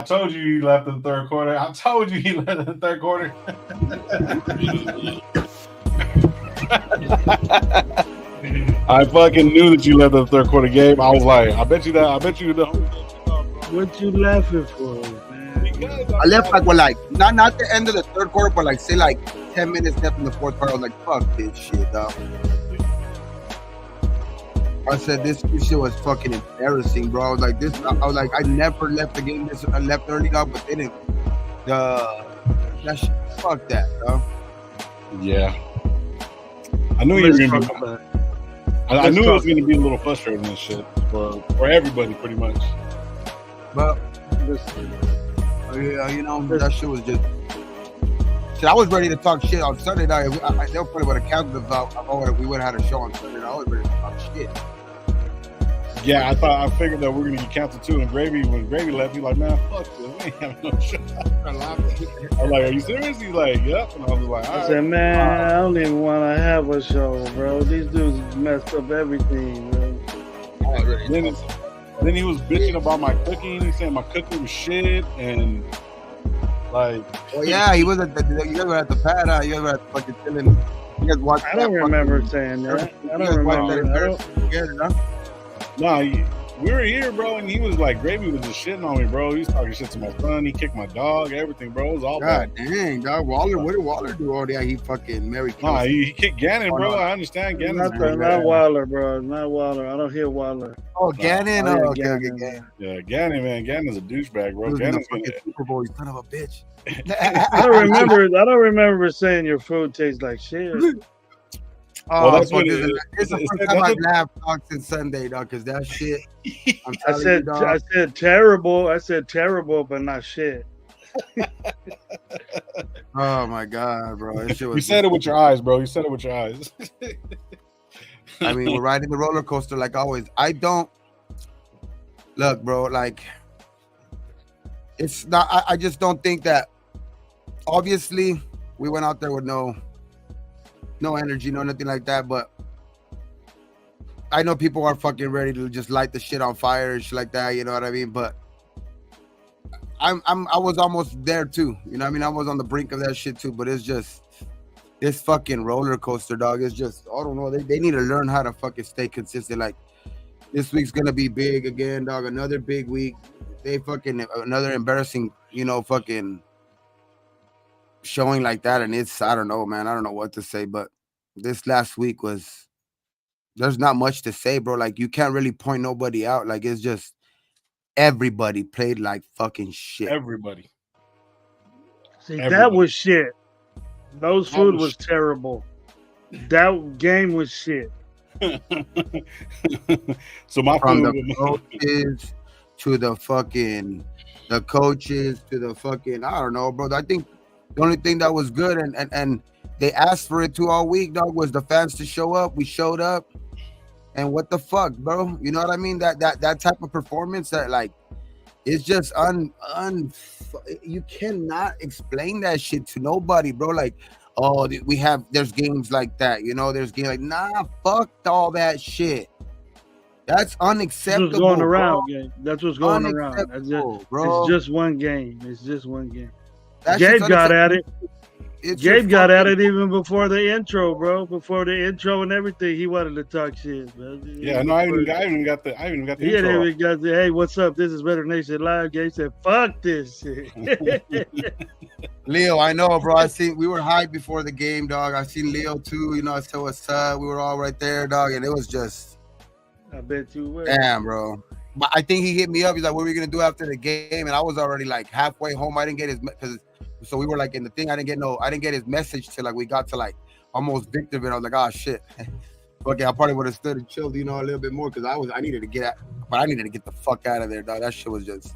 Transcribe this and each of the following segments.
I told you he left in the third quarter. I told you he left in the third quarter. I fucking knew that you left in the third quarter game. I was like, I bet you that. I bet you don't. What you laughing for, man? I left not the end of the third quarter, but like say like 10 minutes left in the fourth quarter. I was like, fuck this shit, dog. I said this shit was fucking embarrassing, bro. I was like, I never left the game. I left early, dog, but they didn't. That shit, fuck that, dog. Yeah, I knew you were gonna be. I knew it was gonna be a little frustrating and shit for everybody, pretty much. But yeah, you know, that shit was just. Shit, I was ready to talk shit on Sunday night. They probably would have counted about we would have had a show on Sunday night. I was ready to talk shit. Yeah, I figured that we're gonna get canceled too. And when Gravy left, he like, man, fuck this. We ain't having no show. I was like, are you serious? He's like, yep. And I was like, I said, man, I don't even want to have a show, bro. These dudes messed up everything, bro. Then he was bitching about my cooking. He said my cooking was shit, and like. Well, yeah, he was at you guys were at the pad. Huh? You guys were at fucking chilling. You guys watched. I don't remember saying that. I don't remember. No, we were here, bro, and he was like, Gravy was just shitting on me, bro. He was talking shit to my son. He kicked my dog, everything, bro. It was all God bad. Dang, dog. Waller, what did Waller do all day? He fucking married. Nah, he kicked Gannon, bro. I understand Gannon. Not Waller, bro. Not Waller. I don't hear Waller. Oh, Gannon. Okay. Yeah, Gannon, man. Gannon's a douchebag, bro. Gannon's fucking Super Bowl. Son of a bitch. I don't remember saying your food tastes like shit. Well, that's what it's the first time I've laughed since Sunday, dog, because that shit. I said terrible. I said terrible, but not shit. Oh my god, bro! You said it with your eyes, bro. You said it with your eyes. I mean, we're riding the roller coaster like always. I don't look, bro. Like, it's not. I just don't think that. Obviously, we went out there with no energy, no nothing like that. But I know people are fucking ready to just light the shit on fire and shit like that. You know what I mean? But I was almost there too. You know what I mean? I was on the brink of that shit too. But it's just this fucking roller coaster, dog. It's just, I don't know. They need to learn how to fucking stay consistent. Like, this week's gonna be big again, dog. Another big week. They fucking another embarrassing, fucking showing like that. And it's, I don't know, man. I don't know what to say. But this last week there's not much to say, bro. Like, you can't really point nobody out. Like, it's just everybody played like fucking shit. Everybody. That was shit. Those food was terrible. That game was shit. So my from food the coaches to the coaches to the fucking, I don't know, bro. I think the only thing that was good and they asked for it too all week, dog, was the fans to show up. We showed up. And what the fuck, bro? You know what I mean? That type of performance that, like, it's just you cannot explain that shit to nobody, bro. Like, oh, there's games like that, there's games like, nah, fuck all that shit. That's unacceptable. That's what's going around, gang. That's what's going around. Bro. It's just one game. It's just one game. That Gabe got at it. Gabe got at it fucking... even before the intro, bro. Before the intro and everything, he wanted to talk shit, man. Yeah, no, I even got the intro. He got the, hey, what's up? This is RaiderNationLive. Gabe said, fuck this shit. Leo, I know, bro. We were hyped before the game, dog. I seen Leo too. I said what's up. We were all right there, dog, and it was just. I bet you were. Damn, bro. But I think he hit me up. He's like, "What are we gonna do after the game?" And I was already like halfway home. I didn't get so we were like in the thing. I didn't get his message till like we got to like almost victim. And I was like, "Oh shit." Okay, I probably would have stood and chilled, a little bit more because I needed to get the fuck out of there, dog. That shit was just.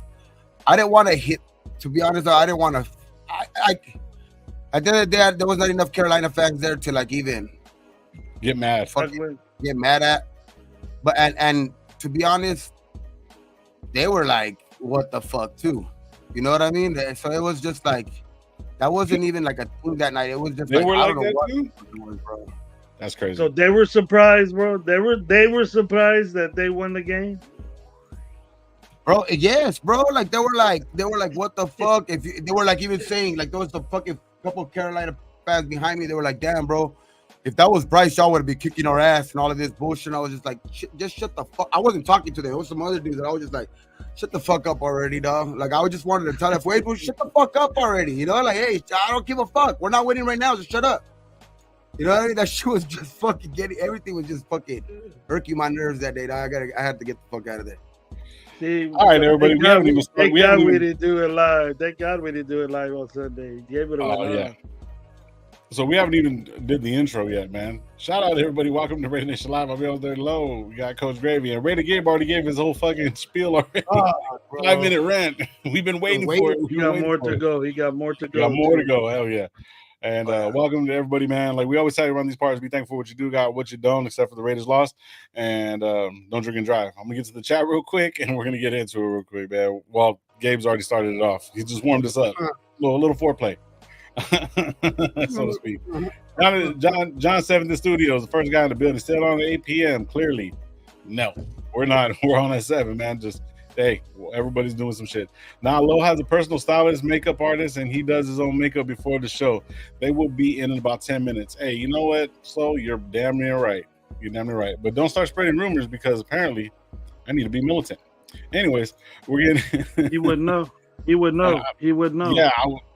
I didn't want to hit. To be honest, I didn't want to. At the end of the day, there was not enough Carolina fans there to like even get mad. Get mad at. But and to be honest, they were like, "What the fuck," too. You know what I mean? So it was just like that wasn't even like a thing that night. It was just they like, were I like don't know what too? it was, bro. That's crazy. So they were surprised, bro. They were surprised that they won the game. Bro, yes, bro. Like they were like, what the fuck? They were like even saying like there was the fucking couple of Carolina fans behind me. They were like, damn, bro. If that was Bryce, y'all would have been kicking our ass and all of this bullshit. And I was just like, just shut the fuck. I wasn't talking to them. It was some other dudes that I was just like, shut the fuck up already, dog. Like I just wanted to tell them, wait, bro, shut the fuck up already. You know, like, hey, I don't give a fuck. We're not winning right now. Just shut up. You know what I mean? That shit was just fucking everything was just fucking irking my nerves that day. I had to get the fuck out of there. See, all right, everybody. We haven't even started. We didn't do it live. Thank God we didn't do it live on Sunday. Gave it away. Yeah. So we haven't even did the intro yet, man. Shout out to everybody. Welcome to Raider Nation Live. I'll be on there low. We got Coach Gravy. And Raider Gabe already gave his whole fucking spiel already. 5-minute rant. We've been waiting for it. He got more to go. He got more to go. Got more to go. Hell yeah. And welcome to everybody, man. Like we always tell you around these parts, be thankful for what you do, got what you don't, except for the Raiders lost. And don't drink and drive. I'm gonna get to the chat real quick, and we're gonna get into it real quick, man. Well, Gabe's already started it off. He just warmed us up. A little foreplay, so to speak. John 7th in studios, the first guy in the building. Still on at 8 p.m. Clearly, no, we're not. We're on at 7, man. Just hey, everybody's doing some shit. Now, Lo has a personal stylist, makeup artist, and he does his own makeup before the show. They will be in about 10 minutes. Hey, you know what? So you're damn near right. You're damn near right. But don't start spreading rumors because apparently I need to be militant. Anyways, we're getting. He would know. He would know. He would know. Yeah,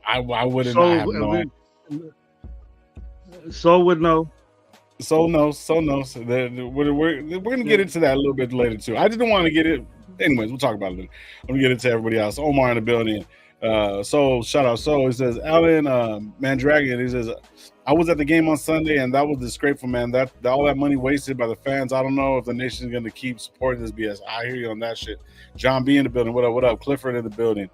I wouldn't have known. So would know. So no. So we're gonna get into that a little bit later too. I didn't want to get it. Anyways, we'll talk about it later. I'm gonna get into everybody else. Omar in the building. So shout out. So he says Alan Mandragon. He says I was at the game on Sunday and that was disgraceful, man. That all that money wasted by the fans. I don't know if the nation is gonna keep supporting this BS. I hear you on that shit. John B in the building. What up? What up? Clifford in the building.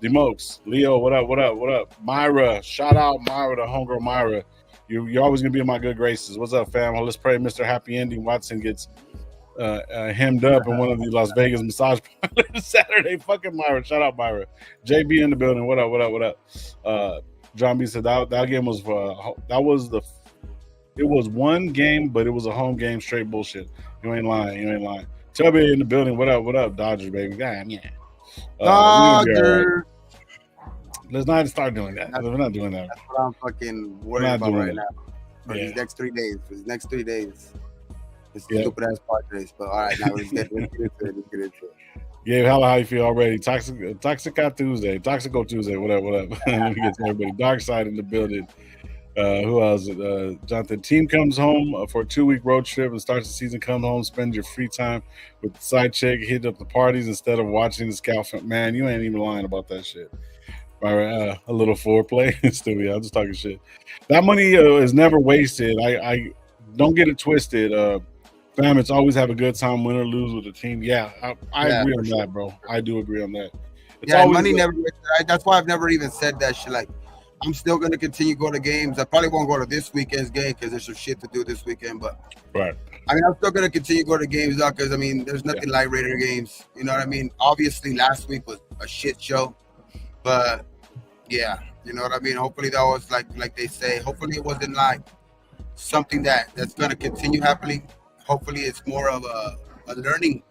Demokes. Leo. What up? What up? What up? Myra. Shout out Myra, the homegirl Myra. You're always gonna be in my good graces. What's up, fam? Well, let's pray Mr. Happy Ending Watson gets hemmed up in one of the Las Vegas massage parlors Saturday. Fucking Myra. Shout out Myra. JB in the building. What up? What up? What up? John B said that game was it was one game, but it was a home game. Straight bullshit. You ain't lying. Tubby in the building. What up? What up? Dodgers, baby. God, yeah. Dodgers. Let's not start doing that. We're not doing that. That's what I'm fucking worried about right now. For these next 3 days. It's stupid ass Padres. But all right, now let's get into it. Yeah, how you feel already? Toxico Tuesday. What up? Let me get to everybody. Dark Side in the building. Who else? Jonathan. Team comes home for a 2-week road trip and starts the season. Come home, spend your free time with the side chick, hit up the parties instead of watching the scout. Man, you ain't even lying about that shit. A little foreplay. Still, yeah, I'm just talking shit. That money is never wasted. I don't get it twisted. Fam, it's always have a good time, win or lose with the team. Yeah, I agree on that, bro. I do agree on that. It's money never wasted. That's why I've never even said that shit. Like, I'm still gonna continue going to games. I probably won't go to this weekend's game because there's some shit to do this weekend. But right. I mean, I'm still gonna continue going to games because I mean, there's nothing like Raider games. You know what I mean? Obviously, last week was a shit show. But yeah, you know what I mean. Hopefully that was like they say. Hopefully it wasn't like something that's gonna continue happening. Hopefully it's more of a learning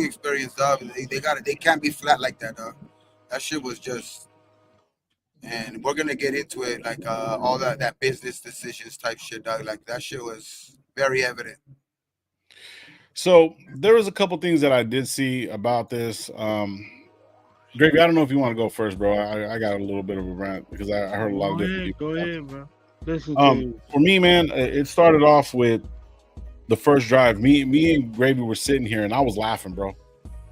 experience. Dog. They can't be flat like that. Dog. That shit was just, and we're gonna get into it like all that business decisions type shit. Dog. Like that shit was very evident. So there was a couple things that I did see about this. Gravy, I don't know if you want to go first, bro. I got a little bit of a rant because I heard a lot of different people. Go ahead, bro. Listen to you. For me, man, it started off with the first drive. Me and Gravy were sitting here, and I was laughing, bro.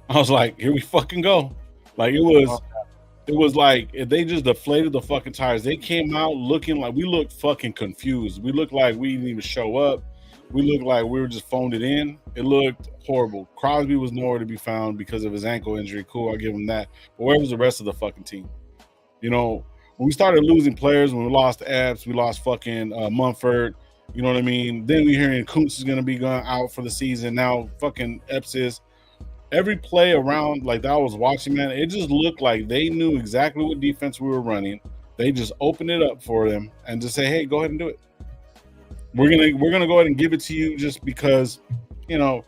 I was like, "Here we fucking go!" Like it was like they just deflated the fucking tires. They came out looking like we looked fucking confused. We looked like we didn't even show up. We looked like we were just phoned it in. It looked horrible. Crosby was nowhere to be found because of his ankle injury. Cool, I'll give him that. But where was the rest of the fucking team? You know, when we started losing players, when we lost Epps, we lost fucking Mumford. You know what I mean? Then we're hearing Kuntz is going to be going out for the season. Now fucking Epps is. Every play around like that I was watching, man, it just looked like they knew exactly what defense we were running. They just opened it up for them and just say, hey, go ahead and do it. We're gonna go ahead and give it to you just because, you know,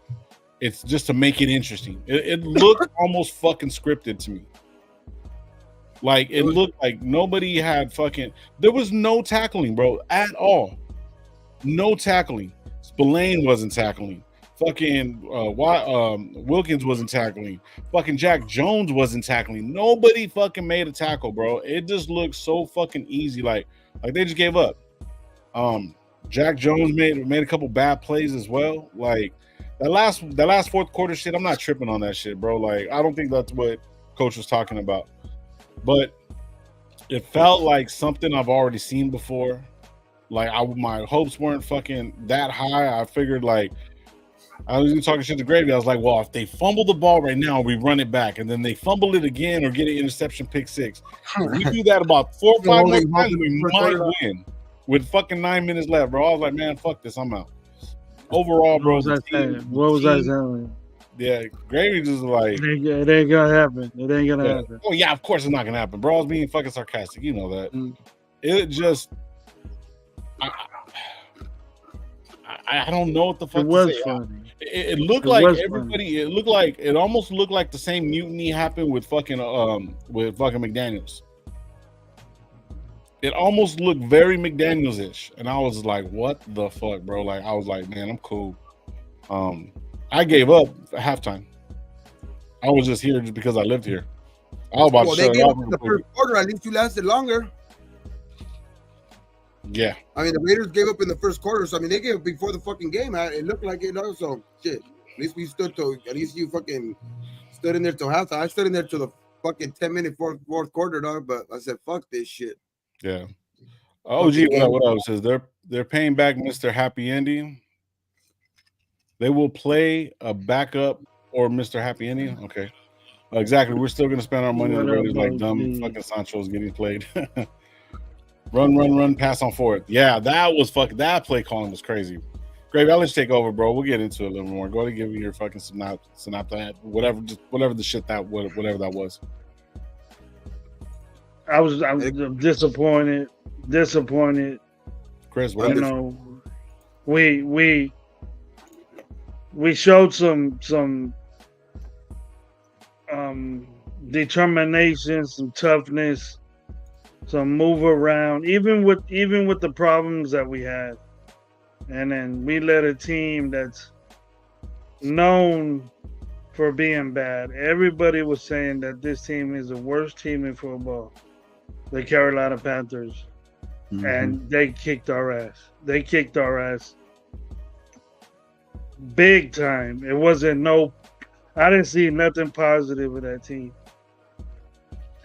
It's just to make it interesting. It looked almost fucking scripted to me. Like it looked like nobody had fucking. There was no tackling, bro, at all. No tackling. Spillane wasn't tackling. Fucking Wilkins wasn't tackling. Fucking Jack Jones wasn't tackling. Nobody fucking made a tackle, bro. It just looked so fucking easy. Like they just gave up. Jack Jones made a couple bad plays as well. Like that last fourth quarter shit. I'm not tripping on that shit, bro. Like I don't think that's what Coach was talking about. But it felt like something I've already seen before. Like my hopes weren't fucking that high. I figured like I was even talking shit to Gravy. I was like, well, if they fumble the ball right now, we run it back, and then they fumble it again or get an interception, pick six. If we do that about 4 or 5 more times, we might win with fucking 9 minutes left, bro. I was like, man, fuck this, I'm out. Overall, bro. What was I saying? Yeah, Gravy just like it ain't gonna happen. It ain't gonna happen. Oh yeah, of course it's not gonna happen, bro. I was being fucking sarcastic, you know that. It just, I don't know what the fuck. It was to say. funny. It looked like everybody. Funny. It looked like it almost looked like the same mutiny happened with fucking McDaniels. It almost looked very McDaniels-ish, and I was like, "What the fuck, bro?" Like I was like, "Man, I'm cool." I gave up at halftime. I was just here just because I lived here. I was about to shut it off in the first quarter. At least you lasted longer. Yeah. I mean, the Raiders gave up in the first quarter, so I mean, they gave up before the fucking game. It looked like it. So shit. At least we stood till. At least you fucking stood in there till halftime. I stood in there till the fucking 10-minute fourth quarter, dog. But I said, "Fuck this shit." Yeah. Oh, gee, what else says they're paying back Mr. Happy Ending. They will play a backup or Mr. Happy Ending. Okay. Exactly. We're still gonna spend our money on the Raiders like dumb fucking Sancho's getting played. Run, pass on forward. Yeah, that was that play calling was crazy. Gravy, I'll let you take over, bro. We'll get into it a little more. Go ahead and give me your fucking synopsis, whatever the shit whatever that was. I was disappointed. Chris, what you know, we showed some determination, some toughness, some move around, even with the problems that we had. And then we led a team that's known for being bad. Everybody was saying that this team is the worst team in football, the Carolina Panthers. Mm-hmm. And they kicked our ass. Big time. It wasn't I didn't see nothing positive with that team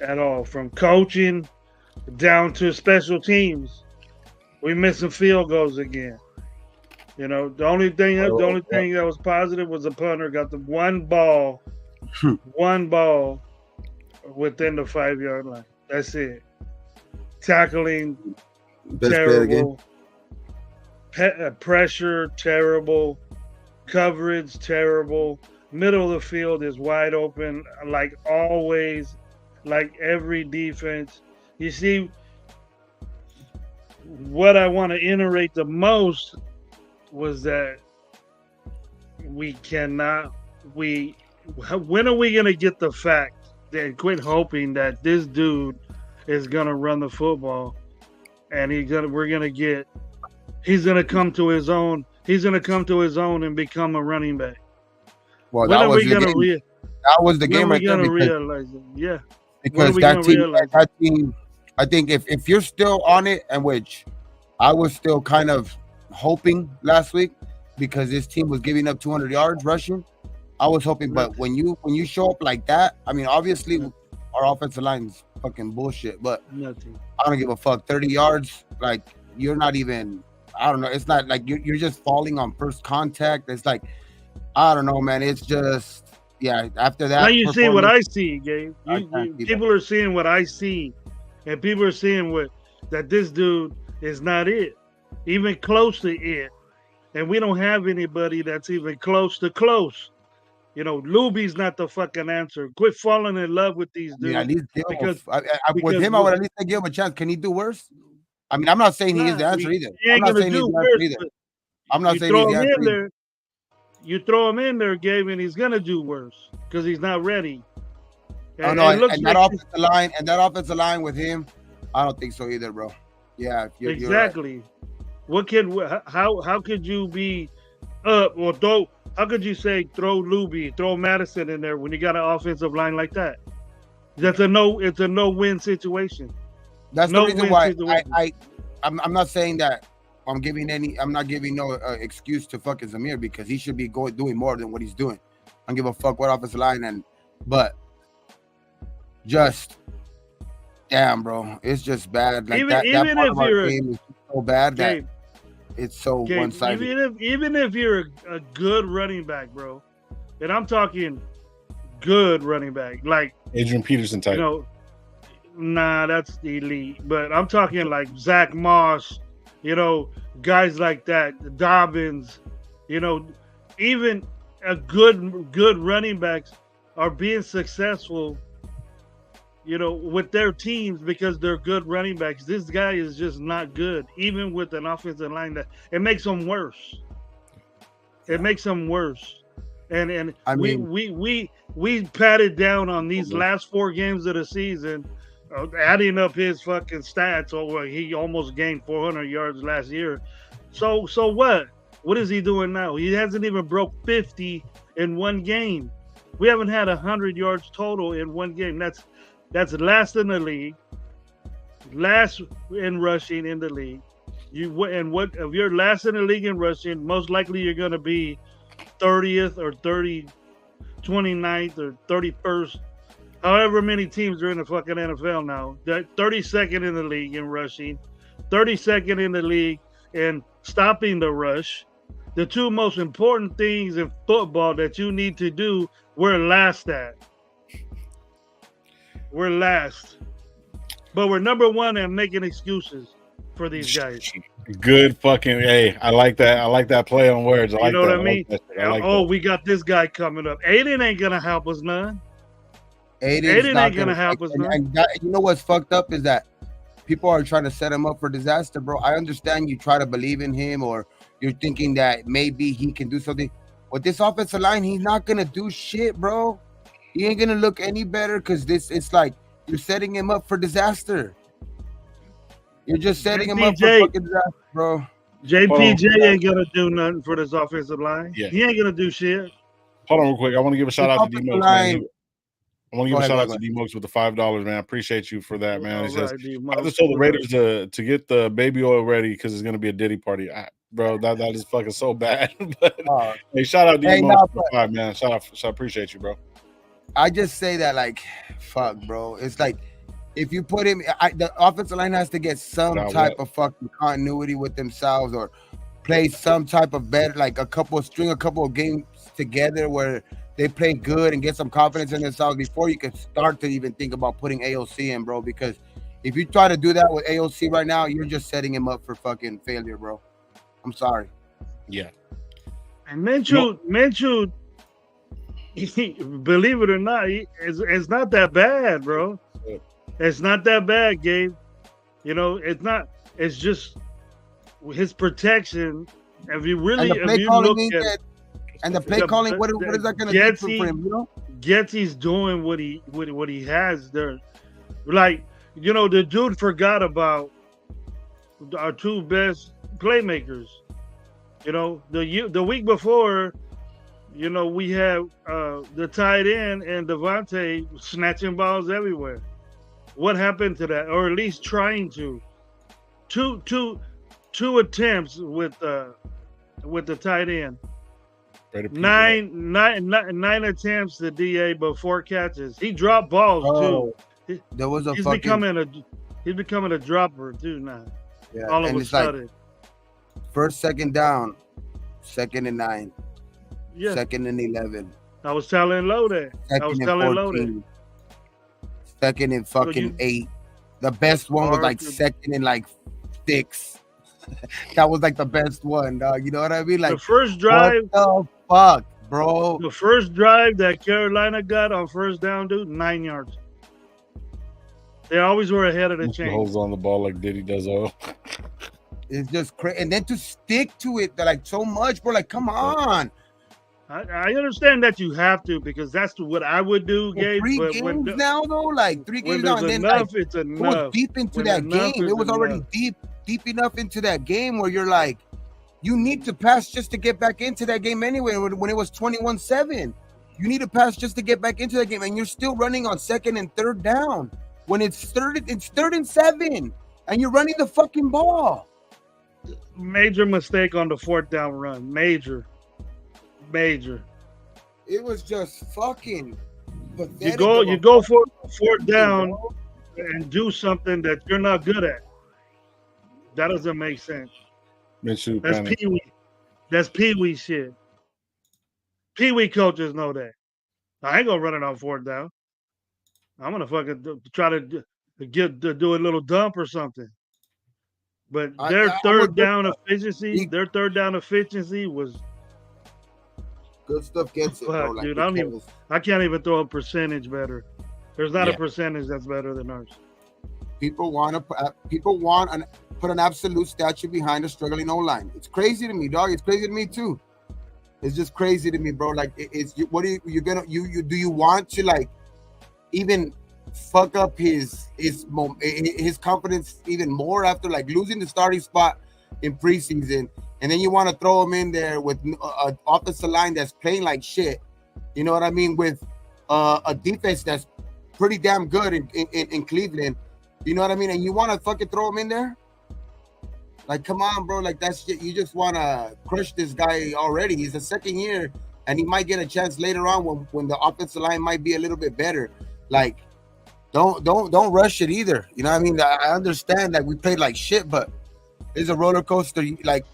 at all. From coaching down to special teams. We missing field goals again. You know, the only thing that was positive was the punter got the one ball within the 5-yard line. That's it. Tackling, terrible. Pressure, terrible. Coverage, terrible. Middle of the field is wide open, like always, like every defense. You see, what I want to iterate the most was that when are we going to get the fact and quit hoping that this dude is going to run the football and he's going to come to his own. He's going to come to his own and become a running back. Well, that was the game right there. Realize it? Yeah. Because that team, I think if you're still on it, and which I was still kind of hoping last week because this team was giving up 200 yards rushing. I was hoping, but when you show up like that, I mean, obviously our offensive line's fucking bullshit, but nothing. I don't give a fuck. 30 yards, like you're not even. I don't know. It's not like you're just falling on first contact. It's like, I don't know, man. It's just, yeah. After that, now you see what I see, Gabe. People are seeing what I see, and people are seeing that this dude is not it, even close to it, and we don't have anybody that's even close to close. You know, Luby's not the fucking answer. Quit falling in love with these dudes. Yeah, at least with him, I would at least give him a chance. Can he do worse? I mean, I'm not saying he is the answer either. I'm not saying he's the answer either. I'm not saying he's the answer either. you throw him in there, Gabe, and he's gonna do worse because he's not ready. And that offensive line with him, I don't think so either, bro. Yeah, exactly. You're right. What can how could you be up or throw? How could you say throw Luby, throw Madison in there when you got an offensive line like that? It's a no-win situation. That's the reason why I'm not saying that I'm not giving no excuse to fucking Zamir because he should be doing more than what he's doing. I don't give a fuck what offensive line but just damn, bro, it's just bad. Like that part of our game is so bad that it's so one-sided. Even if you're a good running back, bro, and I'm talking good running back, like Adrian Peterson type. Nah, that's elite. But I'm talking like Zach Moss, guys like that, Dobbins, even a good running backs are being successful, with their teams because they're good running backs. This guy is just not good, even with an offensive line that it makes them worse. It makes them worse. And I mean, we patted down on these last 4 games of the season, adding up his fucking stats. He almost gained 400 yards last year. So what? What is he doing now? He hasn't even broke 50 in one game. We haven't had 100 yards total in one game. That's last in the league, last in rushing in the league. If you're last in the league in rushing, most likely you're going to be 30th or 29th or 31st, however many teams are in the fucking NFL now. 32nd in the league in rushing, 32nd in the league in stopping the rush. The 2 most important things in football that you need to do, we're last at. We're last. But we're number 1 and making excuses for these guys. Good fucking I like that. I like that play on words. You know what I mean? We got this guy coming up. Aiden ain't gonna help us none. Aiden ain't gonna help us none. You know what's fucked up is that people are trying to set him up for disaster, bro. I understand you try to believe in him or you're thinking that maybe he can do something. With this offensive line, he's not gonna do shit, bro. He ain't gonna look any better because it's like you're setting him up for disaster. You're just setting him up for fucking disaster, bro. JPJ ain't gonna do nothing for this offensive line. Yeah. He ain't gonna do shit. Hold on real quick. I want to give a shout out to D-Mokes, man. I want to give a shout out to D-Mokes with the $5, man. I appreciate you for that, man. I just told the Raiders to get the baby oil ready because it's gonna be a Diddy party. Bro, that is fucking so bad. But, hey, shout out D-Mokes for $5, man. Shout out, appreciate you, bro. I just say that like, fuck, bro. It's like if you put him, the offensive line has to get some type of fucking continuity with themselves or play some type of better, like string a couple of games together where they play good and get some confidence in themselves before you can start to even think about putting AOC in, bro. Because if you try to do that with AOC right now, you're just setting him up for fucking failure, bro. I'm sorry. Yeah. And Minshew, believe it or not, it's not that bad, bro. It's not that bad, Gabe. It's not. It's just his protection. If you look at and the play calling, what is that going to do for him? Getsy's doing what he has there. Like the dude forgot about our 2 best playmakers. The week before. We have the tight end and Devontae snatching balls everywhere. What happened to that? Or at least trying to. Two attempts with the tight end. 9 attempts to DA, but 4 catches. He dropped balls too. There was he's becoming a dropper too now. Yeah, all of a sudden. Like first, second down, 2nd and 9. Yeah. 2nd and 11. I was telling Low that. I was telling Low that. 2nd and fucking 8. The best one was like 2nd and like 6. That was like the best one, dog. You know what I mean? Like the first drive. What the fuck, bro? The first drive that Carolina got on first down, dude, 9 yards. They always were ahead of the chain. Holds on the ball like Diddy does. It's just crazy. And then to stick to it like so much, bro. Like, come on. I understand that you have to because that's what I would do, Well, Gabe. three But games now, though, like 3 games now, there's and then like enough, it's it was enough. deep into When that enough game. is It was already enough. deep enough into that game where you're like, you need to pass just to get back into that game anyway. When it was 21-7, you need to pass just to get back into that game, and you're still running on second and third down. When it's third and 7, and you're running the fucking ball. Major mistake on the fourth down run. Major. It was just fucking pathetic. You go for fourth down and do something that you're not good at. That doesn't make sense. That's Pee-wee. That's Pee-wee shit. Pee-wee coaches know that. I ain't gonna run it on fourth down. I'm gonna fucking try to do a little dump or something. But their third down efficiency was good stuff. Gets it, bro. Like, dude, I can't even throw a percentage better. There's not a percentage that's better than ours. People want to put an absolute statue behind a struggling O-line. It's crazy to me, dog. It's crazy to me too. It's just crazy to me, bro. Like, what are you gonna do? You want to like even fuck up his confidence even more after like losing the starting spot in preseason, and then you want to throw him in there with an offensive line that's playing like shit. You know what I mean? With a defense that's pretty damn good in Cleveland. You know what I mean? And you want to fucking throw him in there? Like, come on, bro. Like, that's shit. You just want to crush this guy already. He's a second year, and he might get a chance later on when the offensive line might be a little bit better. Like, don't rush it either. You know what I mean? I understand that we played like shit, but it's a roller coaster. Like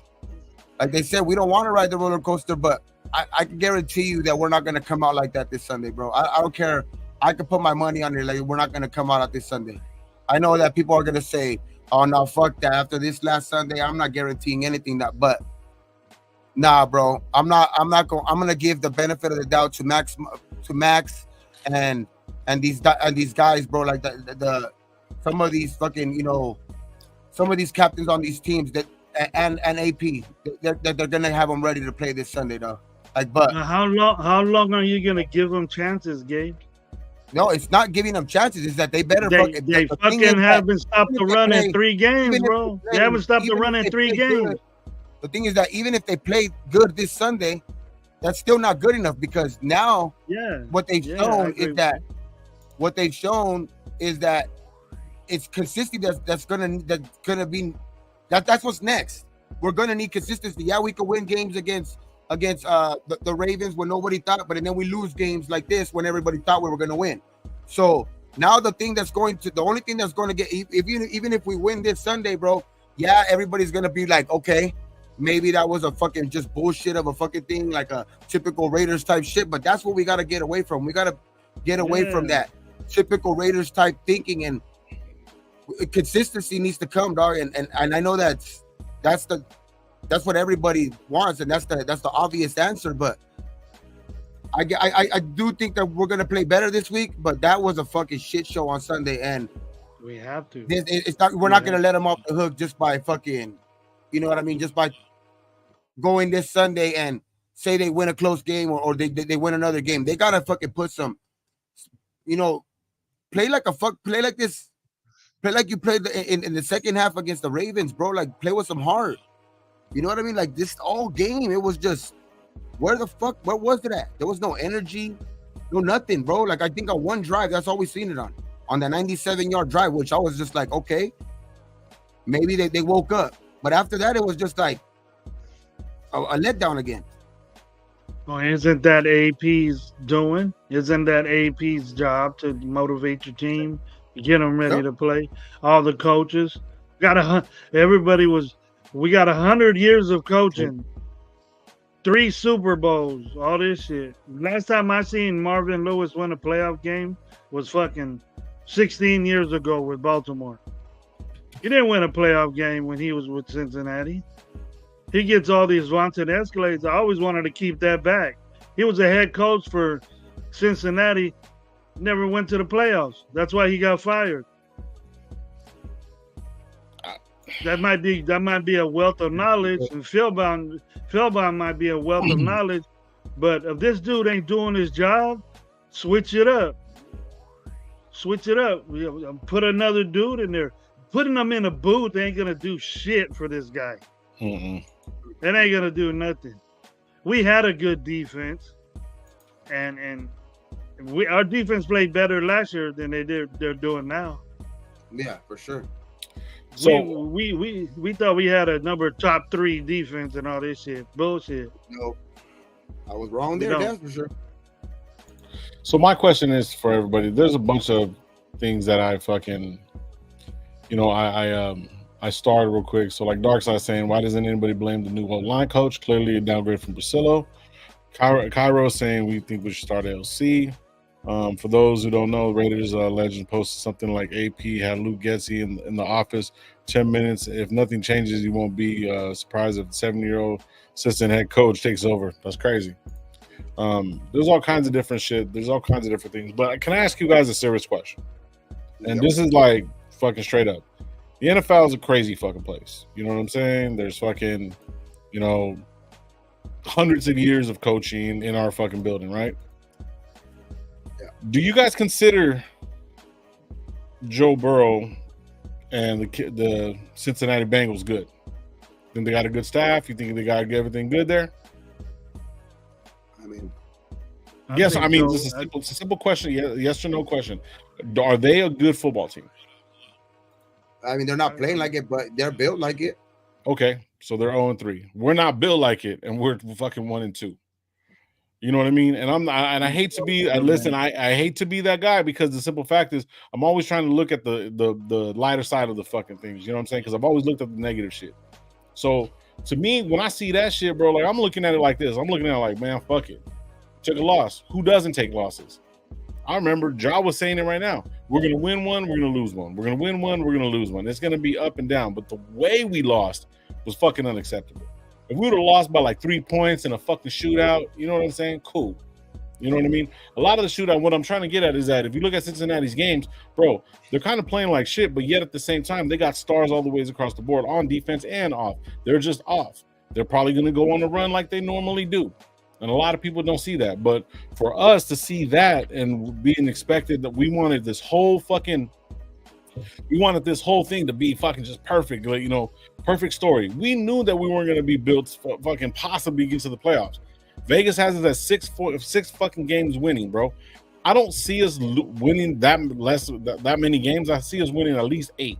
they said, we don't want to ride the roller coaster, but I can guarantee you that we're not going to come out like that this Sunday, bro. I don't care. I can put my money on it. Like, we're not going to come out this Sunday. I know that people are going to say, oh, no, fuck that. After this last Sunday, I'm not guaranteeing anything but nah, bro. I'm going to give the benefit of the doubt to Max and these guys, bro. Like some of these fucking, some of these captains on these teams that and AP that they're going to have them ready to play this Sunday, though. Like, but how long are you going to give them chances, Gabe? No, it's not giving them chances. It's that they better. They fucking haven't stopped the run in 3 games, bro. They haven't stopped the run in 3 games. The thing is that even if they play good this Sunday, that's still not good enough because now, what they've shown is that it's consistency. That's gonna be that's what's next. We're gonna need consistency. Yeah, we could win games against the Ravens when nobody thought, but then we lose games like this when everybody thought we were going to win. So now the only thing that's going to get, even if we win this Sunday, bro, yeah, everybody's going to be like, okay, maybe that was a fucking just bullshit of a fucking thing, like a typical Raiders type shit. But that's what we got to get away from. We got to get away from that typical Raiders type thinking, and consistency needs to come, dog. And I know that's what everybody wants, and that's the obvious answer. But I do think that we're gonna play better this week. But that was a fucking shit show on Sunday, and we have to. It's not. We're not gonna let them off the hook just by fucking, you know what I mean? Just by going this Sunday and say they win a close game or they win another game. They gotta fucking put some, play like this. Play like you played in the second half against the Ravens, bro. Like, play with some heart. You know what I mean? Like, this all game, it was just, where was it at? There was no energy, no nothing, bro. Like, I think on one drive, that's all we seen it on the 97-yard drive, which I was just like, okay, maybe they woke up. But after that, it was just like a letdown again. Well, isn't that AP's doing? Isn't that AP's job to motivate your team, get them ready to play? All the coaches, we got 100 years of coaching, 3 Super Bowls, all this shit. Last time I seen Marvin Lewis win a playoff game was fucking 16 years ago with Baltimore. He didn't win a playoff game when he was with Cincinnati. He gets all these vaunted escalades. I always wanted to keep that back. He was a head coach for Cincinnati, never went to the playoffs. That's why he got fired. That might be a wealth of knowledge, and Philbon might be a wealth of knowledge But if this dude ain't doing his job, switch it up. Switch it up. Put another dude in there. Putting them in a booth ain't gonna do shit for this guy. Mm-mm. It ain't gonna do nothing. We had a good defense, and our defense played better last year than they're doing now. Yeah, for sure. So we thought we had a top 3 defense and all this shit. Bullshit. No, I was wrong there. That's for sure. So my question is for everybody. There's a bunch of things that I fucking, I started real quick. So like Darkside saying, why doesn't anybody blame the new line coach? Clearly a downgrade from Brasillo. Cairo saying we think we should start LC. For those who don't know, Raiders legend posted something like AP had Luke Getsy in the office 10 minutes. If nothing changes, you won't be surprised if the 70-year-old assistant head coach takes over. That's crazy. There's all kinds of different shit. There's all kinds of different things. But can I ask you guys a serious question? And this is like fucking straight up. The NFL is a crazy fucking place. You know what I'm saying? There's fucking, hundreds of years of coaching in our fucking building, right? Yeah. Do you guys consider Joe Burrow and the Cincinnati Bengals good? Think they got a good staff? You think they got everything good there? I mean, Yes, I mean, so. it's a simple question. Yes or no question. Are they a good football team? I mean, they're not playing like it, but they're built like it. Okay, so they're 0-3. We're not built like it, and we're fucking 1-2. You know what I mean? And I hate to be. I hate to be that guy because the simple fact is, I'm always trying to look at the lighter side of the fucking things. You know what I'm saying? Because I've always looked at the negative shit. So to me, when I see that shit, bro, like I'm looking at it like this. I'm looking at it like, man, fuck it. Took a loss. Who doesn't take losses? I remember Ja was saying it right now. We're going to win one. We're going to lose one. We're going to win one. We're going to lose one. It's going to be up and down. But the way we lost was fucking unacceptable. If we would have lost by like 3 points in a fucking shootout, you know what I'm saying? Cool. You know what I mean? A lot of the shootout, what I'm trying to get at is that if you look at Cincinnati's games, bro, they're kind of playing like shit, but yet at the same time, they got stars all the ways across the board on defense and off. They're just off. They're probably going to go on a run like they normally do. And a lot of people don't see that. But for us to see that and being expected that we wanted this whole thing to be fucking just perfect, like, perfect story. We knew that we weren't going to be built for fucking possibly get to the playoffs. Vegas has us at six fucking games winning, bro. I don't see us winning that many games. I see us winning at least 8.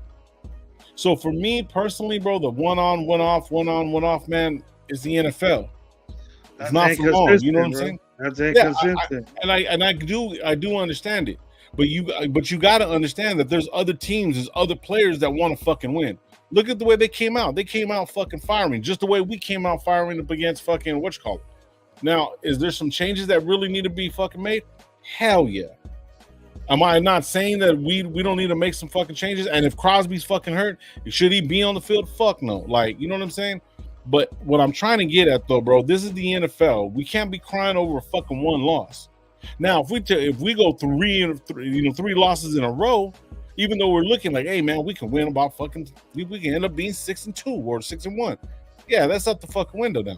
So for me personally, bro, the one on, one off, man, is the NFL. It's not for long. You know what I'm saying? That's inconsistent. I do understand it. But you got to understand that there's other teams, there's other players that want to fucking win. Look at the way they came out. They came out fucking firing, just the way we came out firing up against fucking whatchamacallit. Now, is there some changes that really need to be fucking made? Hell yeah. Am I not saying that we don't need to make some fucking changes? And if Crosby's fucking hurt, should he be on the field? Fuck no. Like, you know what I'm saying? But what I'm trying to get at though, bro, this is the NFL. We can't be crying over a fucking one loss. Now, if we go 3 losses in a row, even though we're looking like, hey man, we can win about fucking, we can end up being 6-2 or 6-1. Yeah, that's out the fucking window now.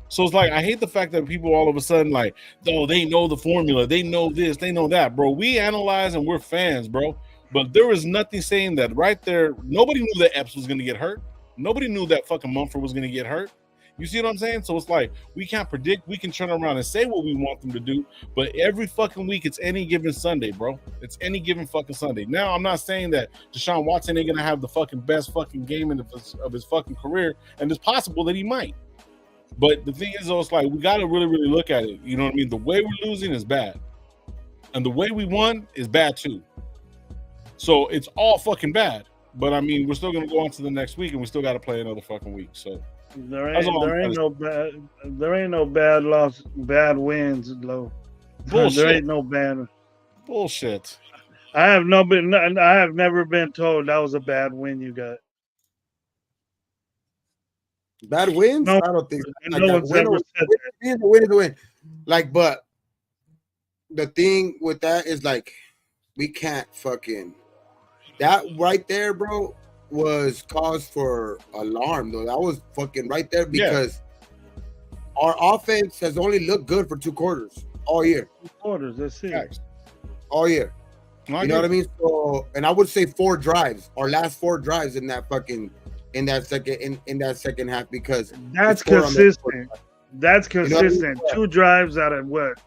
So it's like I hate the fact that people all of a sudden like, oh, they know the formula, they know this, they know that, bro. We analyze and we're fans, bro. But there was nothing saying that right there. Nobody knew that Epps was going to get hurt. Nobody knew that fucking Mumford was going to get hurt. You see what I'm saying? So it's like we can't predict. We can turn around and say what we want them to do, but every fucking week it's any given Sunday, bro. It's any given fucking Sunday. Now I'm not saying that Deshaun Watson ain't gonna have the fucking best fucking game of his fucking career, and it's possible that he might. But the thing is, though, it's like we got to really, really look at it. You know what I mean? The way we're losing is bad, and the way we won is bad too. So it's all fucking bad. But I mean, we're still gonna go on to the next week, and we still got to play another fucking week. So. There ain't no bad loss, bad wins, low. Bullshit. There ain't no bad bullshit. I have never been told that was a bad win you got. Bad wins? No, I don't think like no one's ever said that. Win is a win. Like, but the thing with that is like we can't fucking that right there, bro. Was cause for alarm though. That was fucking right there because our offense has only looked good for 2 quarters all year. 2 quarters, that's it. Facts. All year. No, You know what I mean? So, and I would say 4 drives, our last 4 drives in that second half, because that's consistent. That's consistent. You know I mean? 2 drives out of what?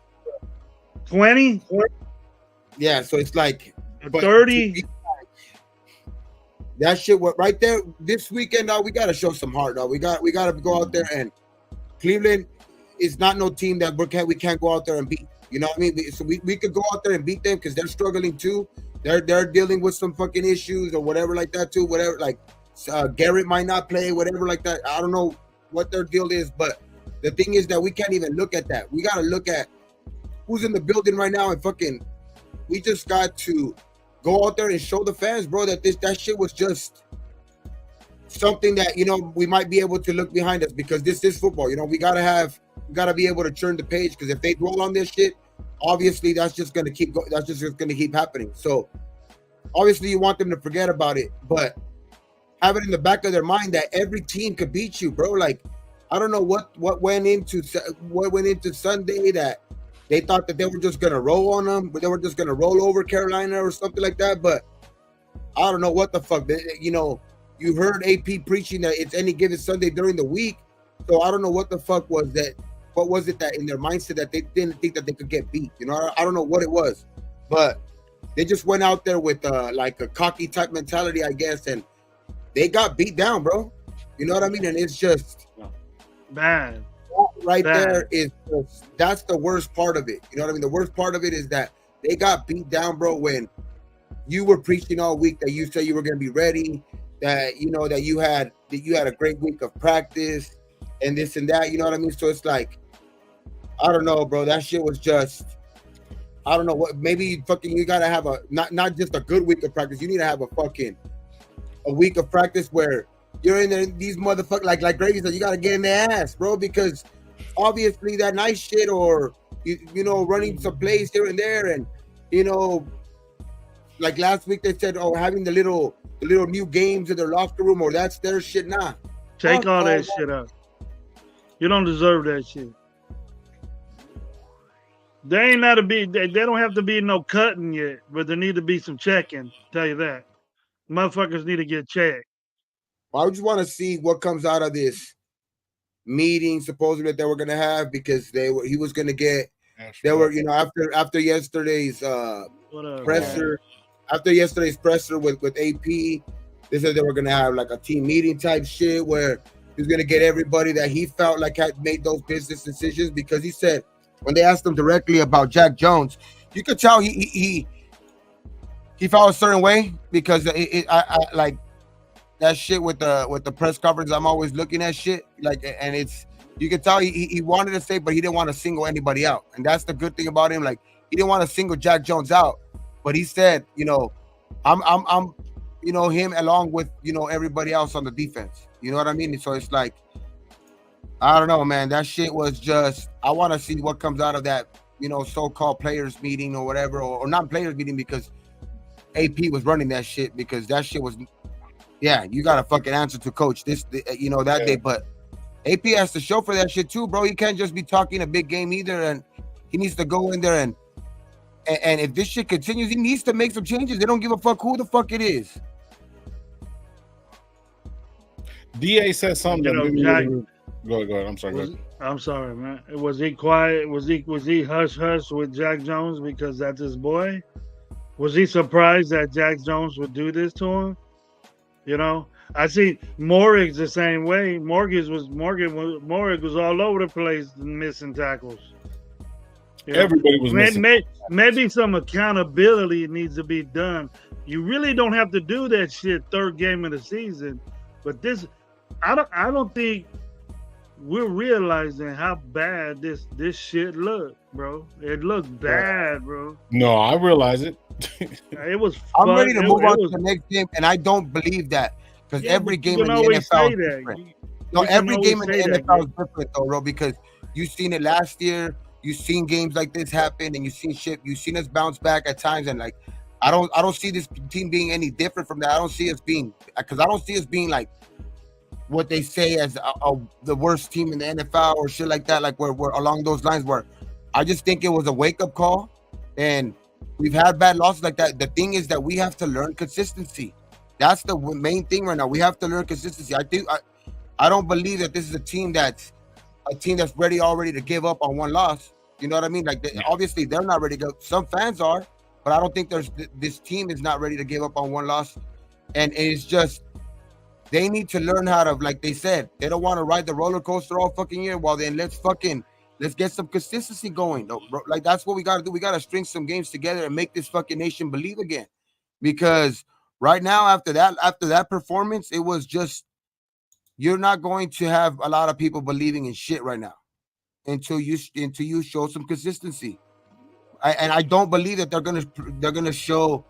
20? Yeah, so it's like 30. That shit went right there this weekend. We got to show some heart, though. We got to go out there, and Cleveland is not no team that we can't go out there and beat. You know what I mean? So we could go out there and beat them because they're struggling too. They're dealing with some fucking issues or whatever like that too. Whatever, like Garrett might not play, whatever like that. I don't know what their deal is, but the thing is that we can't even look at that. We got to look at who's in the building right now, and fucking we just got to go out there and show the fans, bro, that that shit was just something that, you know, we might be able to look behind us, because this is football. You know, we gotta be able to turn the page, because if they dwell on this shit, obviously that's just gonna keep happening. So obviously you want them to forget about it, but have it in the back of their mind that every team could beat you, bro. Like, I don't know what went into Sunday, that they thought that they were just gonna roll on them, but they were just gonna roll over Carolina or something like that. But I don't know what the fuck. You know, you heard AP preaching that it's any given Sunday during the week. So I don't know what the fuck was that. What was it that in their mindset that they didn't think that they could get beat? You know, I don't know what it was, but they just went out there with like a cocky type mentality, I guess, and they got beat down, bro. You know what I mean? And it's just bad. Right there is that's the worst part of it. You know what I mean? The worst part of it is that they got beat down, bro, when you were preaching all week that you said you were going to be ready, that you know that you had a great week of practice and this and that. You know what I mean? So it's like, I don't know, bro. That shit was just, I don't know what. Maybe fucking you gotta have a not just a good week of practice. You need to have a week of practice where you're in there, these motherfuckers, like Gravy said, you gotta get in their ass, bro, because obviously that nice shit, or you know, running some plays here and there, and you know, like last week they said, oh, having the little new games in their locker room, or that's their shit. Nah, take all that shit out. You don't deserve that shit. They don't have to be no cutting yet, but there need to be some checking. Tell you that, motherfuckers need to get checked. I just want to see what comes out of this meeting supposedly that they were going to have, because he was going to get, they were, you know, after yesterday's presser, after yesterday's presser with AP, they said they were going to have like a team meeting type shit where he was going to get everybody that he felt like had made those business decisions, because he said when they asked him directly about Jack Jones, you could tell he felt a certain way, because I like that shit with the press conference. I'm always looking at shit like, and it's, you can tell he wanted to say, but he didn't want to single anybody out, and that's the good thing about him. Like, he didn't want to single Jack Jones out, but he said, you know, I'm you know, him along with, you know, everybody else on the defense. You know what I mean? So it's like, I don't know, man. That shit was just, I want to see what comes out of that, you know, so-called players meeting or whatever, or not players meeting, because AP was running that shit, because that shit was, yeah, you got to fucking answer to coach this, you know, that day. But AP has to show for that shit too, bro. He can't just be talking a big game either, and he needs to go in there and if this shit continues, he needs to make some changes. They don't give a fuck who the fuck it is. DA said something. You know, Jack, go ahead. I'm sorry. I'm sorry, man. Was he quiet? Was he hush with Jack Jones because that's his boy? Was he surprised that Jack Jones would do this to him? You know, I see Morrig the same way. Morrig was all over the place missing tackles. You know, everybody was missing. Maybe some accountability needs to be done. You really don't have to do that shit third game of the season, but this, I don't think we're realizing how bad this shit looked, bro. It looked bad, bro. No, I realize it. It was. I'm ready to move on to the next game, and I don't believe that, because every game in the NFL is different. No, every game in the NFL is different, though, bro. Because you've seen it last year. You've seen games like this happen, and you've seen shit. You've seen us bounce back at times, and like, I don't see this team being any different from that. I don't see us being like what they say as the worst team in the NFL or shit like that, like we're along those lines. Where I just think it was a wake up call, and we've had bad losses like that. The thing is that we have to learn consistency. That's the main thing right now. We have to learn consistency. I don't believe that this is a team that's already to give up on one loss. You know what I mean? Like obviously they're not ready to go. Some fans are, but I don't think this team is not ready to give up on one loss. And it's just they need to learn how to, like they said, they don't want to ride the roller coaster all fucking year. Well, then let's get some consistency going. No, bro, like that's what we got to do. We got to string some games together and make this fucking nation believe again. Because right now, after that performance, it was just, you're not going to have a lot of people believing in shit right now until you show some consistency. I don't believe that they're gonna show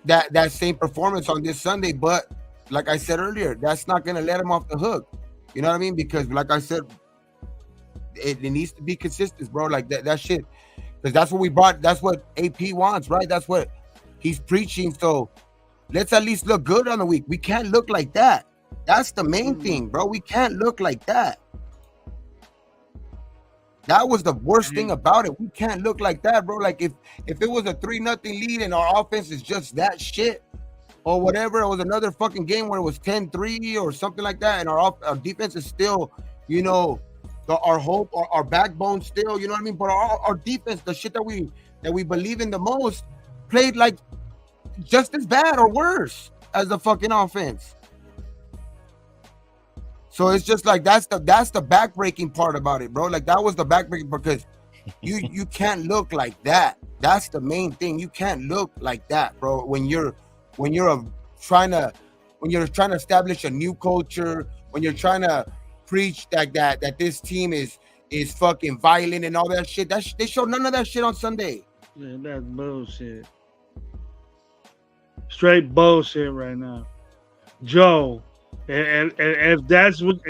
that same performance on this Sunday. But like I said earlier, that's not gonna let them off the hook. You know what I mean? Because like I said, it needs to be consistent, bro. Like that shit. Because that's what we brought. That's what AP wants, right? That's what he's preaching. So let's at least look good on the week. We can't look like that. That's the main thing, bro. We can't look like that. That was the worst thing about it. We can't look like that, bro. Like if it was a 3-0 lead and our offense is just that shit or whatever, it was another fucking game where it was 10-3 or something like that, and our defense is still, you know, our hope, our backbone still, you know what I mean? But our defense, the shit that we believe in the most, played like just as bad or worse as the fucking offense. So it's just like that's the backbreaking part about it, bro. Like that was the backbreaking, because you can't look like that. That's the main thing. You can't look like that, bro. When you're trying to establish a new culture, when you're trying to preach that this team is fucking violent and all that shit. They showed none of that shit on Sunday. Yeah, that's bullshit. Straight bullshit right now, Joe. And if that's what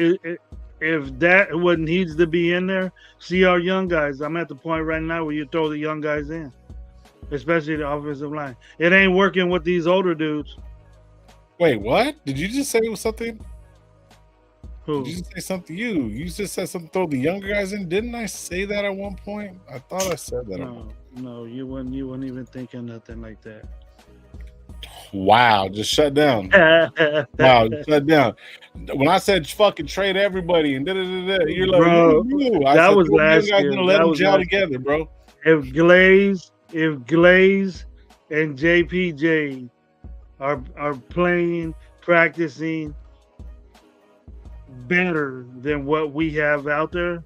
needs to be in there, see our young guys. I'm at the point right now where you throw the young guys in, especially the offensive line. It ain't working with these older dudes. Wait, what? Did you just say it was something? Who? Did you just say something? You just said something. Throw the younger guys in. Didn't I say that at one point? I thought I said that. No, you weren't even thinking nothing like that. Wow, just shut down. Wow, just shut down. When I said fucking trade everybody and you're like, bro, that was last year. Gonna let them gel together, bro. If Glaze and JPJ are playing, practicing better than what we have out there,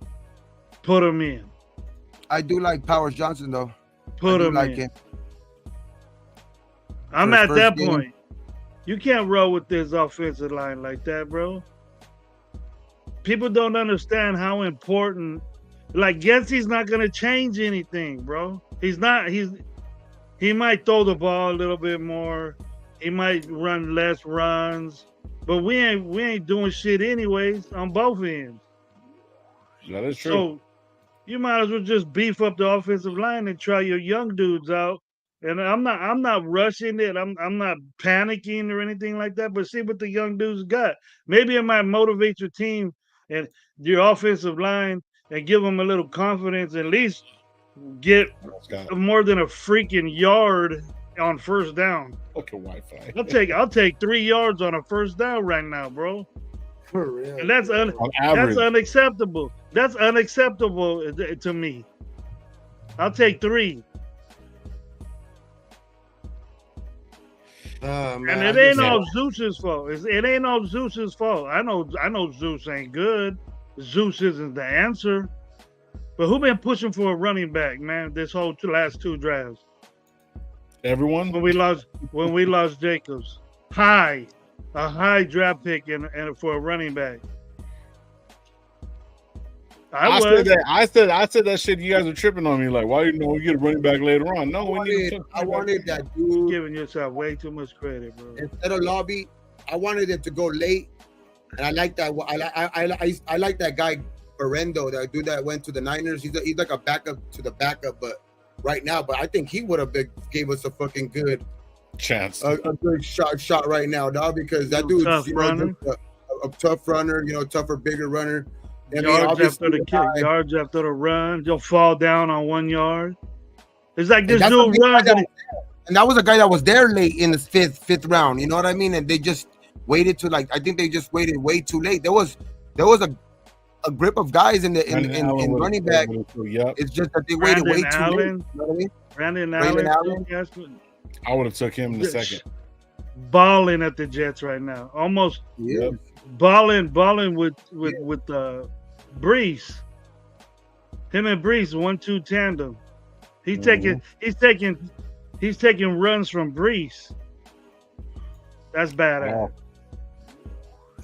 put them in. I do like Powers Johnson though. Put them in. I'm at that point. You can't roll with this offensive line like that, bro. People don't understand how important. Like Getsy's not gonna change anything, bro. He's not. He might throw the ball a little bit more. He might run less runs, but we ain't doing shit anyways on both ends. That is true. So you might as well just beef up the offensive line and try your young dudes out. And I'm not rushing it. I'm not panicking or anything like that. But see what the young dudes got. Maybe it might motivate your team and your offensive line and give them a little confidence. At least get more than a freaking yard on first down. Okay, Wi-Fi. I'll take 3 yards on a first down right now, bro. For real. And that's unacceptable. That's unacceptable to me. I'll take 3. Man, and it ain't all Zeus's fault. It ain't all Zeus's fault. I know Zeus ain't good. Zeus isn't the answer. But who been pushing for a running back, man, this whole last 2 drafts? Everyone? When we lost Jacobs. A high draft pick and for a running back. I said that shit. You guys are tripping on me. Like, why you we get a running back later on? No, I wanted that dude. You're giving yourself way too much credit, bro. Instead of Lobby, I wanted it to go late, and I like that. I like that guy Berendo, that dude that went to the Niners. He's like a backup to the backup, but right now, I think he would have gave us a fucking good chance, a good shot right now, dog. Because that dude's a tough runner, tougher, bigger runner. I mean, Yards obviously, after the kick, yards after the run. You'll fall down on 1 yard. It's like this that's a dude big guy runs that and and that was a guy that was there late in the fifth round. You know what I mean? And they just waited to I think they just waited way too late. There was a grip of guys in running back. It's just that they waited way too late. You know what I mean? Brandon Allen. I would have took him in the second. Balling at the Jets right now. Almost balling with Brees. Him and Brees, 1-2 tandem. He's taking runs from Brees. That's badass.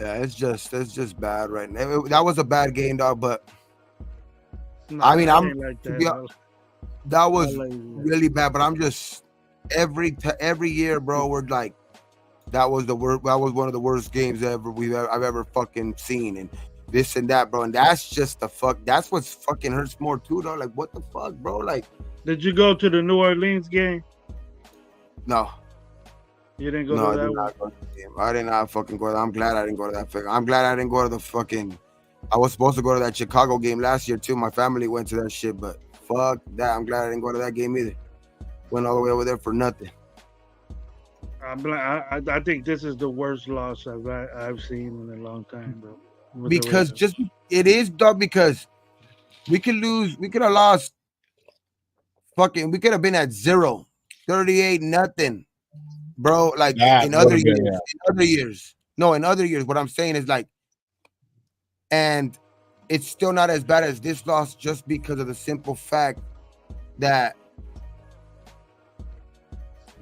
Yeah, it's just bad right now. That was a bad game, dog. But No, I mean, that was really bad. But I'm just every year, bro. We're like, that was the worst. That was one of the worst games I've ever fucking seen, and this and that, bro. And that's just the fuck. That's what fucking hurts more too, though. Like, what the fuck, bro? Like, did you go to the New Orleans game? No. You didn't go to that I did not go to the game. I did not fucking go. I'm glad I didn't go to that. I'm glad I didn't go to the fucking. I was supposed to go to that Chicago game last year too. My family went to that shit, but fuck that. I'm glad I didn't go to that game either. Went all the way over there for nothing. I think this is the worst loss I've seen in a long time, bro. Because it is, dog. Because we could lose. We could have lost. Fucking. We could have been at 0, 38-0. Bro, like in other years. No, in other years, what I'm saying is like, and it's still not as bad as this loss just because of the simple fact that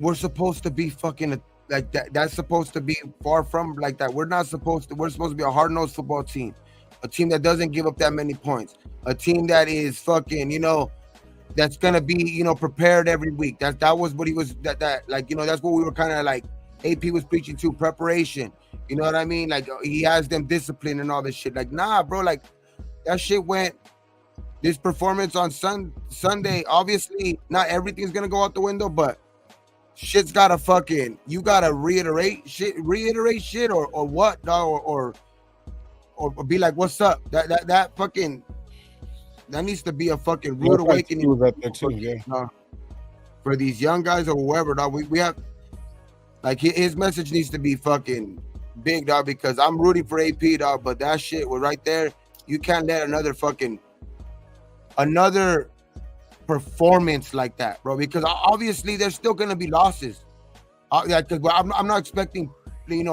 we're supposed to be fucking like that. That's supposed to be far from like that. We're supposed to be a hard-nosed football team, a team that doesn't give up that many points, a team that is fucking, that's gonna be, prepared every week. That was what he was. That's what we were kind of like. AP was preaching to preparation. You know what I mean? Like he has them discipline and all this shit. Like nah, bro. Like that shit went. This performance on Sunday. Obviously, not everything's gonna go out the window, but shit's gotta fucking. You gotta reiterate shit, or what, dog, or be like, what's up? That fucking. That needs to be a fucking rude awakening for these young guys or whoever, dog. We have like his message needs to be fucking big, dog, because I'm rooting for AP, dog, but that shit was right there. You can't let another performance like that, bro, because obviously there's still gonna be losses. Because I'm not expecting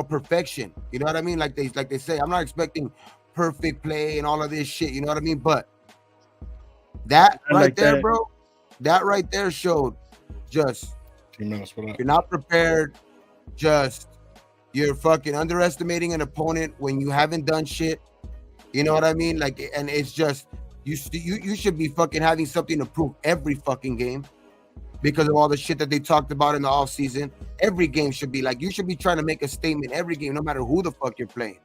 perfection. You know what I mean? Like they say, I'm not expecting perfect play and all of this shit. You know what I mean? But that right there, bro, that right there showed just you're not prepared. Just you're fucking underestimating an opponent when you haven't done shit. You know what I mean? Like, and it's just you should be fucking having something to prove every fucking game because of all the shit that they talked about in the offseason. Every game should be like you should be trying to make a statement every game, no matter who the fuck you're playing.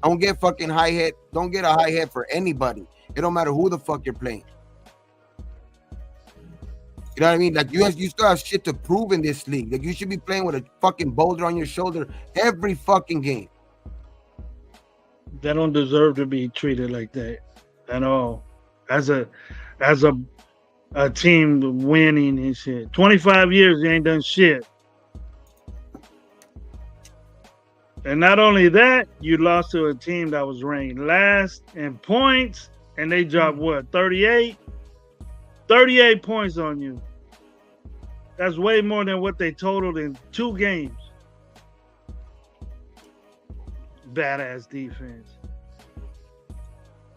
Don't get fucking high head. Don't get a high head for anybody. It don't matter who the fuck you're playing. You know what I mean? Like you still have shit to prove in this league. Like you should be playing with a fucking boulder on your shoulder every fucking game. They don't deserve to be treated like that at all. As a team winning and shit. 25 years, you ain't done shit. And not only that, you lost to a team that was ranked last in points, and they dropped what, 38? 38 points on you. That's way more than what they totaled in 2 games. Badass defense.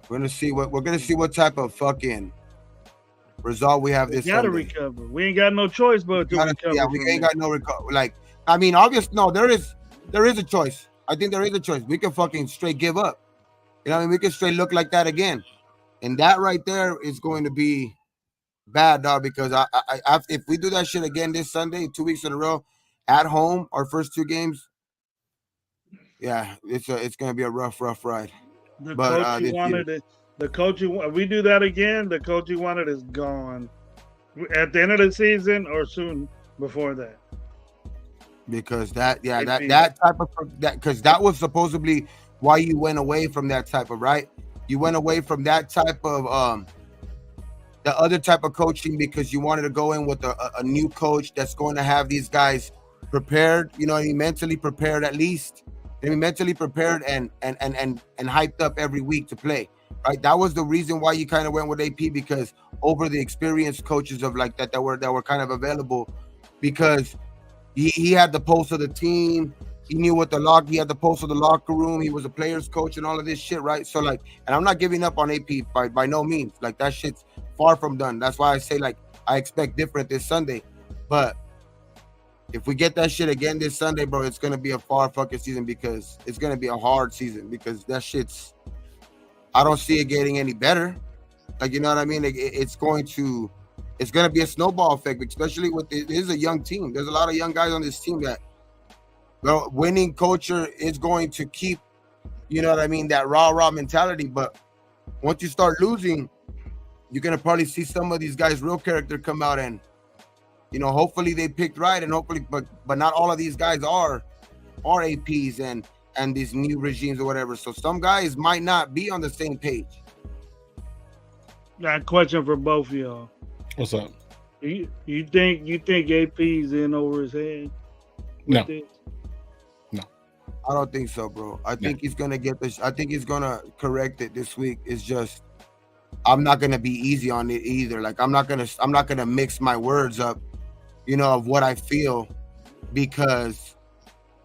We're gonna see what type of fucking result we have this Sunday. Gotta recover. We ain't got no choice but to recover. Yeah, we ain't got no recover. Like, I mean, obviously, no, there is a choice. I think there is a choice. We can fucking straight give up. You know what I mean? We can straight look like that again. And that right there is going to be bad, dog, because I if we do that shit again this Sunday, 2 weeks in a row, at home, our first 2 games, yeah, it's gonna be a rough ride. The coach you wanted it. The coach we do that again, the coach you wanted is gone at the end of the season or soon before that. Because that type of that, because that was supposedly why you went away from that type of right. You went away from that type of the other type of coaching because you wanted to go in with a new coach that's going to have these guys prepared, you know, I mean, mentally prepared at least. I mean, mentally prepared and hyped up every week to play. Right. That was the reason why you kind of went with AP, because over the experienced coaches of like that were kind of available, because he had the pulse of the team. He knew what he had the pulse of the locker room. He was a player's coach and all of this shit, right? So like, and I'm not giving up on AP by no means. Like that shit's far from done. That's why I say like I expect different this Sunday. But if we get that shit again this Sunday, bro, it's gonna be a far fucking season, because it's gonna be a hard season, because that shit's, I don't see it getting any better. Like, you know what I mean? It's going to be a snowball effect, especially with it is a young team. There's a lot of young guys on this team that, well, winning culture is going to keep, you know what I mean, that rah mentality. But once you start losing, you're gonna probably see some of these guys' real character come out, and you know, hopefully they picked right, and hopefully, but not all of these guys are APs and these new regimes or whatever. So some guys might not be on the same page. Got a question for both of y'all. What's up? You think AP's in over his head? No. I don't think so, bro. I think he's gonna get this. I think he's gonna correct it this week. It's just I'm not gonna be easy on it either. Like I'm not gonna mix my words up, you know, of what I feel, because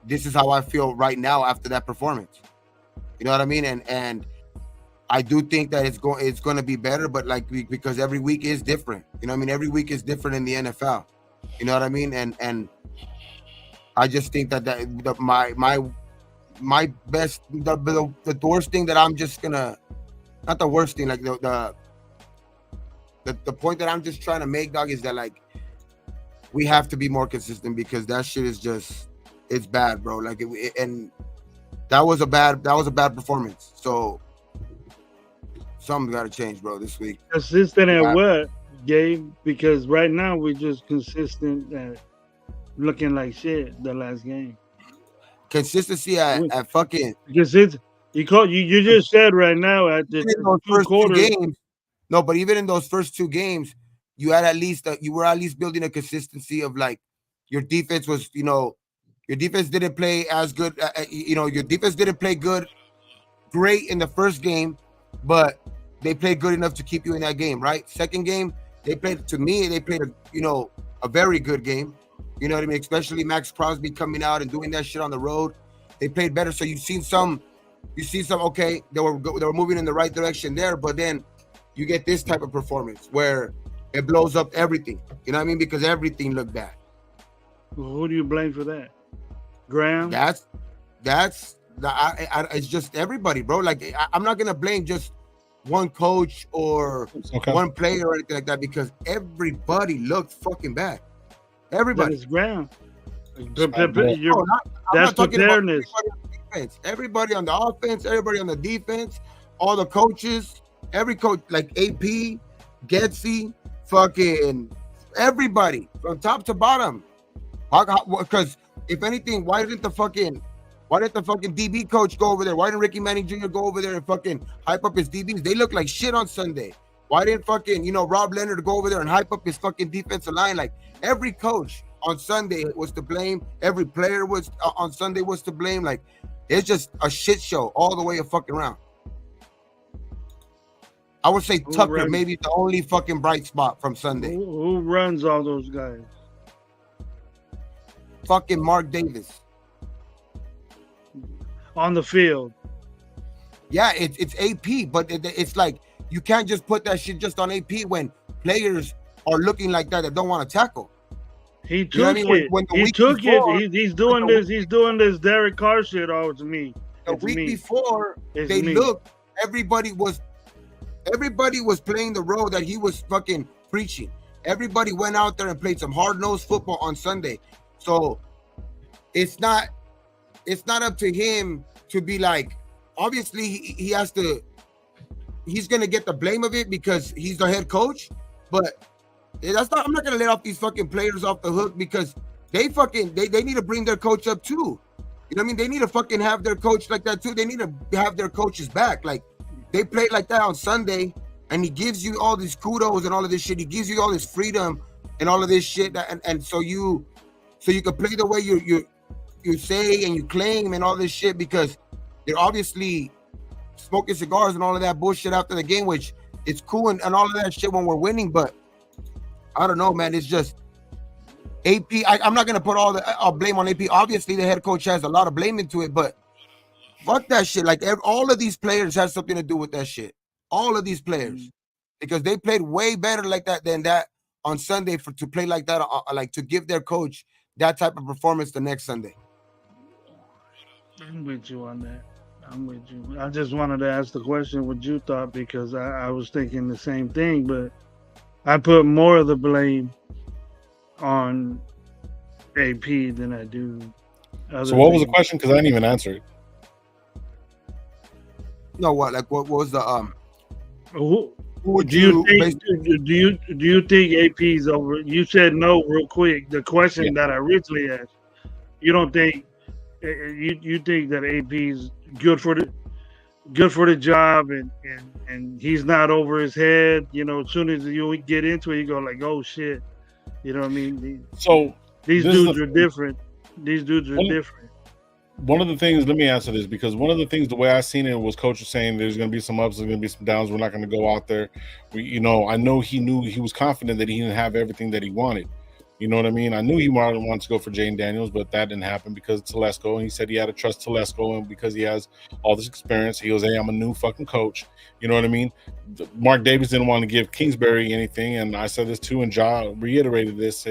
this is how I feel right now after that performance. You know what I mean? And I do think that it's going to be better, but like because every week is different. You know what I mean? Every week is different in the NFL. You know what I mean? And I just think that my best, the worst thing that I'm just gonna, not the worst thing, like the point that I'm just trying to make, dog, is that like we have to be more consistent, because that shit is just, it's bad, bro. Like and that was a bad performance. So something's got to change, bro, this week. Consistent at what, Gabe? Because right now we're just consistent at looking like shit the last game. Consistency at fucking, because it's you just said right now at the first two games. No, but even in those first two games, you were at least building a consistency of like your defense was, you know, your defense didn't play as good. You know, your defense didn't play great in the first game, but they played good enough to keep you in that game, right? Second game, they played a very good game. You know what I mean? Especially Max Crosby coming out and doing that shit on the road. They played better. So you see some, okay, they were moving in the right direction there, but then you get this type of performance where it blows up everything. You know what I mean? Because everything looked bad. Well, who do you blame for that? Graham? It's just everybody, bro. Like I'm not gonna blame just one coach or one player or anything like that, because everybody looked fucking bad. Everybody. That's Graham. That's preparedness. Everybody on the offense, everybody on the defense, all the coaches, every coach, like AP, Getsy, fucking everybody from top to bottom. Because if anything, why didn't the fucking DB coach go over there? Why didn't Ricky Manning Jr. go over there and fucking hype up his DBs? They look like shit on Sunday. Why didn't fucking, Rob Leonard go over there and hype up his fucking defensive line? Like every coach on Sunday was to blame. Every player was on Sunday was to blame. Like it's just a shit show all the way a fucking round. I would say Tucker maybe the only fucking bright spot from Sunday. Who runs all those guys? Fucking Mark Davis. On the field. Yeah, it's AP, but it's like you can't just put that shit just on AP when players are looking like that don't want to tackle. He took it. He's doing this. He's doing this Derek Carr shit all to me. The week before, everybody was playing the role that he was fucking preaching. Everybody went out there and played some hard-nosed football on Sunday. So it's not up to him to be like, obviously he's gonna get the blame of it because he's the head coach, but I'm not gonna let off these fucking players off the hook, because they need to bring their coach up too. You know what I mean? They need to fucking have their coach like that too. They need to have their coaches back. Like they played like that on Sunday, and he gives you all these kudos and all of this shit. He gives you all this freedom and all of this shit, and so you can play the way you say and you claim and all this shit, because they're obviously smoking cigars and all of that bullshit after the game, which it's cool and all of that shit when we're winning. But I don't know, man. It's just AP. I'm not gonna put all the blame on AP. Obviously, the head coach has a lot of blame into it, but fuck that shit. Like all of these players have something to do with that shit. All of these players, because they played way better like that than that on Sunday to play like that, like to give their coach that type of performance the next Sunday. I'm with you on that. I'm with you. I just wanted to ask the question what you thought, because I was thinking the same thing, but I put more of the blame on AP than I do. So what was the question? Because I didn't even answer it. No, what? Like what was the Who would do you think AP's over? You said no real quick. The question that I originally asked, you don't think you think that AP's good for the job, and he's not over his head. You know, as soon as you get into it, you go like, oh shit. You know what I mean? So these dudes are different. These dudes are different. One of the things, let me answer this, because one of the things, the way I seen it was coach was saying there's going to be some ups, there's going to be some downs. We're not going to go out there. I know he knew, he was confident that he didn't have everything that he wanted. You know what I mean? I knew he wanted to go for Jane Daniels, but that didn't happen because of Telesco. And he said he had to trust Telesco, and because he has all this experience, he goes, hey, I'm a new fucking coach. You know what I mean? Mark Davis didn't want to give Kingsbury anything, and I said this too, and Ja reiterated this.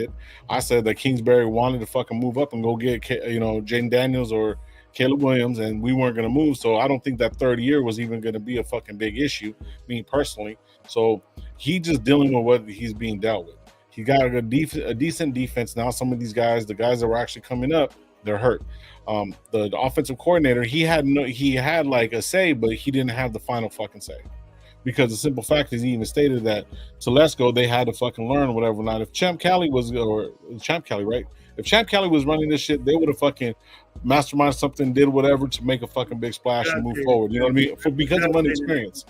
I said that Kingsbury wanted to fucking move up and go get, Jane Daniels or Caleb Williams, and we weren't going to move. So I don't think that third year was even going to be a fucking big issue, me personally. So he just dealing with what he's being dealt with. He got a decent defense. Now some of these guys, the guys that were actually coming up, they're hurt. The offensive coordinator, he had like a say, but he didn't have the final fucking say. Because the simple fact is, he even stated that Telesco, they had to fucking learn whatever. Not if Champ Kelly was, right? If Champ Kelly was running this shit, they would have fucking masterminded something, did whatever to make a fucking big splash and move forward. You know what I mean? Because of inexperience.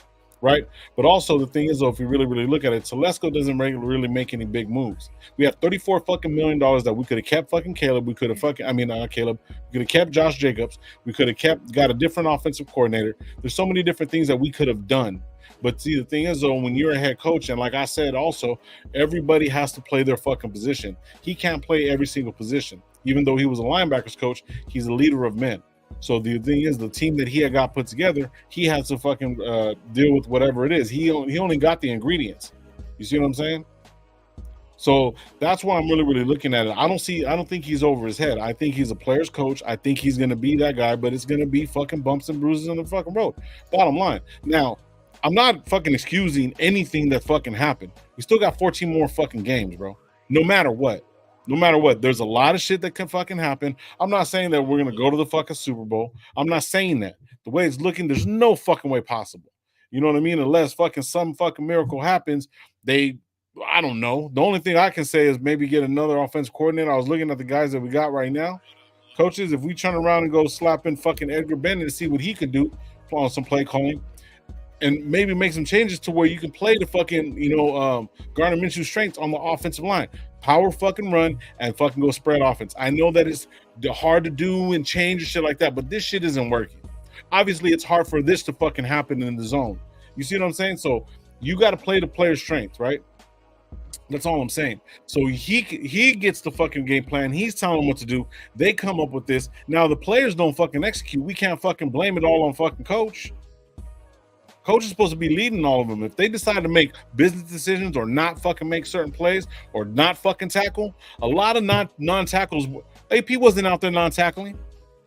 Right, but also the thing is, though, if you really look at it, Telesco doesn't really make any big moves. We have $34 fucking million that we could have kept fucking Caleb. We could have Caleb. We could have kept Josh Jacobs. We could have got a different offensive coordinator. There's so many different things that we could have done. But see, the thing is, though, when you're a head coach, and like I said, also everybody has to play their fucking position. He can't play every single position. Even though he was a linebackers coach, he's a leader of men. So the thing is, the team that he had got put together, he has to fucking deal with whatever it is. He only got the ingredients. You see what I'm saying? So that's why I'm really looking at it. I don't think he's over his head. I think he's a player's coach. I think he's going to be that guy, but it's going to be fucking bumps and bruises on the fucking road. Bottom line. Now, I'm not fucking excusing anything that fucking happened. We still got 14 more fucking games, bro. No matter what. There's a lot of shit that can fucking happen. I'm not saying that we're going to go to the fucking Super Bowl. I'm not saying that. The way it's looking, there's no fucking way possible. You know what I mean? Unless fucking some fucking miracle happens, I don't know. The only thing I can say is maybe get another offensive coordinator. I was looking at the guys that we got right now. Coaches, if we turn around and go slap in fucking Edgar Bennett and see what he can do on some play calling, and maybe make some changes to where you can play the fucking, Gardner Minshew's strengths on the offensive line. Power fucking run and fucking go spread offense. I know that it's hard to do and change and shit like that, but this shit isn't working. Obviously, it's hard for this to fucking happen in the zone. You see what I'm saying? So you got to play the player's strength, right? That's all I'm saying. So he gets the fucking game plan. He's telling them what to do. They come up with this. Now the players don't fucking execute. We can't fucking blame it all on fucking coach. Coach is supposed to be leading all of them. If they decide to make business decisions or not fucking make certain plays or not fucking tackle, a lot of non-tackles, AP wasn't out there non-tackling.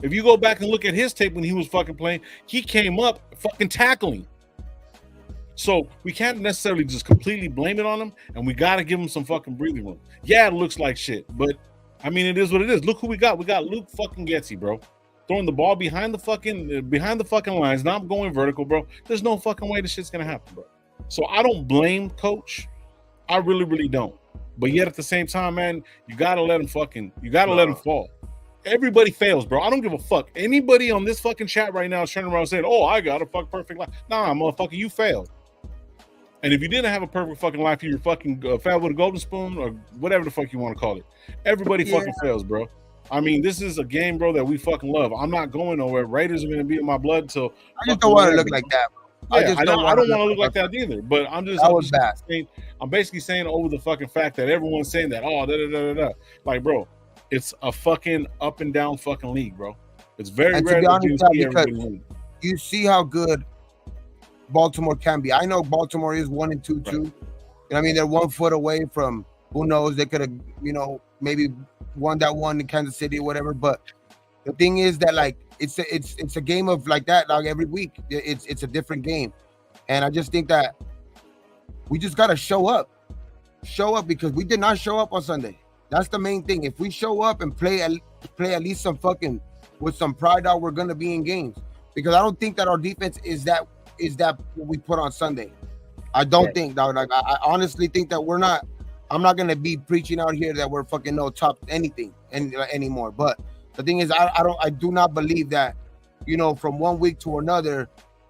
If you go back and look at his tape when he was fucking playing, he came up fucking tackling. So we can't necessarily just completely blame it on him, and we got to give him some fucking breathing room. Yeah, it looks like shit, but I mean, it is what it is. Look who we got. We got Luke fucking Getsy, bro. Throwing the ball behind the fucking lines, not going vertical, bro. There's no fucking way this shit's gonna happen, bro. So I don't blame coach. I really don't. But yet at the same time, man, you gotta let him fall. Everybody fails, bro. I don't give a fuck. Anybody on this fucking chat right now is turning around saying, "Oh, I got a perfect life." Nah, motherfucker, you failed. And if you didn't have a perfect fucking life, you were fucking failed with a golden spoon or whatever the fuck you want to call it. Everybody fucking fails, bro. I mean, this is a game, bro, that we fucking love. I'm not going nowhere. Raiders are going to be in my blood until. I just don't want to look like that, bro. Yeah, I don't want to look like that either. But I'm basically saying over the fucking fact that everyone's saying that, oh, da da da da da. Like, bro, it's a fucking up and down fucking league, bro. It's very rare to be honest, because win. You see how good Baltimore can be. I know Baltimore is 1-2 too. Right. You know what I mean? They're 1 foot away from, who knows, they could have, you know, maybe won that one in Kansas City or whatever. But the thing is that, like, it's a game of like that, like every week. It's a different game. And I just think that we just gotta show up. Show up, because we did not show up on Sunday. That's the main thing. If we show up and play at least some fucking with some pride out, we're gonna be in games. Because I don't think that our defense is that what we put on Sunday. I don't think, dog. Like, I honestly think that we're not. I'm not gonna be preaching out here that we're fucking no top anything anymore. But the thing is, I do not believe that, you know, from one week to another,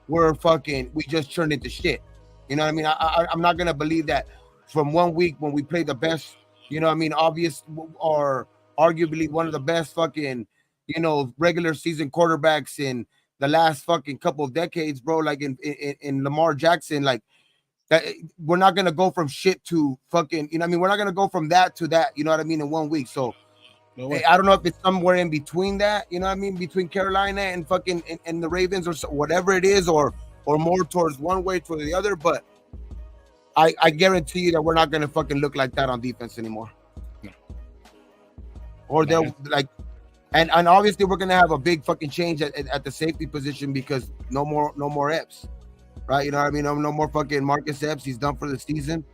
we just turned into shit. You know what I mean? I'm not gonna believe that from one week when we play the best, you know what I mean, obvious or arguably one of the best fucking, you know, regular season quarterbacks in the last fucking couple of decades, bro. Like in Lamar Jackson, like that, we're not gonna go from shit to fucking, you know what I mean? We're not gonna go from that to that, you know what I mean, in 1 week. So I don't know if it's somewhere in between that, you know what I mean, between Carolina and fucking and the Ravens or whatever it is, or more towards one way to the other. But I guarantee you that we're not gonna fucking look like that on defense anymore. No. Or they'll like, and obviously we're gonna have a big fucking change at the safety position, because no more Epps, right? You know what I mean? No more fucking Marcus Epps. He's done for the season.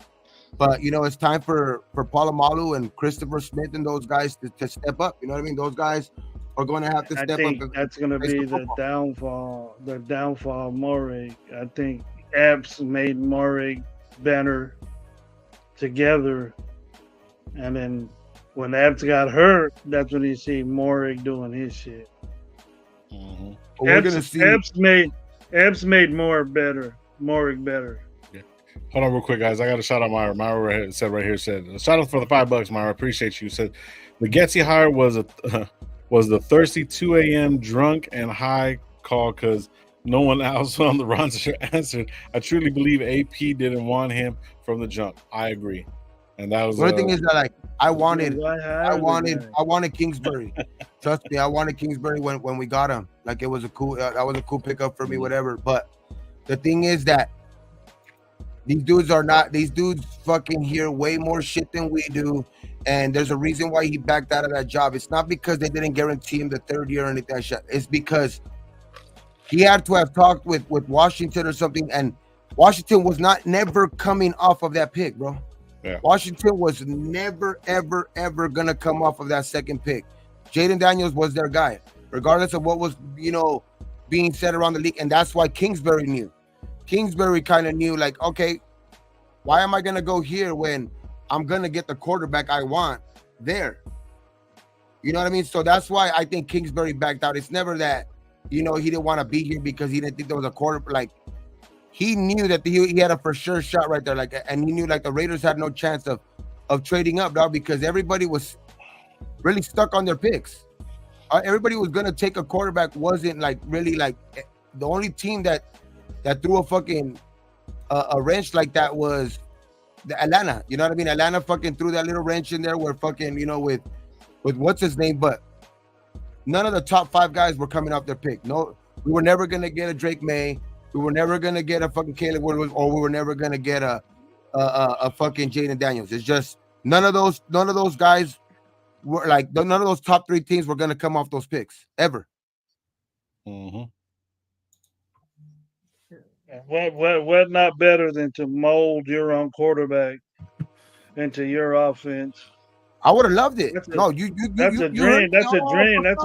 But, you know, it's time for Polamalu and Christopher Smith and those guys to step up. You know what I mean? Those guys are going to have to step up. I think that's going to be the downfall of Morig. I think Epps made Morig better together. And then when Epps got hurt, that's when you see Morig doing his shit. Mm-hmm. Well, Epps made Morig better. Yeah. Hold on real quick, guys. I got a shout out Myra. Myra said right here, shout out for the $5, Myra. Appreciate you. Said the Getsy hire was the thirsty 2 a.m. drunk and high call because no one else on the roster answered. I truly believe AP didn't want him from the jump. I agree. And that was the thing is that, like, I wanted Kingsbury. Trust me, I wanted Kingsbury when we got him. Like, it was a cool pickup for me, whatever. But the thing is that these dudes fucking hear way more shit than we do. And there's a reason why he backed out of that job. It's not because they didn't guarantee him the third year or anything like that. It's because he had to have talked with Washington or something. And Washington was never coming off of that pick, bro. Yeah. Washington was never, ever, ever going to come off of that second pick. Jaden Daniels was their guy, regardless of what was, you know, being said around the league. And that's why Kingsbury knew. Kingsbury kind of knew, like, okay, why am I going to go here when I'm going to get the quarterback I want there? You know what I mean? So that's why I think Kingsbury backed out. It's never that, you know, he didn't want to be here because he didn't think there was a quarterback. Like, he knew that he had a for sure shot right there. Like, and he knew, like, the Raiders had no chance of trading up, dog, because everybody was really stuck on their picks. Everybody was going to take a quarterback. Wasn't, like, really, like, the only team that threw a fucking a wrench like that was the Atlanta. You know what I mean? Atlanta fucking threw that little wrench in there where fucking, you know, with what's his name, but none of the top 5 guys were coming off their pick. No, we were never gonna get a Drake May. We were never gonna get a fucking Caleb Woodward, or we were never gonna get a fucking Jaden Daniels. It's just none of those guys were like, none of those top 3 teams were gonna come off those picks ever. Mm-hmm. What not better than to mold your own quarterback into your offense? I would have loved it. That's a dream. That's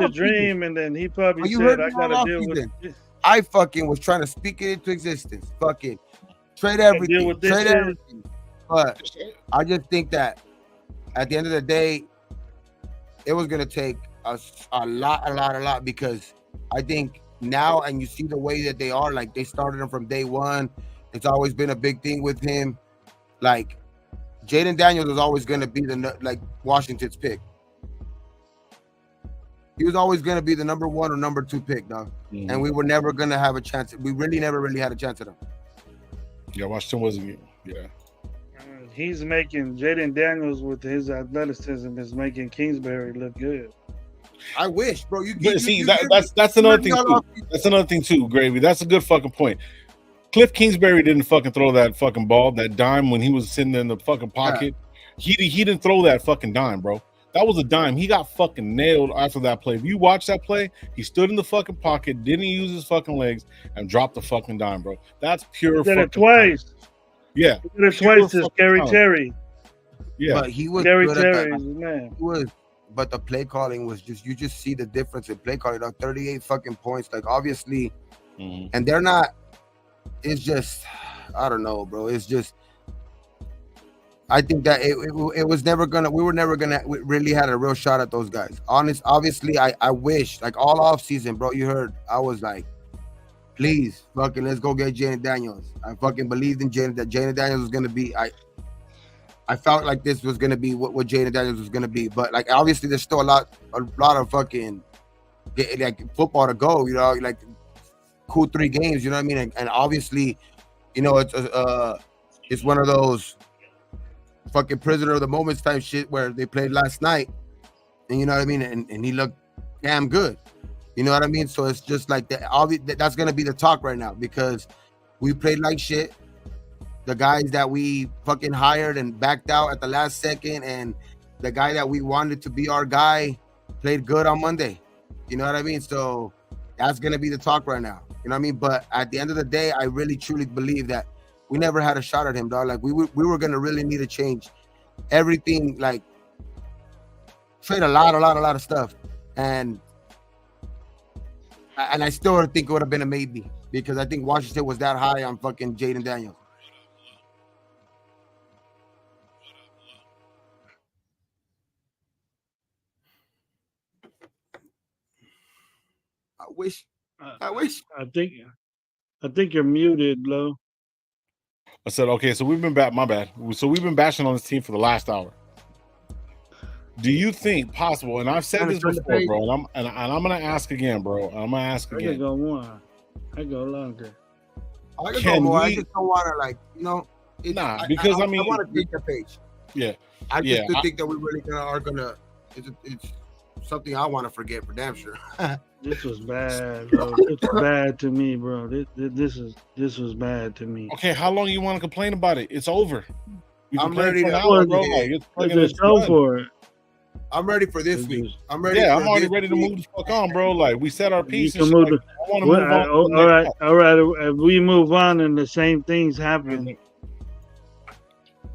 a dream. And then he probably said, I gotta deal with this. I fucking was trying to speak it into existence. Fucking trade everything. Trade everything. But I just think that at the end of the day, it was gonna take a lot because I think now, and you see the way that they are, like they started him from day one. It's always been a big thing with him. Like Jaden Daniels was always going to be like Washington's pick. He was always going to be the number 1 or number 2 pick, dog. Mm-hmm. And we were never going to have a chance. We never really had a chance at him. Yeah, Washington wasn't. Yeah. He's making Jaden Daniels with his athleticism is making Kingsbury look good. I wish, bro. That's another thing too. That's another thing too, Gravy. That's a good fucking point. Cliff Kingsbury didn't fucking throw that fucking ball, that dime when he was sitting in the fucking pocket. Yeah. He didn't throw that fucking dime, bro. That was a dime. He got fucking nailed after that play. If you watch that play, he stood in the fucking pocket, didn't use his fucking legs, and dropped the fucking dime, bro. That's pure. Did it twice. Time. Yeah, he did it twice to Scary Terry. Yeah, but he was Scary Terry, man. He was, but the play calling was you just see the difference in play calling. 38 fucking points, like obviously, and they're not. It's just, I don't know, bro. It's just. I think that it was never gonna. We were never gonna. We really had a real shot at those guys. Obviously, I wish, like all off season, bro. You heard, I was like, please, fucking, let's go get Jaden Daniels. I fucking believed in that Jaden Daniels was gonna be. I felt like this was gonna be what Jaden Daniels was gonna be. But like, obviously, there's still a lot of fucking like football to go. You know, like cool 3 games. You know what I mean? And obviously, you know, it's one of those fucking prisoner of the moments type shit where they played last night, and you know what I mean, and he looked damn good, you know what I mean. So it's just like that's gonna be the talk right now because we played like shit. The guys that we fucking hired and backed out at the last second, and the guy that we wanted to be our guy played good on Monday, you know what I mean. So that's gonna be the talk right now, you know what I mean. But at the end of the day, I really truly believe that we never had a shot at him, dog. Like we were gonna really need to change everything, like trade a lot of stuff, and I still think it would have been a maybe because I think Washington was that high on fucking Jaden Daniels. I wish. I think you're muted, Lo. I said, okay, so we've been my bad. So we've been bashing on this team for the last hour. Do you think possible? And I've said this before, bro. And I'm gonna ask again, bro. I'm gonna ask again. I can go more. I go longer. I can go more. I just don't want to, like, you know. Because I mean, I want to take the page. Yeah. I just think that we really are gonna. It's something I want to forget for damn sure. This was bad, bro. It's bad to me, bro. This was bad to me. Okay, how long you want to complain about it? It's over. I'm ready to bro. It's for it. I'm ready for this week. I'm ready. Yeah, I'm already ready to move the fuck on, bro. Like we said our piece. I want to move on. All right. If we move on and the same things happen.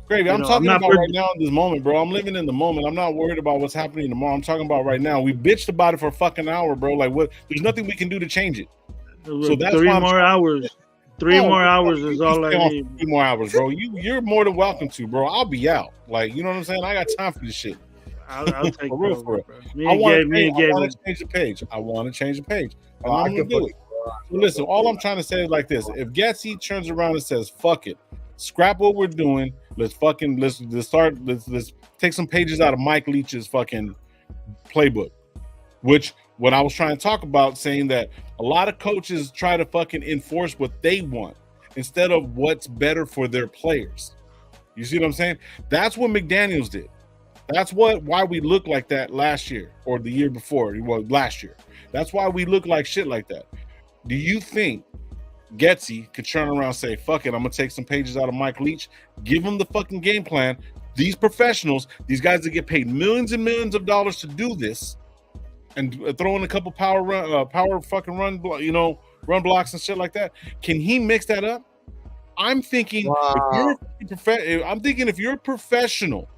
Gravy, I'm talking about right now in this moment, bro. I'm living in the moment. I'm not worried about what's happening tomorrow. I'm talking about right now. We bitched about it for a fucking hour, bro. Like, what? There's nothing we can do to change it. So that's 3 more hours. 3 more hours is all I need. 3 more hours, bro. You're more than welcome to, bro. I'll be out. Like, you know what I'm saying? I got time for this shit. I'll take for real, for real. I want to change the page. I want to change the page. I'm gonna do it. So listen, all I'm trying to say is like this: if Getsy turns around and says, "Fuck it, scrap what we're doing. Let's take some pages out of Mike Leach's fucking playbook," which what I was trying to talk about, saying that a lot of coaches try to fucking enforce what they want instead of what's better for their players. You see what I'm saying? That's what McDaniels did. That's why we look like that last year or the year before. Well, last year. That's why we look like shit like that. Do you think Getsy could turn around and say, fuck it, I'm going to take some pages out of Mike Leach, give him the fucking game plan. These professionals, these guys that get paid millions and millions of dollars to do this and throw in a couple power fucking run blocks and shit like that. Can he mix that up? I'm thinking if you're a professional,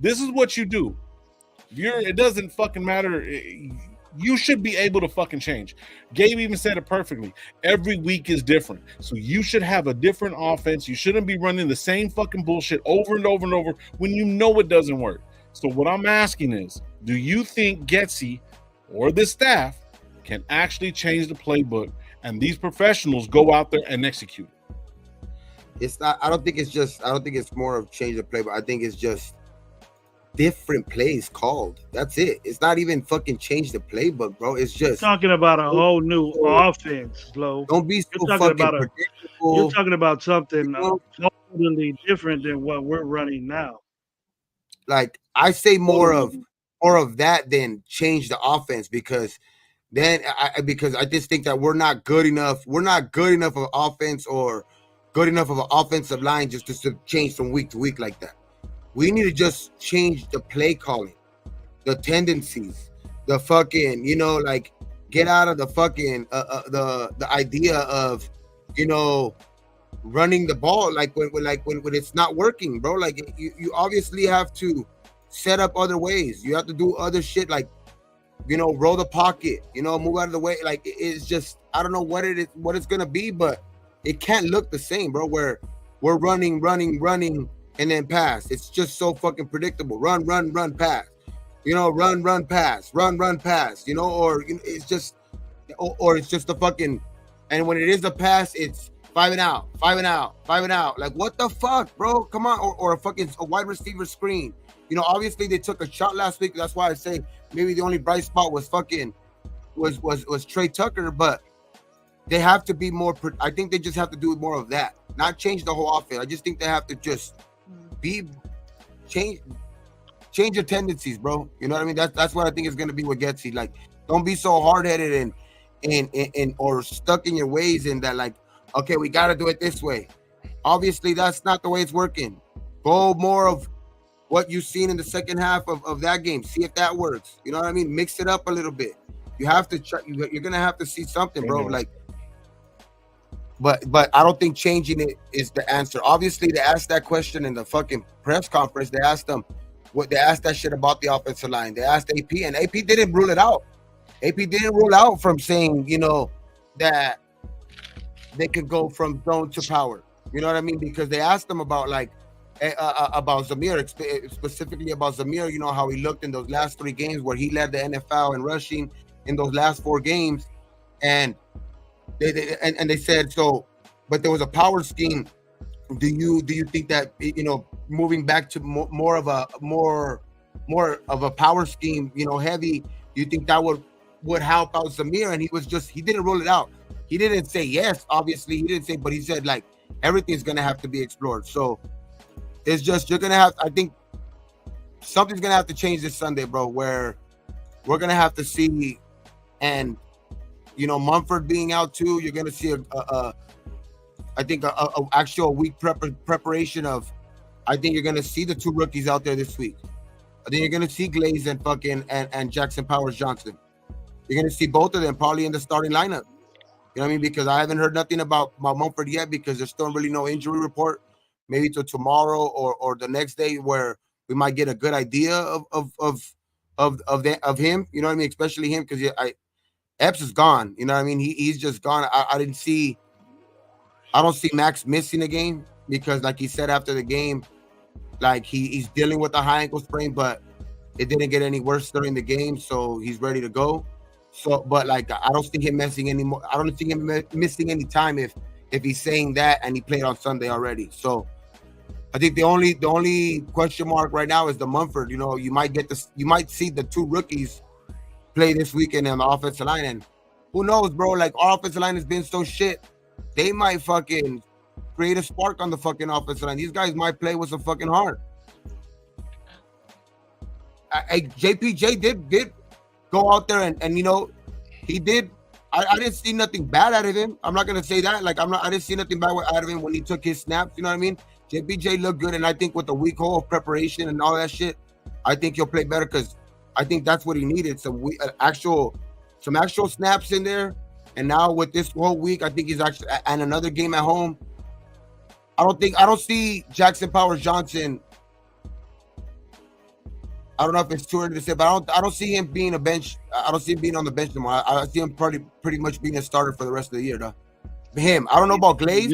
this is what you do. It doesn't fucking matter. You should be able to fucking change. Gabe even said it perfectly. Every week is different. So you should have a different offense. You shouldn't be running the same fucking bullshit over and over and over when you know it doesn't work. So what I'm asking is, do you think Getsy or this staff can actually change the playbook, and these professionals go out there and execute it. It's not. I don't think it's more of change the playbook. I think it's just different plays called. That's it. It's not even fucking change the playbook, bro. It's just talking about a whole new offense, Slow. Don't be so You're fucking talking predictable. You're talking about something totally different than what we're running now. Like I say more of that than change the offense, because then because I just think that we're not good enough. We're not good enough of offense or good enough of an offensive line just to change from week to week like that. We need to just change the play calling, the tendencies, the fucking, like get out of the fucking the idea of, running the ball like when it's not working, bro. Like you obviously have to set up other ways. You have to do other shit like, roll the pocket, move out of the way. Like it's just, I don't know what it's gonna be, but it can't look the same, bro. Where we're running, and then pass. It's just so fucking predictable. Run, pass. Run, pass. Run, pass. Or it's just, or it's just a fucking. And when it is a pass, it's 5 and out. Like what the fuck, bro? Come on, or a wide receiver screen. Obviously they took a shot last week. That's why I say maybe the only bright spot was was Trey Tucker, but they have to be more. I think they just have to do more of that, not change the whole offense. I just think they have to just change your tendencies, bro. You know what I mean? That's what I think is going to be what gets you. Like, don't be so hard-headed and or stuck in your ways, and that like, okay, we got to do it this way. Obviously, that's not the way it's working. Go more of what you've seen in the second half of that game. See if that works. You know what I mean? Mix it up a little bit. You have to try. You're gonna have to see something, bro. Like, but I don't think changing it is the answer. Obviously, they asked that question in the fucking press conference. They asked them they asked that shit about the offensive line. They asked AP, and AP didn't rule it out. AP didn't rule out from saying, that they could go from zone to power. You know what I mean? Because they asked them about about Zamir, specifically about Zamir, how he looked in those last 3 games where he led the NFL in rushing in those last 4 games. And they said, so, but there was a power scheme. Do you think that, moving back to more of a power scheme, heavy, do you think that would help out Zamir? And he didn't roll it out. He didn't say yes, obviously he didn't say, but he said like everything's going to have to be explored. So it's just, I think something's going to have to change this Sunday, bro, where we're going to have to see, and, Mumford being out too, you're going to see I think a actual week preparation of, I think you're going to see the 2 rookies out there this week. I think you're going to see Glaze and and Jackson Powers Johnson. You're going to see both of them probably in the starting lineup. You know what I mean? Because I haven't heard nothing about Mumford yet, because there's still really no injury report. Maybe till tomorrow or the next day, where we might get a good idea of him. You know what I mean? Especially him, because Epps is gone. You know what I mean? He's just gone. I don't see Max missing a game, because like he said after the game, like he's dealing with a high ankle sprain, but it didn't get any worse during the game, so he's ready to go. So, but like I don't see him missing anymore. I don't think him missing any time if he's saying that and he played on Sunday already. So I think the only question mark right now is the Mumford. You might see the 2 rookies play this weekend on the offensive line, and who knows, bro? Like our offensive line has been so shit. They might fucking create a spark on the fucking offensive line. These guys might play with some fucking heart. JPJ did go out there and he did. I didn't see nothing bad out of him. I'm not gonna say that. Like I didn't see nothing bad out of him when he took his snaps. You know what I mean? JPJ looked good, and I think with the week whole of preparation and all that shit, I think he'll play better, because I think that's what he needed. Some actual snaps in there. And now with this whole week, I think he's actually, and another game at home. I don't see Jackson Powers Johnson. I don't know if it's too early to say, but I don't see him being a bench. I don't see him being on the bench anymore. I see him pretty much being a starter for the rest of the year, though. Him. I don't know about Glaze.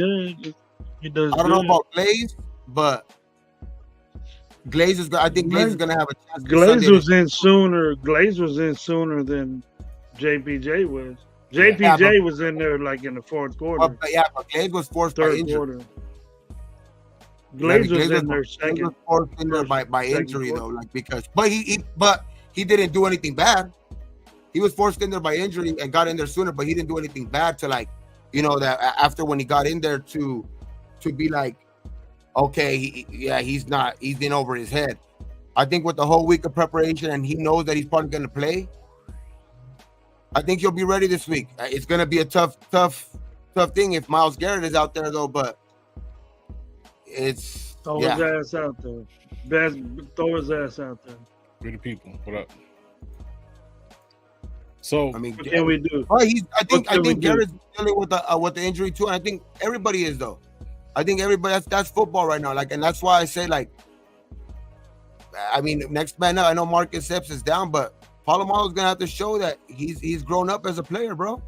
He does. I don't know about Glaze, but Glaze is. I think Glaze is going to have a chance. Glaze was in sooner. Glaze was in sooner than JPJ was. JPJ was in there like in the fourth quarter. But Glaze was forced third by injury. Quarter. Glaze was in there second. He was forced in there by injury though, like but he didn't do anything bad. He was forced in there by injury and got in there sooner, but he didn't do anything bad to like, that after when he got in there to be like, okay, he's in over his head. I think with the whole week of preparation and he knows that he's probably going to play, I think he'll be ready this week. It's going to be a tough thing if Myles Garrett is out there though, but it's throw his ass out there. Throw his ass out there. We're the people. What up? So I mean, what can we do? I think Garrett's dealing with the injury too, and I think everybody is though. I think everybody that's football right now. Like, and that's why I say like, I mean, next man up. I know Marcus Epps is down, but Polamalu's gonna have to show that he's grown up as a player, bro.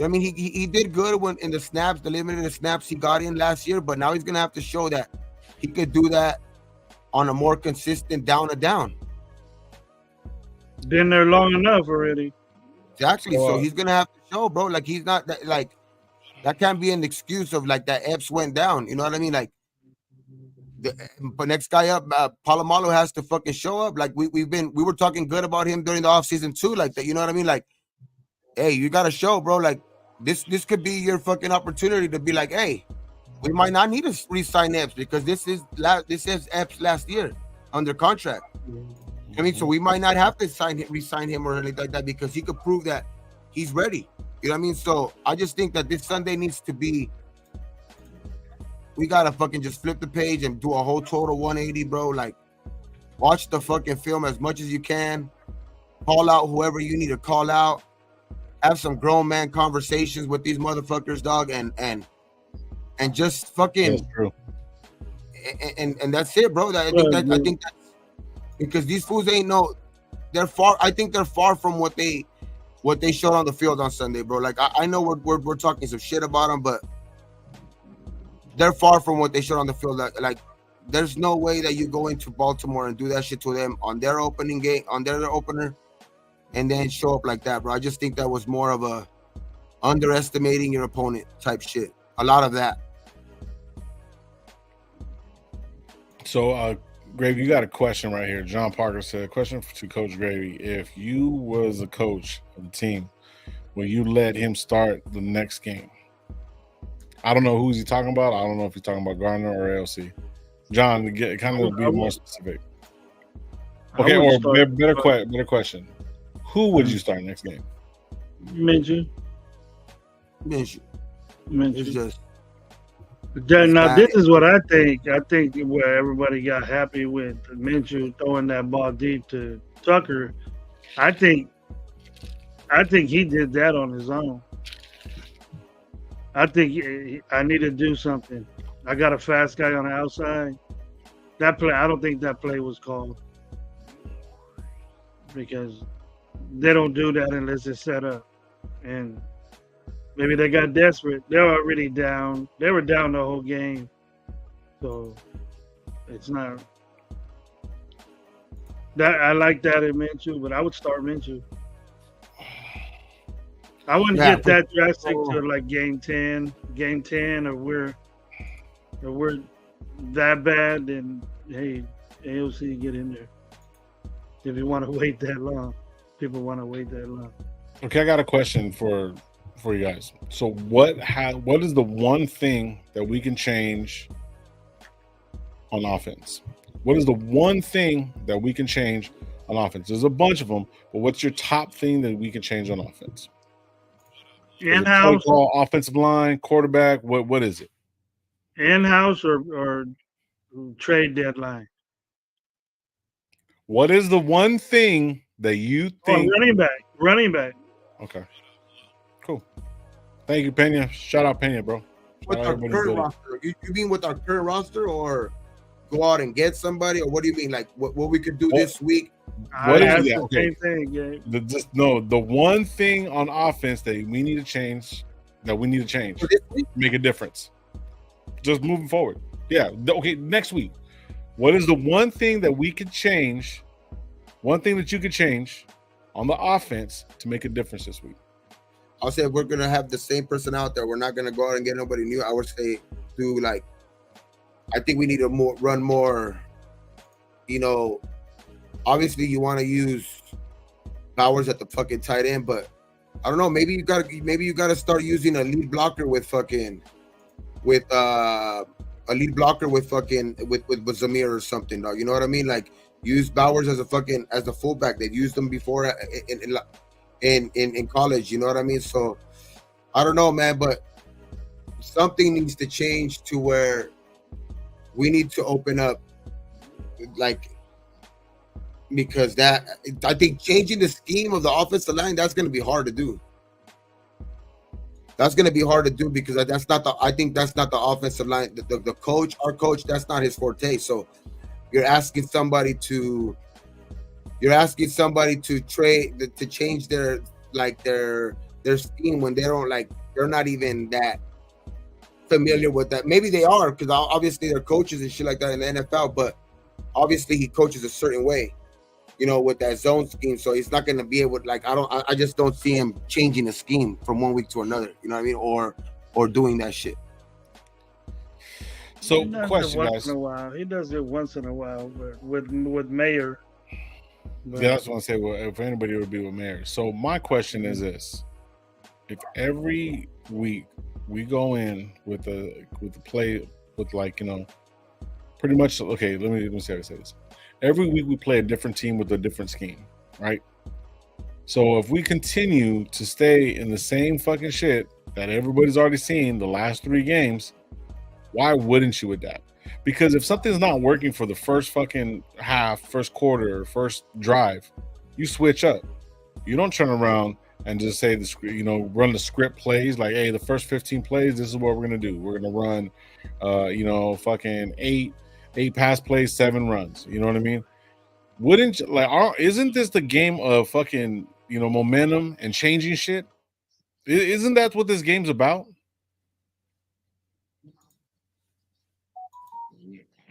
I mean, he did good when in the limited snaps he got in last year, but now he's gonna have to show that he could do that on a more consistent down to down. Been there long enough already. Exactly. So he's gonna have to show, bro. Like he's not like that can't be an excuse of like that Epps went down. You know what I mean? Like but next guy up, Polamalu has to fucking show up. Like we were talking good about him during the offseason too. Like that, you know what I mean? Like, hey, you gotta show, bro. Like this could be your fucking opportunity to be like, hey, we might not need to re-sign Epps because this is Epps last year under contract. I mean, so we might not have to re-sign him or anything like that because he could prove that he's ready. You know what I mean? So I just think that this Sunday needs to be. We gotta fucking just flip the page and do a whole total 180, bro. Like, watch the fucking film as much as you can. Call out whoever you need to call out. Have some grown man conversations with these motherfuckers, dog, and just fucking. That's true. And that's it, bro. I think that's because these fools they're far. I think they're far from what they showed on the field on Sunday, bro. Like I know we're talking some shit about them, but they're far from what they showed on the field. Like there's no way that you go into Baltimore and do that shit to them on their opening game, on their opener, and then show up like that, bro. I just think that was more of a underestimating your opponent type shit. A lot of that. So, Gravy, you got a question right here. John Parker said, question to Coach Gravy. If you was a coach of the team, will you let him start the next game? I don't know who's he talking about. I don't know if he's talking about Gardner or LC. John, to kind of be more specific. Okay, or better question. Who would you start next game? Minshew. It's just. Now, this is what I think. I think where everybody got happy with Minshew throwing that ball deep to Tucker. I think he did that on his own. I think I need to do something. I got a fast guy on the outside. That play, I don't think that play was called because they don't do that unless it's set up. And maybe they got desperate. They were already down. They were down the whole game. So it's not that I like that in Minshew, but I would start Minshew. I wouldn't get that drastic to like game 10, or we're that bad. Then hey, AOC get in there. If you want to wait that long, people want to wait that long. Okay, I got a question for you guys. So what is the one thing that we can change on offense? What is the one thing that we can change on offense? There's a bunch of them, but what's your top thing that we can change on offense? In-house, offensive line, quarterback. What is it? In-house or trade deadline? What is the one thing that you think? Running back. Okay, cool. Thank you, Pena. Shout out Pena, bro. With our current roster, you mean with our current roster, or go out and get somebody, or what do you mean? Like what we could do this week? What is the same thing, yeah. The one thing on offense that we need to change, make a difference. Just moving forward. Yeah. Okay. Next week, What is the one thing that we could change? One thing that you could change on the offense to make a difference this week? I'll say we're gonna have the same person out there. We're not gonna go out and get nobody new. I would say do like, I think we need to run more. You know, obviously you want to use Bowers at the fucking tight end, but I don't know. Maybe you gotta start using a lead blocker with Zamir or something, dog. You know what I mean? Like use Bowers as a fullback. They've used them before in college. You know what I mean? So I don't know, man, but something needs to change to where we need to open up, like, because I think changing the scheme of the offensive line, that's going to be hard to do. That's going to be hard to do because I think that's not the offensive line. The coach, our coach, that's not his forte. So you're asking somebody to trade, to change their scheme when they're not even that familiar with that. Maybe they are, because obviously they're coaches and shit like that in the NFL, but obviously he coaches a certain way, you know, with that zone scheme. So he's not going to be able to, like, I just don't see him changing the scheme from one week to another, you know what I mean? Or doing that shit. So question, guys. He does it once in a while, but with Mayer. But yeah, that's what I say. Well, if anybody would be with Mayer. So my question is this: if every week we go in with the play with, like, you know, pretty much, okay, let me see how I say this. Every week we play a different team with a different scheme, right? So if we continue to stay in the same fucking shit that everybody's already seen the last 3 games, why wouldn't you adapt? Because if something's not working for the first fucking half, first quarter, or first drive, you switch up. You don't turn around and just say run the script plays like, hey, the first 15 plays, this is what we're gonna do. We're gonna run, fucking eight pass plays, 7 runs. You know what I mean? Wouldn't you, like, isn't this the game of fucking, you know, momentum and changing shit? Isn't that what this game's about?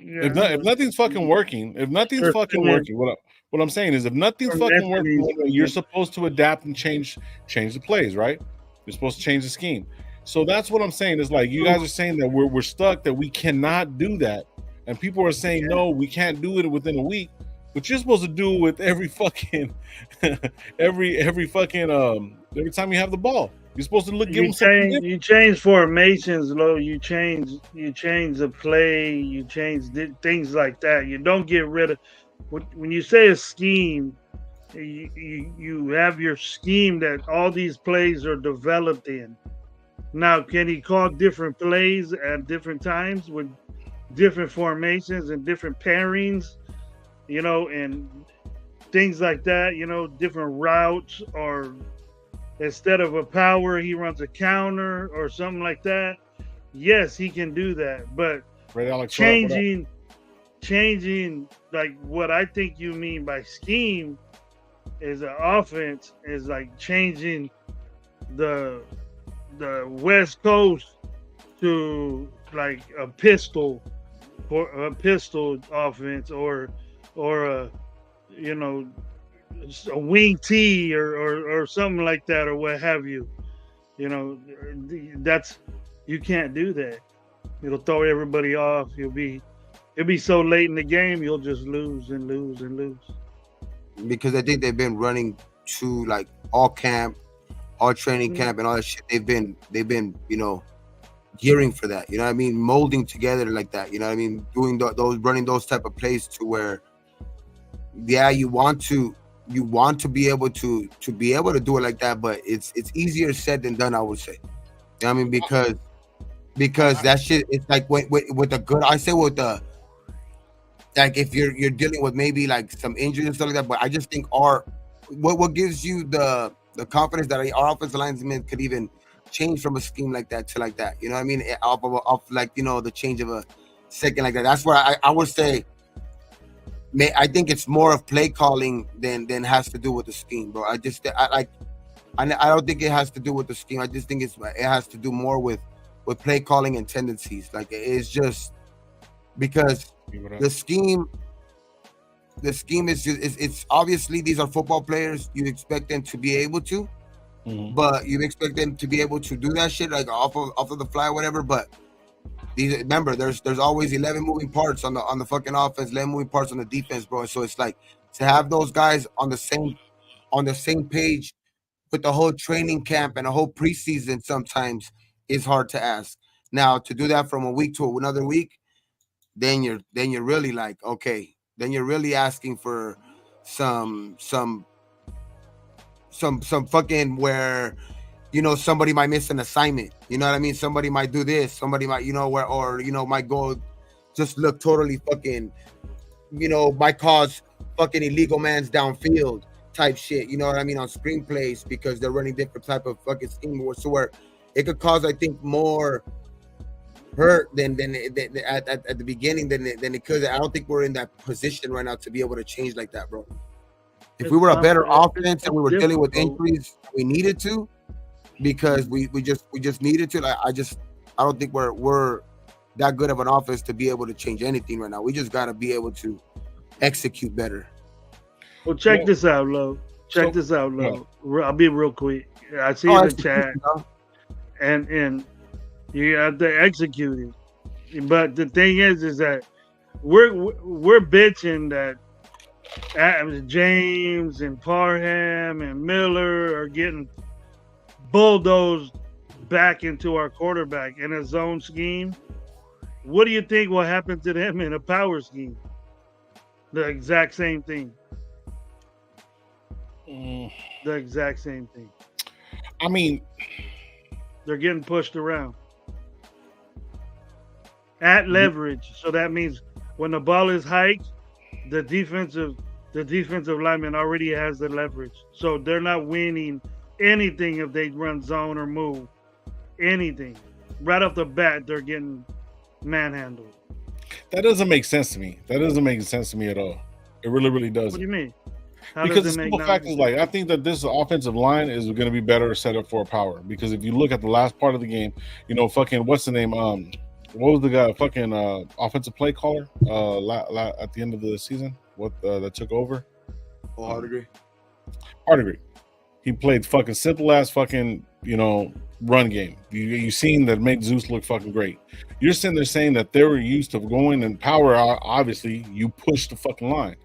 Yeah, if nothing's fucking working, what I'm saying is, if nothing's fucking working, you're supposed to adapt and change the plays, right? You're supposed to change the scheme. So that's what I'm saying. Is like, you guys are saying that we're stuck, that we cannot do that, and people are saying no, we can't do it within a week. But you're supposed to do it with every fucking every time you have the ball. You're supposed to give them something different. You change formations, you change the play, you change things like that. You don't get rid of, when you say a scheme, you have your scheme that all these plays are developed in. Now, can he call different plays at different times with different formations and different pairings, you know, and things like that, you know, different routes, or instead of a power, he runs a counter or something like that. Yes, he can do that. But changing, like what I think you mean by scheme is an offense, is like changing the West Coast to like a pistol offense, or a, you know, a wing T or something like that, or what have you. You know, you can't do that. It'll throw everybody off. It'll be so late in the game, you'll just lose and lose and lose. Because I think they've been running to, like, all camp, all training camp, and all that shit. They've been, you know, gearing for that. You know what I mean? Molding together like that. You know what I mean? Doing running those type of plays to where, yeah, you want to be able to do it like that, but it's easier said than done, I would say. You know what I mean? Because that shit, it's like with the good, I say with the, like, if you're dealing with maybe like some injuries and stuff like that, but I just think what gives you the confidence that our offensive linemen could even change from a scheme like that to like that. You know what I mean? Off like, you know, the change of a second like that. That's where I would say, I think it's more of play calling than has to do with the scheme, bro. I don't think it has to do with the scheme. I just think it has to do more with play calling and tendencies. Like, it's just, because the scheme is just, it's obviously these are football players. You expect them to be able to, but you expect them to be able to do that shit like off of the fly or whatever. But remember, there's always 11 moving parts on the fucking offense, 11 moving parts on the defense, bro. So it's like to have those guys on the same page with the whole training camp and a whole preseason sometimes is hard to ask. Now to do that from a week to another week, then you're really like, okay, then you're really asking for some fucking where, you know, somebody might miss an assignment. You know what I mean? Somebody might do this. Somebody might, you know, where, or, you know, might go just look totally fucking, you know, might cause fucking illegal mans downfield type shit. You know what I mean? On screenplays because they're running different type of fucking scheme so where it could cause, I think, more hurt than at the beginning than it could. I don't think we're in that position right now to be able to change like that, bro. If we were a better offense and we were dealing with injuries, we needed to, because we just needed to. I don't think we're that good of an offense to be able to change anything right now. We just got to be able to execute better. Well, check this out, Lo. Check this out, Lo. I'll be real quick. I see in the chat, and you have to execute it. But the thing is that we're bitching that James and Parham and Miller are getting bulldozed back into our quarterback in a zone scheme. What do you think will happen to them in a power scheme? The exact same thing. The exact same thing. I mean, they're getting pushed around at leverage. So that means when the ball is hiked, the defensive lineman already has the leverage. So they're not winning anything if they run zone or move. Anything. Right off the bat, they're getting manhandled. That doesn't make sense to me. That doesn't make sense to me at all. It really, really doesn't. What do you mean? Because the simple fact is, like, I think that this offensive line is going to be better set up for a power. Because if you look at the last part of the game, you know, fucking, what's the name? What was the guy? Fucking offensive play caller at the end of the season? What that took over? Oh, Hardigree. He played fucking simple ass fucking, you know, run game. You seen that made Zeus look fucking great. You're sitting there saying that they were used to going in power. Obviously, you push the fucking line.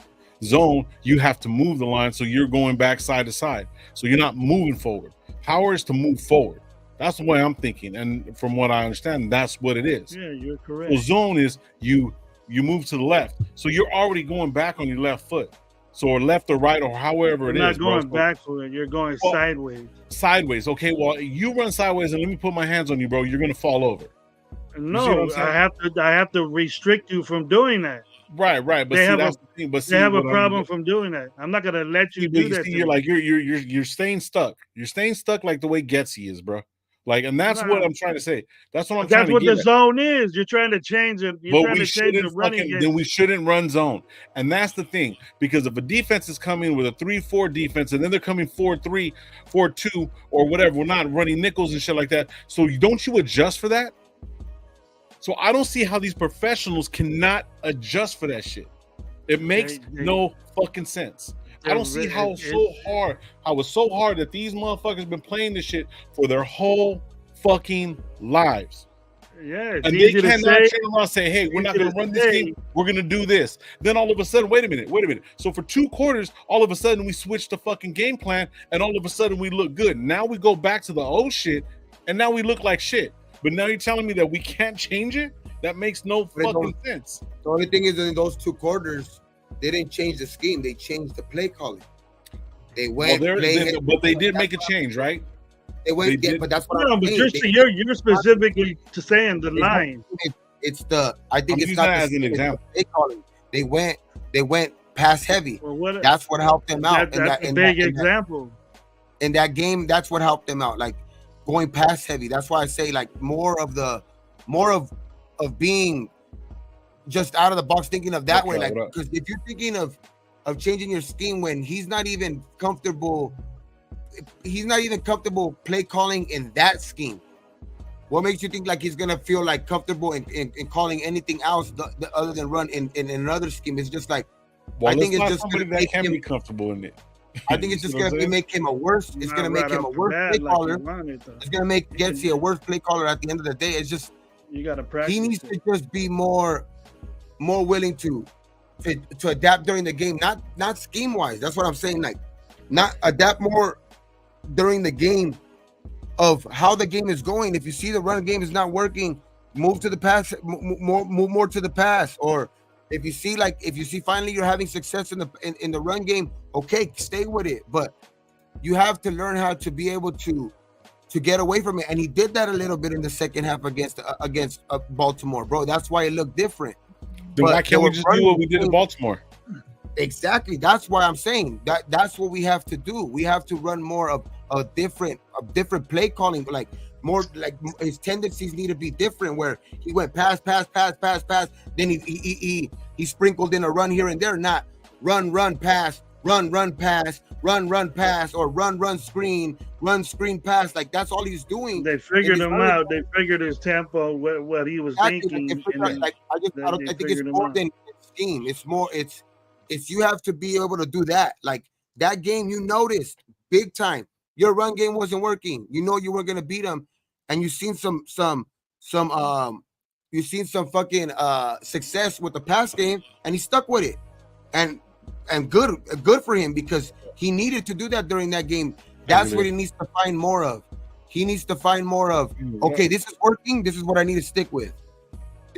Zone, you have to move the line, so you're going back side to side. So you're not moving forward. Power is to move forward. That's the way I'm thinking, and from what I understand, that's what it is. Yeah, you're correct. So zone is you move to the left, so you're already going back on your left foot. So or left or right or however it is. You're not going back for it. You're going sideways. Sideways. Okay, well, you run sideways and let me put my hands on you, bro. You're gonna fall over. No, I have to restrict you from doing that. Right. But that's the thing. But they have a problem from doing that. I'm not gonna let you do that. You're like you're staying stuck. You're staying stuck like the way Getsy is, bro. Like, and that's what I'm trying to say. That's what I'm trying to get. That's what the zone is. You're trying to change it. You're trying to change the running game. Then we shouldn't run zone. And that's the thing. Because if a defense is coming with a 3-4 defense and then they're coming 4-3, 4-2, or whatever, we're not running nickels and shit like that. So don't you adjust for that? So I don't see how these professionals cannot adjust for that shit. It makes no fucking sense. I don't see how it's so hard that these motherfuckers been playing this shit for their whole fucking lives. Yeah, and they cannot turn around and say, hey, we're not going to run this game. We're going to do this. Then all of a sudden, wait a minute. So for 2 quarters, all of a sudden we switch the fucking game plan and all of a sudden we look good. Now we go back to the old shit and now we look like shit. But now you're telling me that we can't change it? That makes no fucking sense. The only thing is in those 2 quarters, they didn't change the scheme. They changed the play calling. They went, but they did make a change, right? They went, but that's what I'm saying. You're specifically to saying the line. It's the. I think it's not as an example. Play calling. They went pass heavy. Well, that's what helped them out. That's a big example. In that game, that's what helped them out. Like going pass heavy. That's why I say like more of being just out of the box, thinking of that way. Like, because if you're thinking of changing your scheme when he's not even comfortable play calling in that scheme. What makes you think like he's gonna feel like comfortable in calling anything else other than run in another scheme? It's just like Well, I think it's not just somebody gonna that make can him. be comfortable in it. I think it's just gonna make him a worse. It's gonna make him a worse play caller. It's gonna make Getsy a worse play caller at the end of the day. It's just you gotta practice. He needs to just be more willing to adapt during the game, not scheme wise. That's what I'm saying. Like, not adapt more during the game of how the game is going. If you see the run game is not working, move to the pass, move more to the pass. Or if you see finally you're having success in the run game, okay, stay with it. But you have to learn how to be able to get away from it. And he did that a little bit in the second half against Baltimore, bro. That's why it looked different. Then why can't we just do what we did in Baltimore? Exactly. That's why I'm saying that's what we have to do. We have to run more of a different play calling, like more like his tendencies need to be different, where he went pass, then he sprinkled in a run here and there, not run pass, run pass, or run screen pass. Like that's all he's doing. They figured him out. They figured his tempo, what he was thinking. I think it's more than scheme. It's more. It's you have to be able to do that. Like that game, you noticed big time. Your run game wasn't working. You know you weren't gonna beat him, and you seen some fucking success with the pass game, and he stuck with it, and good for him, because he needed to do that during that game. That's what he needs to find more of. He needs to find more of. Okay, this is working. This is what I need to stick with.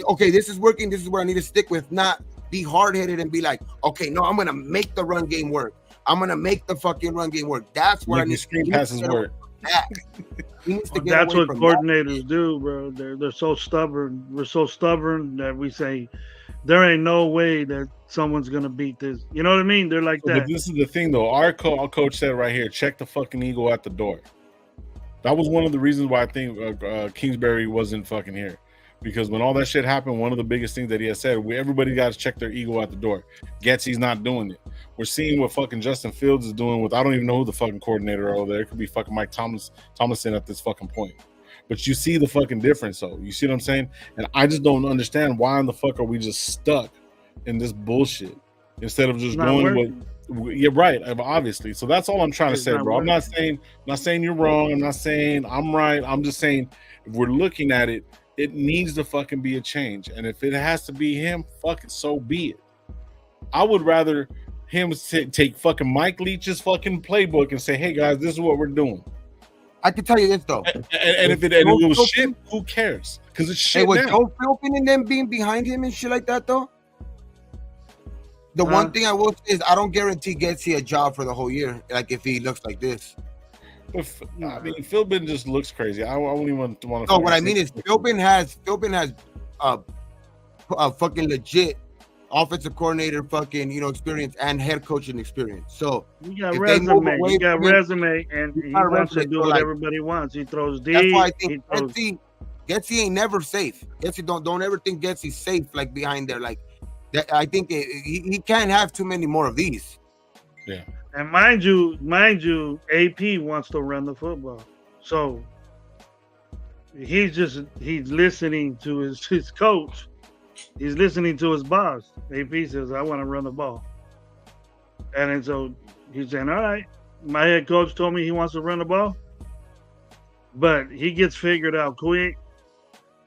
Okay, this is working. This is what I need to stick with. Not be hard-headed and be like, okay, no, I'm gonna make the run game work. I'm gonna make the fucking run game work. That's what I need. Screen passes work. That's what coordinators do, bro. They're so stubborn. We're so stubborn that we say there ain't no way that someone's gonna beat this. You know what I mean? They're like that. But this is the thing, though. Our coach said right here, check the fucking eagle at the door. That was one of the reasons why I think Kingsbury wasn't fucking here. Because when all that shit happened, one of the biggest things that he has said, everybody got to check their ego at the door. Getsy's not doing it. We're seeing what fucking Justin Fields is doing with, I don't even know who the fucking coordinator over there. It could be fucking Mike Tomlinson at this fucking point. But you see the fucking difference, though. You see what I'm saying? And I just don't understand why in the fuck are we just stuck in this bullshit instead of just going with. Yeah, right. Obviously. So that's all I'm trying to say, bro. I'm not saying you're wrong. I'm not saying I'm right. I'm just saying if we're looking at it, it needs to fucking be a change. And if it has to be him, fuck it, so be it. I would rather him take fucking Mike Leach's fucking playbook and say, hey, guys, this is what we're doing. I can tell you this, though. And if it was shit, who cares? Because it's shit now. Joe Philpin and them being behind him and shit like that, though, the one thing I will say is I don't guarantee Getsy a job for the whole year, like if he looks like this. I mean, Philbin just looks crazy. I wouldn't even want to. No, what I mean is Philbin has a fucking legit offensive coordinator fucking experience and head coaching experience. So you got resume, and he wants to do what everybody wants. He throws deep. That's why I think Getsy ain't never safe. Getsy don't ever think Getsy's safe like behind there. Like that, I think he can't have too many more of these. Yeah. And mind you, AP wants to run the football. So he's listening to his coach. He's listening to his boss. AP says, I want to run the ball. And then so he's saying, all right, my head coach told me he wants to run the ball. But he gets figured out quick.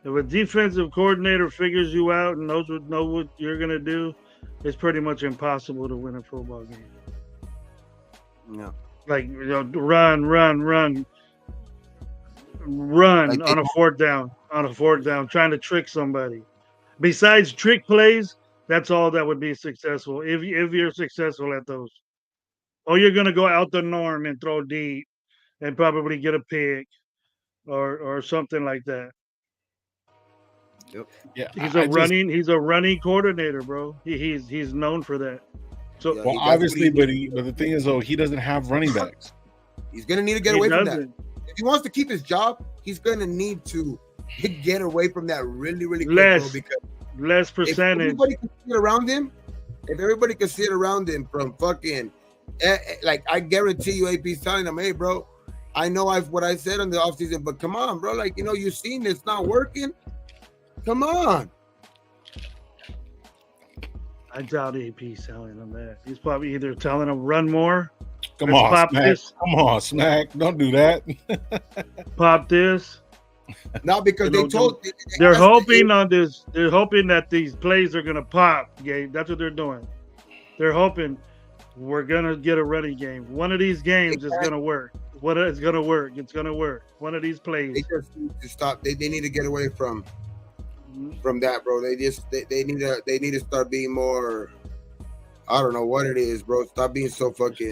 If a defensive coordinator figures you out and knows what you're going to do, it's pretty much impossible to win a football game. Yeah. Like, run like on a fourth down, trying to trick somebody. Besides trick plays, that's all that would be successful if you're successful at those. Or you're gonna go out the norm and throw deep and probably get a pick or something like that. Yep. Yeah. He's a running coordinator, bro. He's known for that. So well, obviously, but the thing is, though, he doesn't have running backs. He's gonna need to get away from that. If he wants to keep his job, he's gonna need to get away from that really, really quick, because less percentage. If everybody can sit around him from fucking, like I guarantee you, AP's telling him, hey, bro, I know what I said in the offseason, but come on, bro. Like, you've seen it's not working. Come on. I doubt AP's telling him that. He's probably either telling him run more. Come on, Smack. Come on, Smack. Don't do that. Pop this. No, because they're hoping on this. They're hoping that these plays are gonna pop. Gabe, that's what they're doing. They're hoping we're gonna get a running game. One of these games is gonna work. It's gonna work. It's gonna work. One of these plays. They just need to stop. They need to get away from that, bro. They need to start being more. I don't know what it is, bro. Stop being so fucking.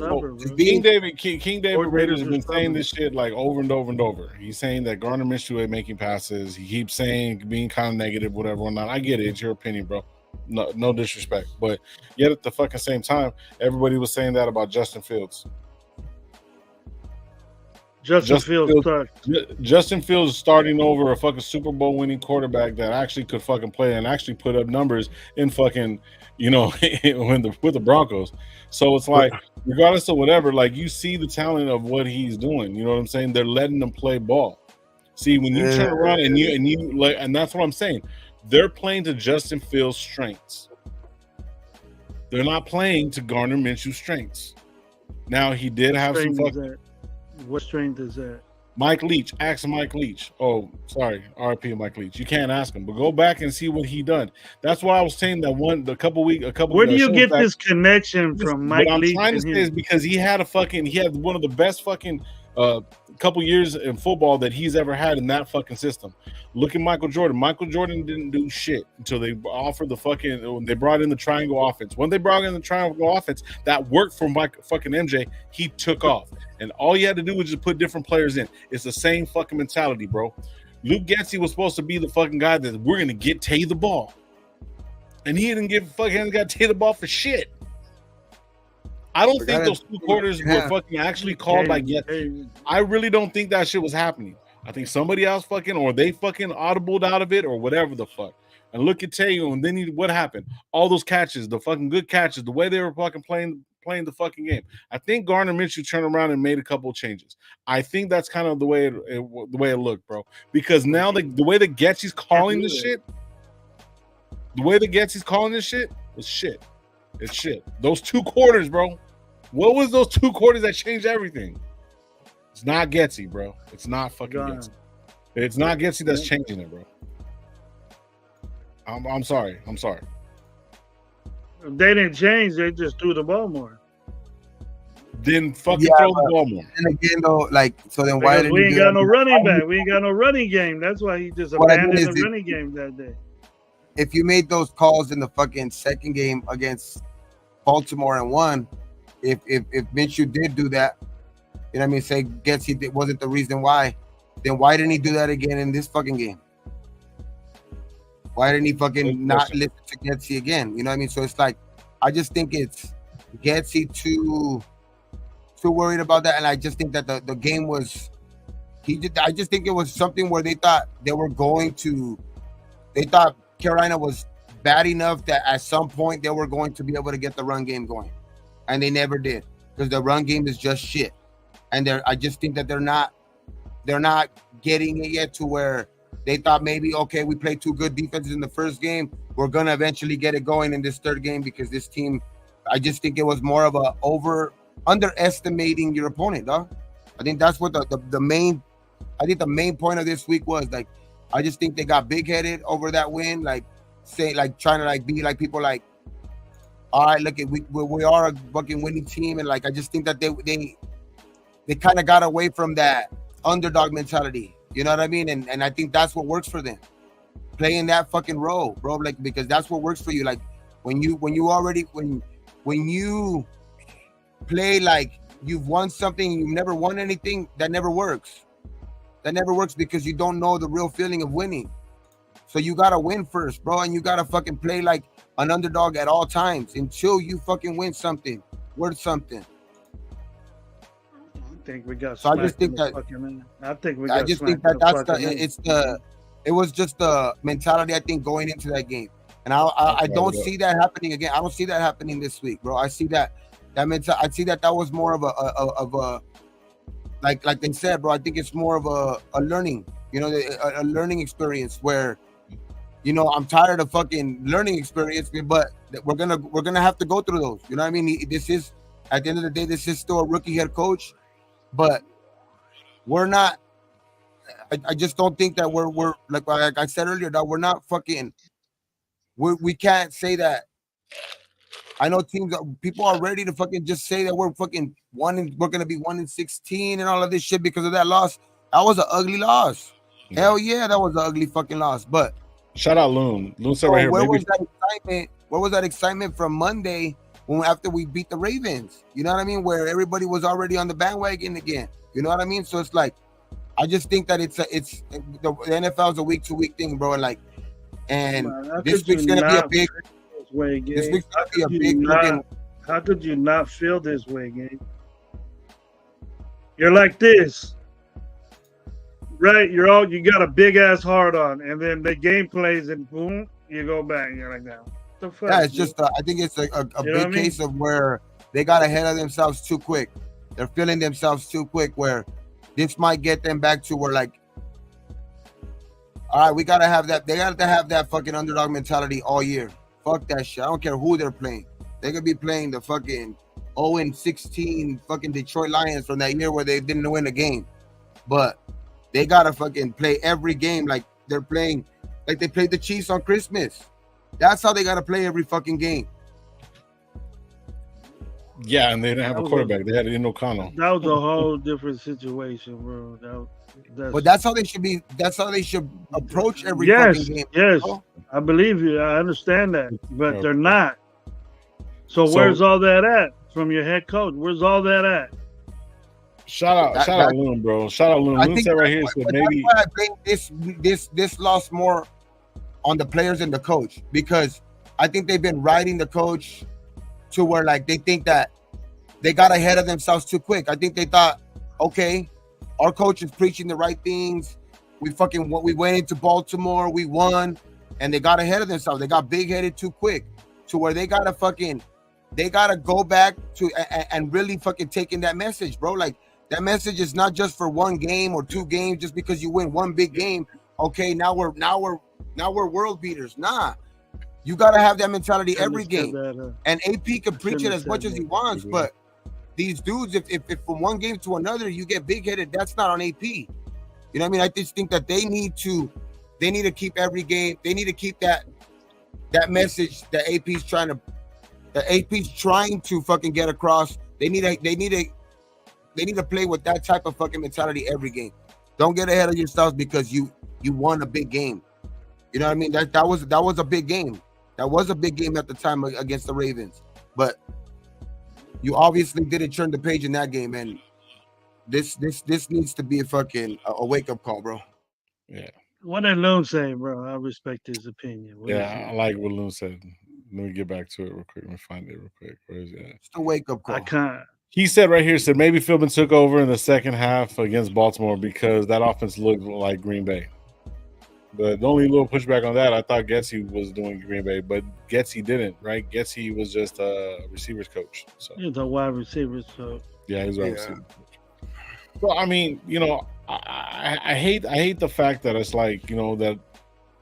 King David Raiders have been saying this shit like over and over and over. He's saying that Gardner Minshew ain't making passes. He keeps saying being kind of negative, whatever or not. I get it. It's your opinion, bro. No disrespect, but yet at the fucking same time, everybody was saying that about Justin Fields. Justin Fields starting over a fucking Super Bowl winning quarterback that actually could fucking play and actually put up numbers in fucking, with the Broncos. So it's like, regardless of whatever, like you see the talent of what he's doing. You know what I'm saying? They're letting him play ball. See, when you turn around and that's what I'm saying. They're playing to Justin Fields' strengths. They're not playing to Gardner Minshew's strengths. Now he did have some fucking. What strength is that? Mike Leach. Ask Mike Leach. Oh, sorry. RP Mike Leach. You can't ask him, but go back and see what he done. That's why I was saying that Where do you get this connection from Mike Leach? What I'm trying to say is because he had one of the best fucking couple years in football that he's ever had in that fucking system. Look at Michael Jordan. Michael Jordan didn't do shit until they they brought in the triangle offense. When they brought in the triangle offense, that worked for fucking MJ. He took off. And all you had to do was just put different players in. It's the same fucking mentality, bro. Luke Getsy was supposed to be the fucking guy that we're going to get Tay the ball. And he didn't got Tay the ball for shit. I don't think those 2 quarters were fucking actually called by Getsy. I really don't think that shit was happening. I think somebody else or they fucking audibled out of it or whatever the fuck. And look at Tay, and then what happened? All those catches, the fucking good catches, the way they were fucking playing the fucking game. I think Gardner Minshew turned around and made a couple of changes. I think that's kind of the way it looked, bro. Because now the way that Getsy's calling this shit, was shit. It's shit. Those 2 quarters, bro. What was those 2 quarters that changed everything? It's not Getsy, bro. It's not fucking Getsy. It's not Getsy that's changing it, bro. I'm sorry. They didn't change. They just threw the ball more. Then fucking throw the ball more. And again, though, so then why we ain't got no running back? We ain't got no running game. That's why he just abandoned the running game that day. If you made those calls in the fucking second game against Baltimore and won, if Minshew did do that, you know what I mean? Say Getsy wasn't the reason why, then why didn't he do that again in this fucking game? Why didn't he fucking not listen to Getsy again? You know what I mean? So it's like, I just think it's Getsy too worried about that, and I just think that the game was. I just think it was something where they thought Carolina was bad enough that at some point they were going to be able to get the run game going, and they never did because the run game is just shit. And I just think that they're not getting it yet to where they thought maybe, okay, we played 2 good defenses in the first game. We're going to eventually get it going in this third game because this team, I just think it was more of a underestimating your opponent, dog. I think that's what the main point of this week was. Like, I just think they got big-headed over that win, trying to be like people like, all right, look, we are a fucking winning team. And I just think that they kind of got away from that underdog mentality. You know what I mean? And I think that's what works for them. Playing that fucking role, bro. Because that's what works for you. Like when you play like you've won something, you've never won anything, that never works. That never works because you don't know the real feeling of winning. So you gotta win first, bro, and you gotta fucking play like an underdog at all times until you fucking win something, worth something. I think we got. So I just think that. It was just the mentality, I think, going into that game, and I don't see that happening again. I don't see that happening this week, bro. I see that mentality. I see that was more of like they said, bro, I think it's more of a learning, a learning experience where, I'm tired of fucking learning experience, but we're gonna have to go through those. You know what I mean? This is, at the end of the day, this is still a rookie head coach, but we're not. I just don't think that we're like I said earlier, that we're not fucking. We can't say that. I know people are ready to fucking just say that we're fucking we're gonna be 1-16 and all of this shit because of that loss. That was an ugly loss. Yeah. Hell yeah, that was an ugly fucking loss. But shout out Loon. Loon said right here. Where was that excitement? Where was that excitement from Monday after we beat the Ravens? You know what I mean? Where everybody was already on the bandwagon again. You know what I mean? So it's like, I just think that the NFL is a week to week thing, bro. And this week's gonna be a big. This week's gonna be a big. How could you not feel this way, Gabe? You're like this, right? You got a big ass heart on, and then the game plays, and boom, you go back. You're like, that. The fuck, yeah, it's just. I think it's a big case of where they got ahead of themselves too quick. They're feeling themselves too quick. Where this might get them back to where, like, all right, we gotta have that. They got to have that fucking underdog mentality all year. Fuck that shit. I don't care who they're playing. They could be playing the fucking 0-16 fucking Detroit Lions from that year where they didn't win a game. But they gotta fucking play every game like they're playing, like they played the Chiefs on Christmas. That's how they gotta play every fucking game. Yeah, and they didn't have a quarterback. They had Ian O'Connell. That was a whole different situation, bro. But that's how they should be. That's how they should approach every fucking game. Yes, I believe you. I understand that, but they're not. So where's all that at from your head coach? Where's all that at? Shout out Loon, bro. Shout out Loon. Loon said right here, so maybe I think this lost more on the players and the coach, because I think they've been riding the coach to where, like, they think that they got ahead of themselves too quick. I think they thought, okay, our coach is preaching the right things. We went into Baltimore, we won, and they got ahead of themselves. They got big-headed too quick to where they gotta go back to and really fucking take in that message, bro. Like, that message is not just for one game or two games, just because you win one big game. Okay, now we're world beaters. Nah. You gotta have that mentality every game. And AP can preach it as much as he wants, but these dudes, if from one game to another you get big-headed, that's not on AP. You know what I mean? I just think that they need to keep every game. They need to keep that message that AP's trying to fucking get across. They need to play with that type of fucking mentality every game. Don't get ahead of yourselves because you won a big game. You know what I mean? That was a big game. That was a big game at the time against the Ravens. But you obviously didn't turn the page in that game, and this needs to be a fucking a wake-up call, bro. Yeah. What did Loon say, bro? I respect his opinion. I like what Loon said. Let me get back to it real quick. Let me find it real quick. Where is it? It's a wake-up call. I can't. He said right here, maybe Philbin took over in the second half against Baltimore because that offense looked like Green Bay. But the only little pushback on that, I thought Getsy was doing Green Bay, but Getsy didn't, right? Getsy was just a receivers coach. So he was a wide receivers coach. Yeah, he was a wide receiver coach. Well, I mean, I hate the fact that it's like, that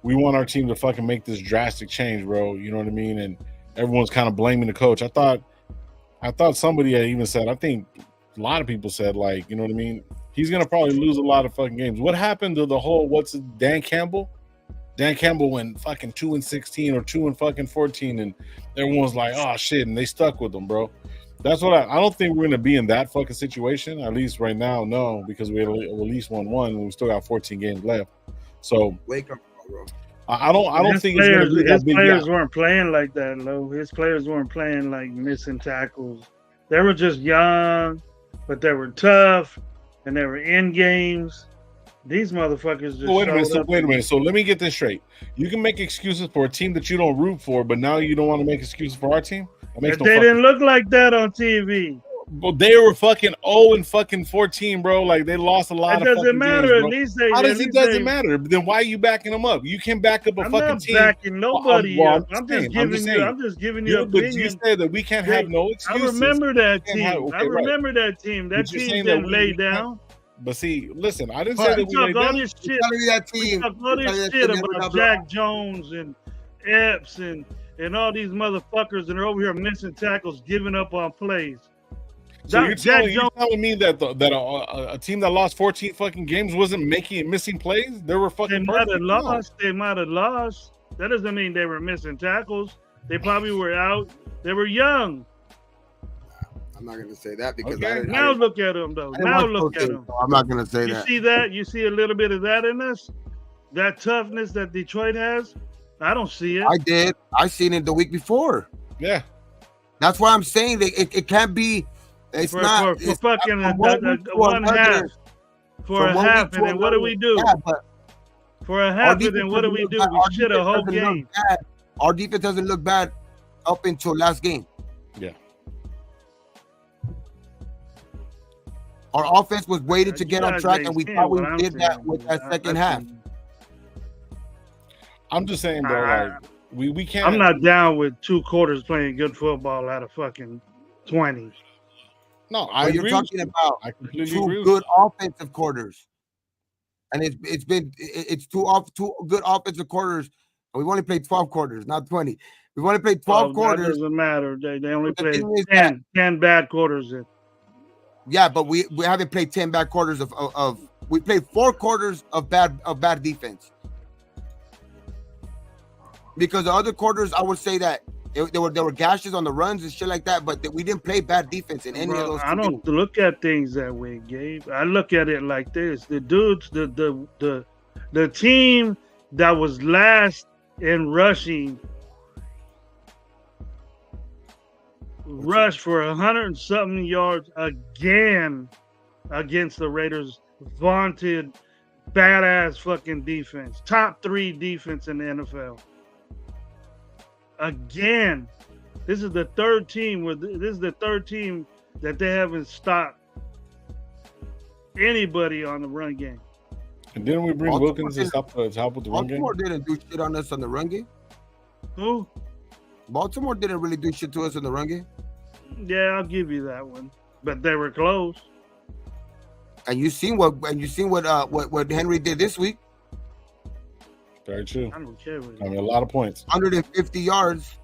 we want our team to fucking make this drastic change, bro. You know what I mean? And everyone's kind of blaming the coach. I thought somebody had even said, I think a lot of people said, like, you know what I mean? He's going to probably lose a lot of fucking games. What happened to the whole, Dan Campbell? Dan Campbell went fucking 2-16 or 2-14, and everyone's like, oh shit, and they stuck with him, bro. That's what I don't think we're going to be in that fucking situation. At least right now, no, because we at least won one, and we still got 14 games left. So wake up, bro. I don't think it's going to be that big. His players weren't playing like that, Lo. His players weren't playing like missing tackles. They were just young, but they were tough, and they were in games. These motherfuckers just wait a minute. So let me get this straight. You can make excuses for a team that you don't root for, but now you don't want to make excuses for our team? They didn't look like that on TV. But they were fucking 0-14, bro. Like, they lost a lot of fucking games. It doesn't matter. At least they. How does it doesn't matter? Then why are you backing them up? You can back up a fucking team. I'm not backing nobody up. I'm just giving you opinion. But you said that we can't have no excuses. I remember that team. That team didn't lay down. But see, listen, I didn't But say We that we talk laid all down. this You're shit. telling me that We team. talk all you're telling this me shit that team about never got Jack Jones and Epps and all these motherfuckers, and they're over here missing tackles, giving up on plays. So you're Jack telling Jones, me that a team that lost 14 fucking games wasn't missing plays? They were they fucking might perfect. have No. lost. They might have lost. That doesn't mean they were missing tackles. They probably were out. They were young. I'm not gonna say that because Okay. Now look at them, though. I didn't Now watch look those at games, them. so I'm not gonna say You that. see that? You see a little bit of that in us? That toughness that Detroit has? I don't see it. I did. I seen it the week before. Yeah. That's why I'm saying that it can't be. It's for not. for It's fucking not from one week to one another. half. For From a one half, week to and then what do we do? Yeah, but For a our half, and defense then what do doesn't we look do? bad. We Our shit a defense whole doesn't look game. bad. Our defense doesn't look bad up until last game. Yeah. Our offense was waiting to get on track, and we thought we did that with that second half. I'm just saying, bro, like we can't. I'm not down with 2 quarters playing good football out of fucking 20. No, I But you're agree. talking about I completely two agree. good offensive quarters, and it's two good offensive quarters. And we've only played 12 quarters, not 20. We've only played 12 That quarters. doesn't matter. They only But the played thing is 10 bad quarters. Yeah, but we haven't played 10 bad quarters of we played 4 quarters of bad defense. Because the other quarters, I would say that there were gashes on the runs and shit like that, but we didn't play bad defense in any of those. I don't look at things that way, Gabe. I look at it like this: the dudes, the team that was last in rushing rushed for 100 and something yards again against the Raiders' vaunted badass fucking defense, top 3 defense in the NFL. Again, this is the third team that they haven't stopped anybody on the run game. And didn't we bring Wilkins to help with the run game? Baltimore didn't do shit on us on the run game. Who? Baltimore didn't really do shit to us in the run game. Yeah, I'll give you that one. But they were close. And you seen what Henry did this week. Very true. I don't care what I mean, a lot of points. 150 yards.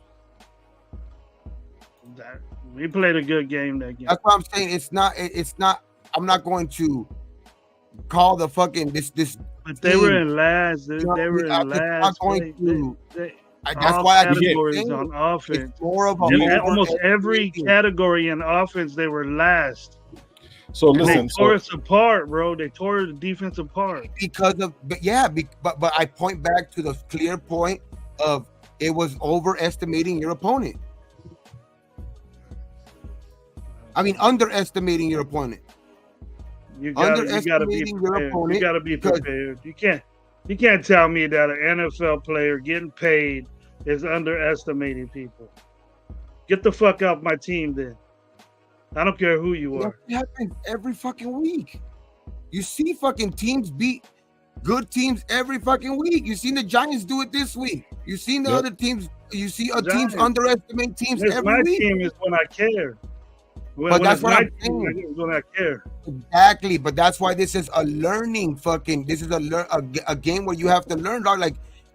We played a good game that game. That's what I'm saying. It's not. I'm not going to call the fucking this. But they were in last. They were in last. That's why I categories on offense. It's more of almost every category in offense, they were last. So listen, they tore us apart, bro. They tore the defense apart because of. But I point back to the clear point of it was overestimating your opponent. I mean, underestimating your opponent. You gotta be prepared. You gotta be prepared. You can't tell me that an NFL player getting paid is underestimating people. Get the fuck off my team then. I don't care who you are. It happens every fucking week. You see fucking teams beat good teams every fucking week. You seen the Giants do it this week. You seen the other teams. You see teams underestimate teams every week. My team is when I care. But that's what I'm saying. When I care. Exactly. But that's why this is a learning fucking. This is a game where you have to learn.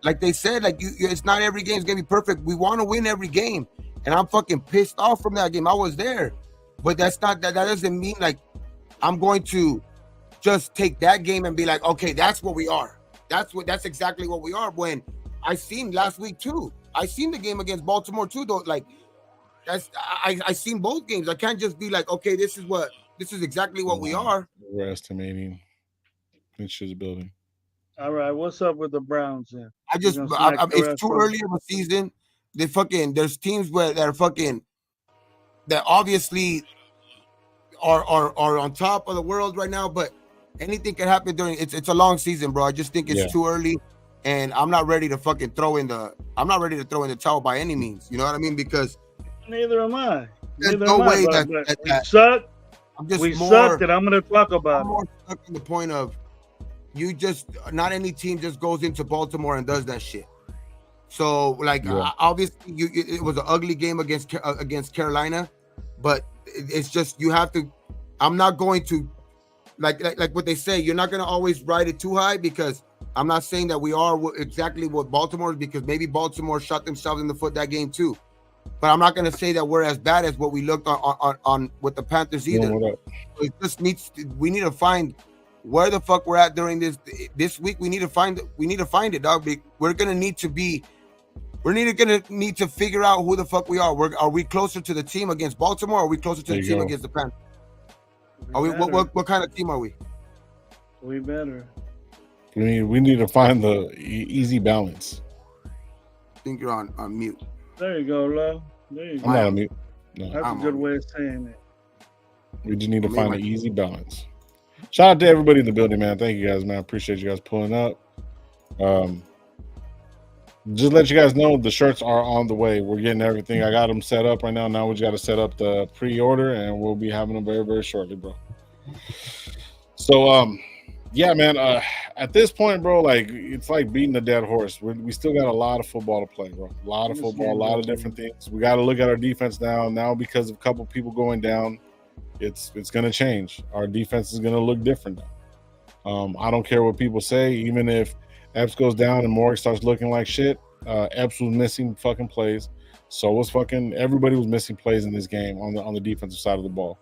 Like they said, it's not every game is gonna be perfect. We want to win every game, and I'm fucking pissed off from that game. I was there, but that doesn't mean like I'm going to just take that game and be like, okay, that's what we are. That's exactly what we are. When I seen last week too. I seen the game against Baltimore too, though. Like I seen both games. I can't just be like, okay, this is exactly what we are. We're estimating. It's building. All right, what's up with the Browns then? It's too early of a season. There's teams that obviously are on top of the world right now, but anything can happen during it's a long season, bro. I just think it's too early, and I'm not ready to fucking throw in the towel by any means. You know what I mean? Because neither am I. There's no way that we suck. We sucked, and I'm going to talk about it. I'm more stuck in the point of not any team just goes into Baltimore and does that shit. So, obviously, it was an ugly game against Carolina, but it's just you have to. I'm not going to like what they say, you're not gonna always ride it too high, because I'm not saying that we are exactly what Baltimore is, because maybe Baltimore shot themselves in the foot that game too. But I'm not gonna say that we're as bad as what we looked on with the Panthers either. It just we need to find where the fuck we're at during this week. We need to find it, dog. We're gonna need to figure out who the fuck we are. Are we closer to the team against Baltimore, or are we closer to the team against the Panthers? Are we what kind of team are we? We better. We need to find the easy balance. I think you're on mute. There you go, love. There you go. I'm not on mute. No. That's a good way of saying it. We just need to find an easy balance. Shout out to everybody in the building, man. Thank you guys, man. I appreciate you guys pulling up. Just let you guys know, the shirts are on the way. We're getting everything. I got them set up right now. Now we just got to set up the pre-order, and we'll be having them very, very shortly, bro. So, yeah, man. At this point, bro, like, it's like beating a dead horse. We still got a lot of football to play, bro. A lot of football, a lot of different things. We got to look at our defense now. Now, because of a couple people going down, it's going to change. Our defense is going to look different now. I don't care what people say. Even if Epps goes down and Morgan starts looking like shit, Epps was missing fucking plays. So was everybody was missing plays in this game on the defensive side of the ball.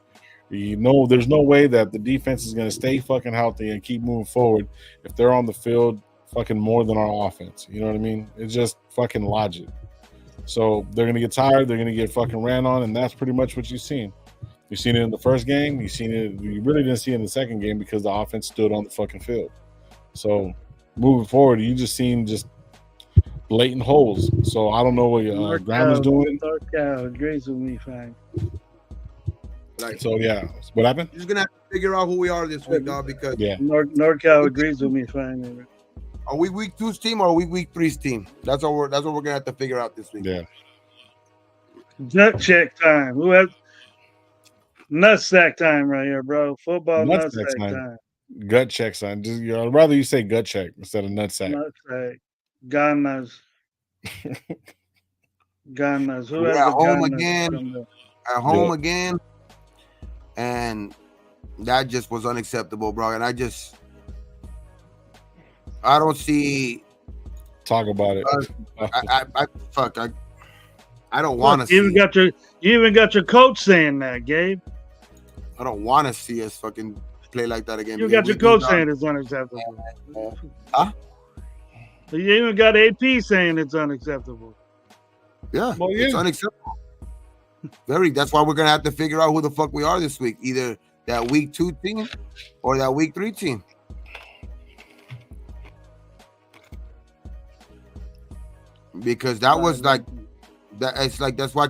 There's no way that the defense is going to stay fucking healthy and keep moving forward if they're on the field fucking more than our offense. You know what I mean? It's just fucking logic. So they're going to get tired. They're going to get fucking ran on, and that's pretty much what you've seen. You've seen it in the first game. You really didn't see it in the second game because the offense stood on the fucking field. So moving forward, you just seen blatant holes. So I don't know what Grandma's doing. North Cal agrees with me, fine. So yeah, what happened? You're just gonna have to figure out who we are this week, dog. Because North Cal agrees with me, fine. Are we week 2's team or are we week 3's team? That's what we're gonna have to figure out this week. Yeah. Gut check time. Who has nutsack time right here, bro? Football nutsack time. Gut check, son. I'd rather you say gut check instead of nutsack. Nutsack. Ganas. Ganas. Who We're has at the home Ganas again. At home again. And that just was unacceptable, bro. And I don't see. Talk about it. I don't want to see. You even got your coach saying that, Gabe. I don't want to see us fucking play like that again. You got your coach saying it's unacceptable. Huh? You even got AP saying it's unacceptable. Yeah, it's unacceptable. That's why we're gonna have to figure out who the fuck we are this week. Either that week 2 team or that week 3 team. Because that was like that. It's like that's why I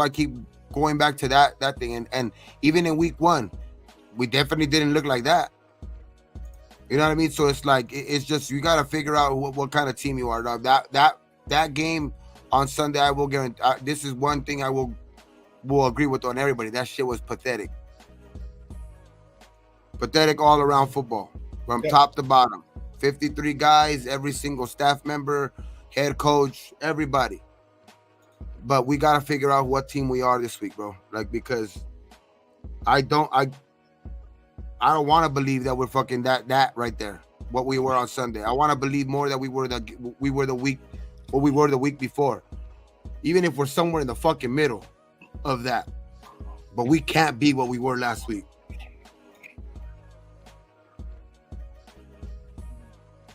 keep going back to that thing. And even in week 1, we definitely didn't look like that. You know what I mean? So it's like it's just you gotta figure out what kind of team you are, dog. That game on Sunday, I will guarantee. This is one thing I will agree with on everybody. That shit was pathetic. Pathetic all around football, from top to bottom. 53 guys, every single staff member, head coach, everybody. But we gotta figure out what team we are this week, bro. Like, because I don't want to believe that we're fucking that right there. What we were on Sunday. I want to believe more that we were the week before. Even if we're somewhere in the fucking middle of that. But we can't be what we were last week.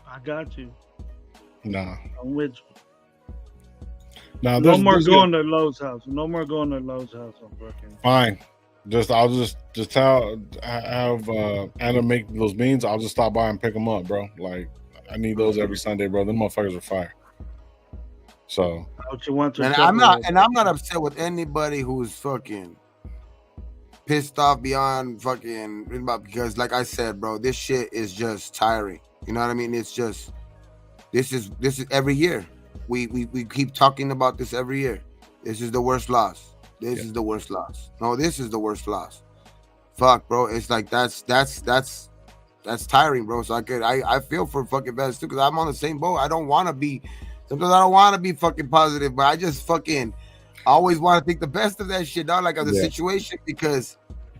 I got you. Nah. I'm with you. Nah, no more going to Lowe's house. No more going to Lowe's house on Brooklyn. Fine. I'll just have Anna make those beans. I'll just stop by and pick them up, bro. Like, I need those every Sunday, bro. Them motherfuckers are fire. So, I'm not upset with anybody who's fucking pissed off beyond fucking, because like I said, bro, this shit is just tiring. You know what I mean? It's just this is every year. We keep talking about this every year. This is the worst loss. This is the worst loss. No, this is the worst loss. Fuck, bro. It's like that's tiring, bro. So I feel for fucking vets too, because I'm on the same boat. I don't want to be. Sometimes I don't want to be fucking positive, but I just fucking always want to think the best of that shit, dog. Like of the situation, because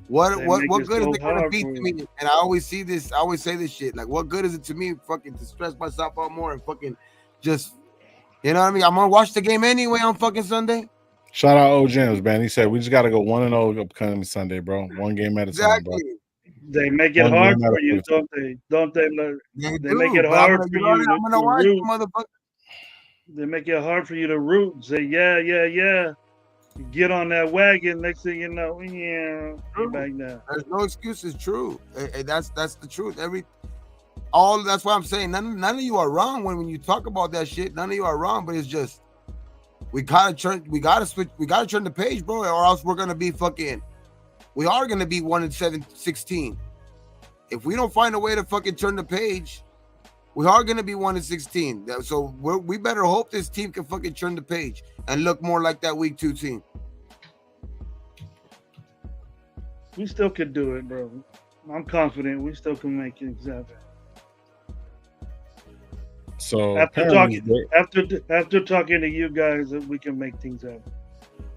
What They what make what it good so is it gonna hard be for to you. me? And I always see this. I always say this shit. Like, what good is it to me? Fucking to stress myself out more and fucking just, you know what I mean? I'm gonna watch the game anyway on fucking Sunday. Shout out O James, man. He said we just got to go 1-0 upcoming Sunday, bro. One game at a time, bro. Exactly. They make it One hard game at for a you, time. don't they? Don't they? They They make do, it but I'm hard gonna, for you know what I mean? you I'm gonna to watch root. the motherfucker. They make it hard for you to root. Say yeah. You get on that wagon. Next thing you know, yeah, you're back down. There's no excuses. True. That's the truth. That's why I'm saying none of you are wrong when you talk about that shit. None of you are wrong, but it's just we gotta turn the page, bro, or else we're gonna be we are gonna be 1-16. If we don't find a way to fucking turn the page, we are gonna be 1-16. So we better hope this team can fucking turn the page and look more like that week 2 team. We still could do it, bro. I'm confident we still can make it happen. So After apparently, talking to you guys, we can make things happen.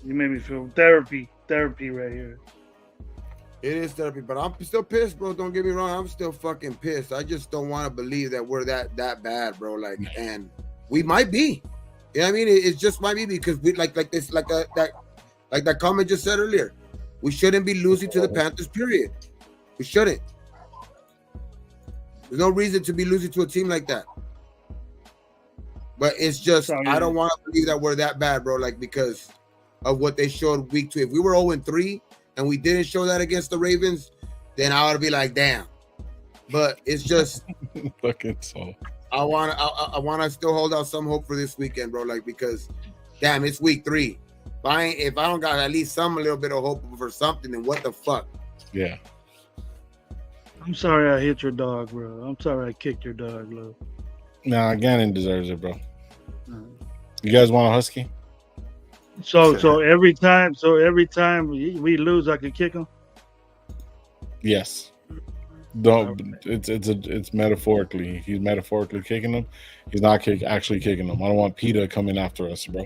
You made me feel therapy right here. It is therapy, but I'm still pissed, bro. Don't get me wrong. I'm still fucking pissed. I just don't want to believe that we're that bad, bro. Like, and we might be. You know what I mean? It just might be because we like that comment just said earlier. We shouldn't be losing to the Panthers, period. We shouldn't. There's no reason to be losing to a team like that. But it's just, I don't want to believe that we're that bad, bro. Like, because of what they showed week 2. If we were 0-3 and we didn't show that against the Ravens, then I would be like, damn. But it's just fucking so. I want to still hold out some hope for this weekend, bro. Like, because damn, it's week 3. If I don't got at least a little bit of hope for something, then what the fuck? Yeah. I'm sorry I hit your dog, bro. I'm sorry I kicked your dog, bro. Nah, Gannon deserves it, bro. You guys want a husky? So every time we lose, I can kick him. Yes. Don't. It's metaphorically. He's metaphorically kicking them. He's not actually kicking them. I don't want PETA coming after us, bro.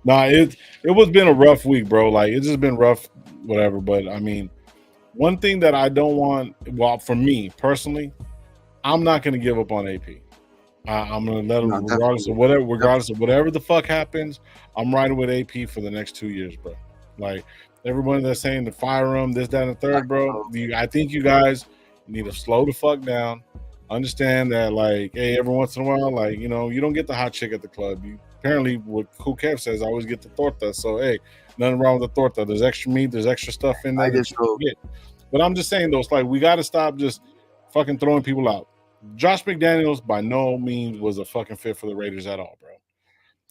Nah, it was been a rough week, bro. Like, it's just been rough, whatever. But I mean, one thing that I don't want, well, for me personally, I'm not going to give up on AP. I'm going to let him, regardless of whatever the fuck happens, I'm riding with AP for the next 2 years, bro. Like, everyone that's saying to fire him, this, that, and the third, bro. I think you guys need to slow the fuck down. Understand that, like, hey, every once in a while, like, you know, you don't get the hot chick at the club. You apparently, what Cool Kev says, I always get the torta. So, hey, nothing wrong with the torta. There's extra meat, there's extra stuff in there that you can get. But I'm just saying, though, it's like we got to stop just fucking throwing people out. Josh McDaniels by no means was a fucking fit for the Raiders at all, bro.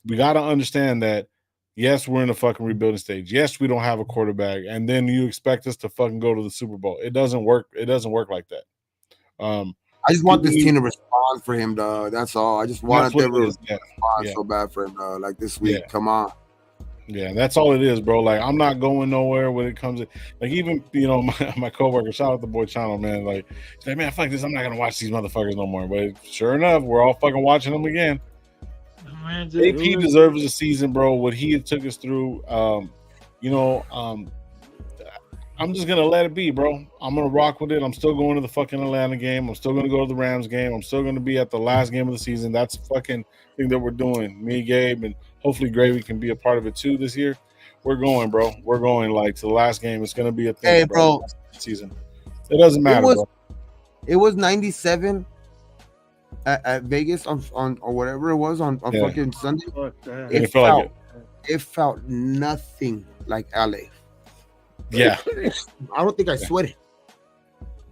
We got to understand that, yes, we're in a fucking rebuilding stage. Yes, we don't have a quarterback. And then you expect us to fucking go to the Super Bowl. It doesn't work. It doesn't work like that. I just want this team to respond for him, dog. That's all. I just wanted them to respond so bad for him, dog. Like this week. Yeah. Come on. Yeah, that's all it is, bro. Like, I'm not going nowhere when it comes to, like, even, you know, my coworker, shout out the boy Channel, man. Like, he's like, man, fuck this. I'm not going to watch these motherfuckers no more. But sure enough, we're all fucking watching them again. AP deserves a season, bro. What he took us through, you know, I'm just gonna let it be, bro. I'm gonna rock with it. I'm still going to the fucking Atlanta game. I'm still gonna go to the Rams game. I'm still gonna be at the last game of the season. That's the fucking thing that we're doing. Me, Gabe, and hopefully Gravy can be a part of it too this year. We're going, bro. We're going like to the last game. It's gonna be a thing, hey, bro. Season. It doesn't matter, bro. It was 97 at Vegas on or whatever it was on fucking Sunday. It felt nothing like LA. Yeah. I don't think I sweated.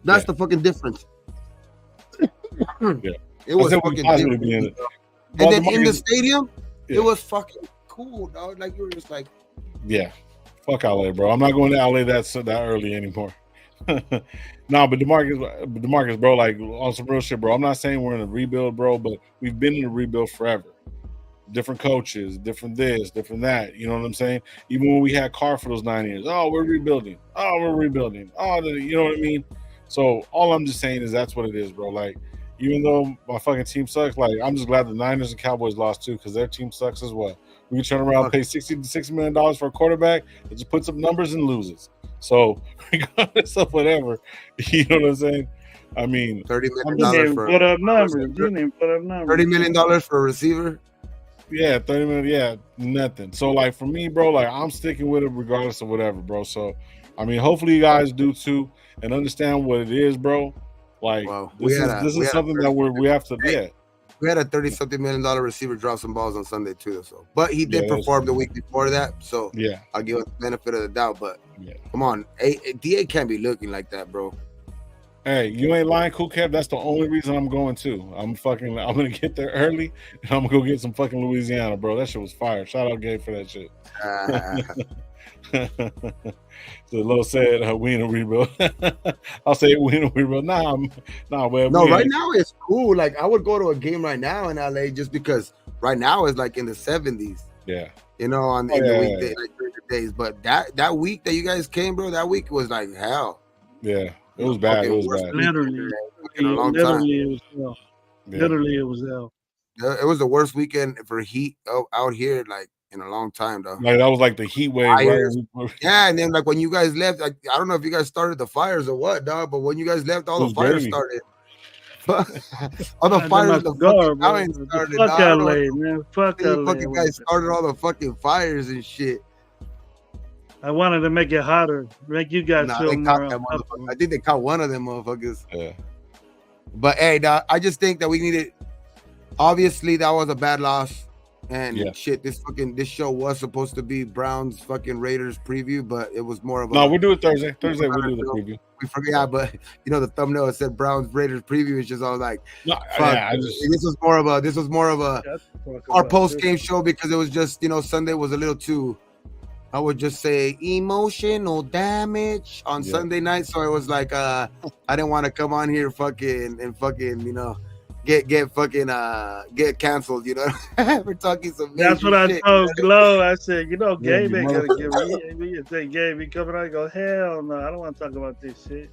That's the fucking difference. It was fucking different. And then in the stadium, it was fucking cool, dog. Like, you were just like, yeah, fuck LA, bro. I'm not going to LA that early anymore. No, but DeMarcus, bro, like, on some real shit, bro. I'm not saying we're in a rebuild, bro, but we've been in a rebuild forever. Different coaches, different this, different that. You know what I'm saying? Even when we had Carr for those 9 years, we're rebuilding. You know what I mean? So all I'm just saying is that's what it is, bro. Like, even though my fucking team sucks, like, I'm just glad the Niners and Cowboys lost too, because their team sucks as well. We can turn around and pay $60 million for a quarterback that just puts up numbers and loses. So regardless of whatever, you know what I'm saying? I mean, $30 You million didn't for put up numbers. You didn't put up numbers. $30 million for a receiver. yeah, 30 minutes, yeah, nothing. So like for me, bro, like I'm sticking with it regardless of whatever, bro. So I mean, hopefully you guys do too and understand what it is, bro. Like Wow. this is something that we have to We had a $30-something million receiver drop some balls on Sunday too, so but he did perform the week before that, so yeah, I'll give him the benefit of the doubt. But yeah, come on, DA can't be looking like that, bro. hey, you ain't lying, Cool Cap. That's the only reason I'm going too. I'm gonna get there early and I'm gonna go get some fucking Louisiana, bro. That shit was fire. Shout out Gabe for that shit. So Lo said we in a rebuild. I'll say we in a rebuild. Nah, man. No, right now it's cool. Like I would go to a game right now in LA just because right now it's like in the 70s. Yeah. You know, on the weekday, like during the days. But that week that you guys came, bro, that week was like hell. Yeah, it was bad. It was bad. Literally, in a long time. it was hell. Yeah. Literally, it was hell. It was the worst weekend for heat out here, like in a long time, though. Like that was like the heat wave. Right? Yeah, and then like when you guys left, like, I don't know if you guys started the fires or what, dog. But when you guys left, all the fires started. All the fires in the fucking mountains started. Fuck LA, man. Fuck LA. You fucking guys started all the fucking fires and shit. I wanted to make it hotter, make you guys feel more. I think they caught one of them motherfuckers. Yeah. But hey, dog, I just think that we needed. Obviously, that was a bad loss, and shit. This show was supposed to be Browns fucking Raiders preview, but it was more of a. No, we'll do it Thursday. Thursday we'll do the preview. We forgot, but you know the thumbnail it said Browns Raiders preview. It's just all like, no, this was more of a our post game show because it was just Sunday was a little too. I would just say emotional damage on Sunday night. So it was like I didn't want to come on here fucking get canceled, for talking some. That's what I told Glow. I said, Gabe ain't gonna give me. You think Gabe be coming out? I go, hell no, I don't want to talk about this shit.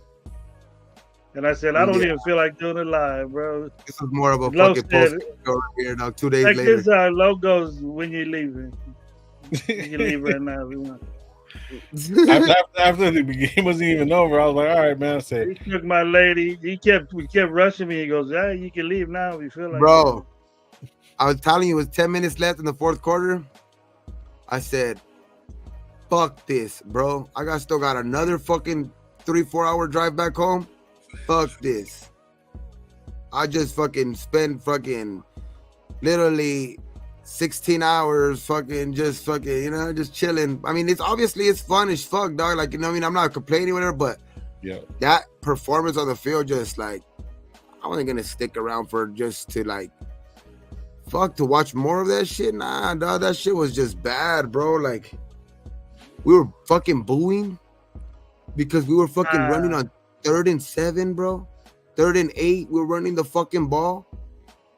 And I said, I don't even feel like doing it live, bro. This is more of a fucking post right here now. 2 days later. This is our logos when you're leaving. You can leave right now if you want. After the game wasn't even over, I was like, all right, man. I said, he took my lady. He kept rushing me. He goes, "Yeah, you can leave now if you feel like." Bro, I was telling you, it was 10 minutes left in the fourth quarter. I said, "Fuck this, bro. I still got another fucking 3-4 hour drive back home. Fuck this. I just fucking spent fucking literally 16 hours fucking just chilling. I mean, it's fun as fuck, dog. Like, I'm not complaining whatever, but that performance on the field just like I wasn't gonna stick around for just to like to watch more of that shit. Nah, dog, that shit was just bad, bro. Like we were fucking booing because we were fucking running on 3rd and 7, bro. 3rd and 8, we were running the fucking ball.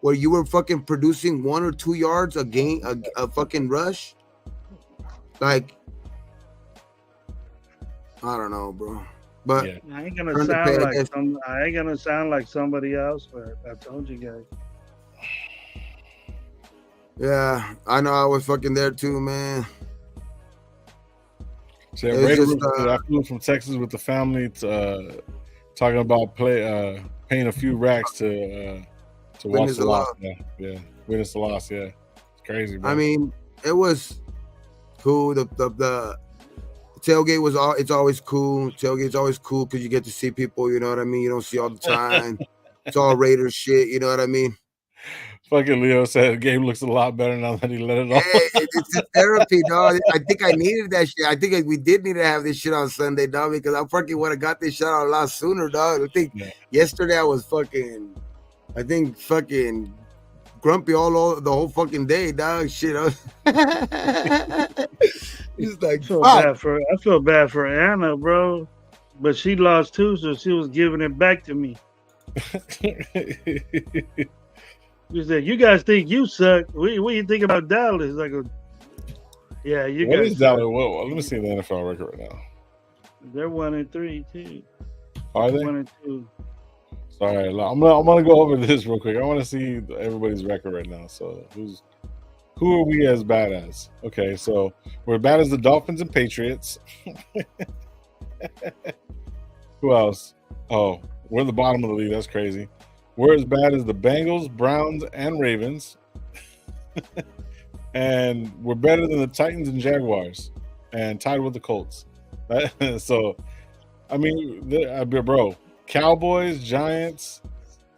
Where you were fucking producing 1 or 2 yards a game, a fucking rush. Like, I don't know, bro. But I ain't gonna sound like somebody else. But I told you guys. Yeah, I know. I was fucking there too, man. So I flew from Texas with the family to, talking about paying a few racks to watch the loss. Yeah. Witness the loss. Yeah. It's crazy, bro. I mean, it was cool. The tailgate it's always cool. Tailgate's always cool because you get to see people, you know what I mean? You don't see all the time. It's all Raiders shit, you know what I mean? Fucking Leo said the game looks a lot better now that he let it off. Hey, it's a therapy, dog. I think I needed that shit. I think we did need to have this shit on Sunday, dog, because I fucking would have got this shit out a lot sooner, dog. I think yesterday I was fucking grumpy all the whole fucking day, dog. Shit. It's like I feel bad for Anna, bro. But she lost too, so she was giving it back to me. She said, "You guys think you suck. What do you think about Dallas?" Like, yeah, you what guys. What is Dallas? Well, let me see the NFL record right now. They're 1-3 too. Are they 1-2? Sorry, I'm gonna go over this real quick. I want to see everybody's record right now. So Who are we as bad as? Okay, so we're bad as the Dolphins and Patriots. Who else? Oh, we're in the bottom of the league. That's crazy. We're as bad as the Bengals, Browns, and Ravens. And we're better than the Titans and Jaguars, and tied with the Colts. So, I mean, bro, Cowboys, Giants,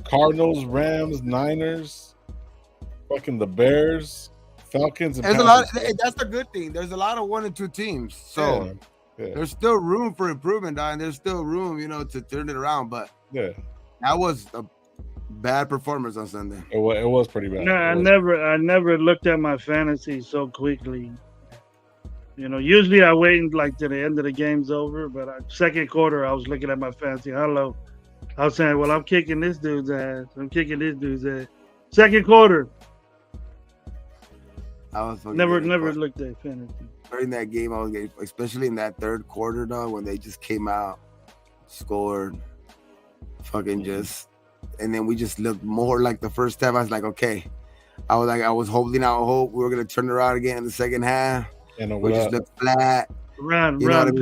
Cardinals, Rams, Niners, fucking the Bears, Falcons, and There's Panthers. a lot. That's a good thing. There's a lot of 1 and 2 teams, so there's still room for improvement, and there's still room, to turn it around. But that was a bad performance on Sunday. It was pretty bad. No, I never looked at my fantasy so quickly. Usually I wait till the end of the game's over, but second quarter I was looking at my fantasy. Hello, I was saying, well, I'm kicking this dude's ass. Second quarter. I was never looked at fantasy. During that game, I was getting, especially in that third quarter, though, when they just came out, scored, and then we just looked more like the first half. I was like, okay. I was holding out hope we were gonna turn around again in the second half. We just looked flat. Run, more run, of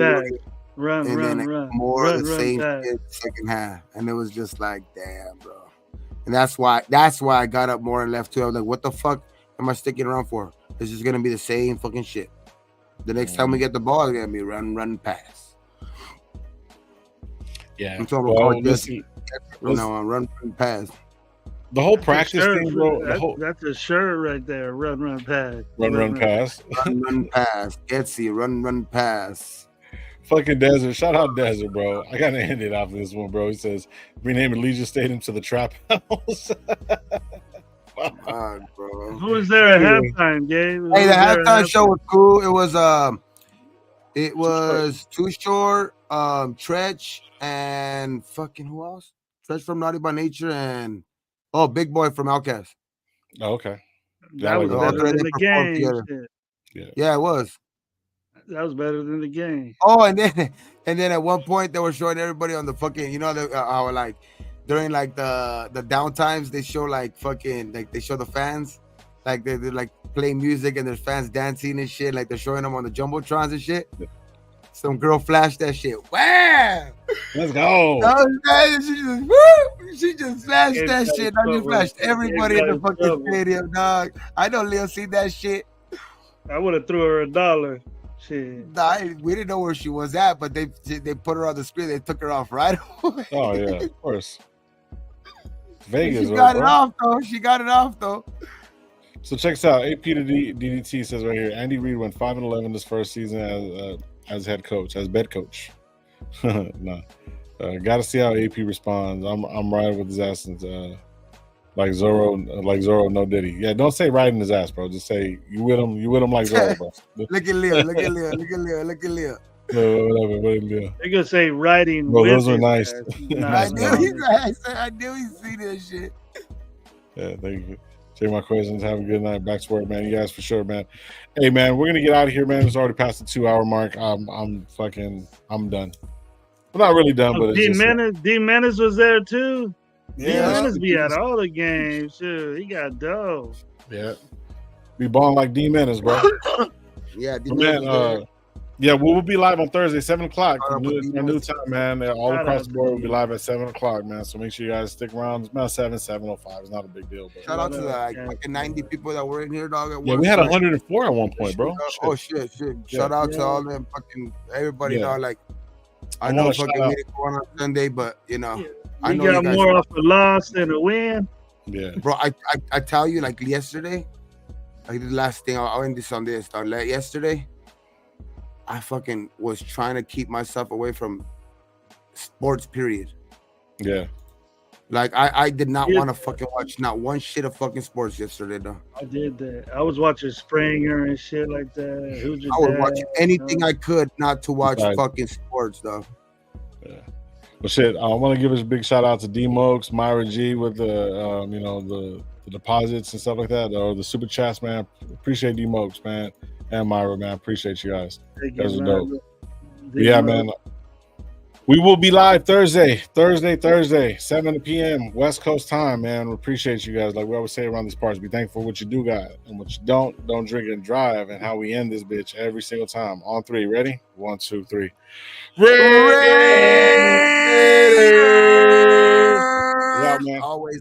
the same shit second half, and it was just like, damn, bro. And that's why I got up more and left too. I was like, what the fuck am I sticking around for? It's just gonna be the same fucking shit. The next time we get the ball, it's gonna be run, pass. Yeah. I'm talking about run, pass. The whole practice thing, bro. That's a shirt right there. Run, pass. Run, pass. Run, pass. Getsy, run, pass. Fucking Desert. Shout out Desert, bro. I gotta end it off this one, bro. He says, rename Allegiant Stadium to the Trap House. God, bro. Who was there at halftime, Gabe? Hey, the halftime show was cool. It was Too Short, Tretch, and fucking who else? Tretch from Naughty by Nature and Big Boy from Outkast. Oh, okay. That was better than the game. Yeah, it was. That was better than the game. Oh, and then at one point they were showing everybody on the fucking, how like during like the downtimes they show they show the fans, like they're like playing music and there's fans dancing and shit, like they're showing them on the jumbotrons and shit. Some girl flashed that shit. Wow! Let's go. She just flashed that shit. She flashed everybody in the fucking stadium, dog. I know Leo seen that shit. I would have threw her $1. Shit. We didn't know where she was at, but they put her on the screen. They took her off right away. Oh yeah, of course. Vegas. She got it off though. So check this out. AP to DDT says right here. Andy Reid went 5-11 this first season as head coach, as bed coach. No, got to see how AP responds. I'm riding with his ass since like Zorro, no Diddy. Yeah, don't say riding his ass, bro. Just say you with him like Zorro, bro. Look at Leo. Whatever, Leo. They're gonna say riding. Bro, those were nice. I knew he'd see this shit. Yeah, thank you. Take my questions. Have a good night. Back to work, man. You guys for sure, man. Hey, man, we're gonna get out of here, man. It's already past the 2-hour mark. I'm done. I'm not really done, but D Menace was there too. Yeah, D Menace be at all the games. Sure, he got dope. Yeah, be balling like D Menace, bro. Yeah, D man. Yeah, we'll be live on Thursday, 7:00. Our new time, man. All across the board, we'll be live at 7:00, man. So make sure you guys stick around. It's about 7:05. It's not a big deal. But shout out to the 90 people that were in here, dog. Yeah, we had 104 at one point, bro. Oh shit! Shout out to all them fucking everybody, dog. Like I know fucking we didn't go on Sunday, but I know you got more off a loss than a win. Yeah, bro. I tell you, like yesterday, like the last thing I'll end this on this. Yesterday, I fucking was trying to keep myself away from sports, period. Yeah. Like I did not want to fucking watch not one shit of fucking sports yesterday, though. I did that. I was watching Springer and shit like that. I was watching anything I could not to watch fucking sports, though. Yeah. Well, shit. I want to give a big shout out to D-Mokes, Myra G with the deposits and stuff like that, or the super chats, man. Appreciate D-Mokes, man. And Myra, man, appreciate you guys. You guys are dope. Yeah, man. We will be live Thursday, 7 p.m. West Coast time, man. We appreciate you guys. Like we always say around these parts, be thankful for what you do, guys, and what you don't drink and drive, and how we end this bitch every single time. On 3, ready? 1, 2, 3. Raiders! Raiders! Yeah, man. Always.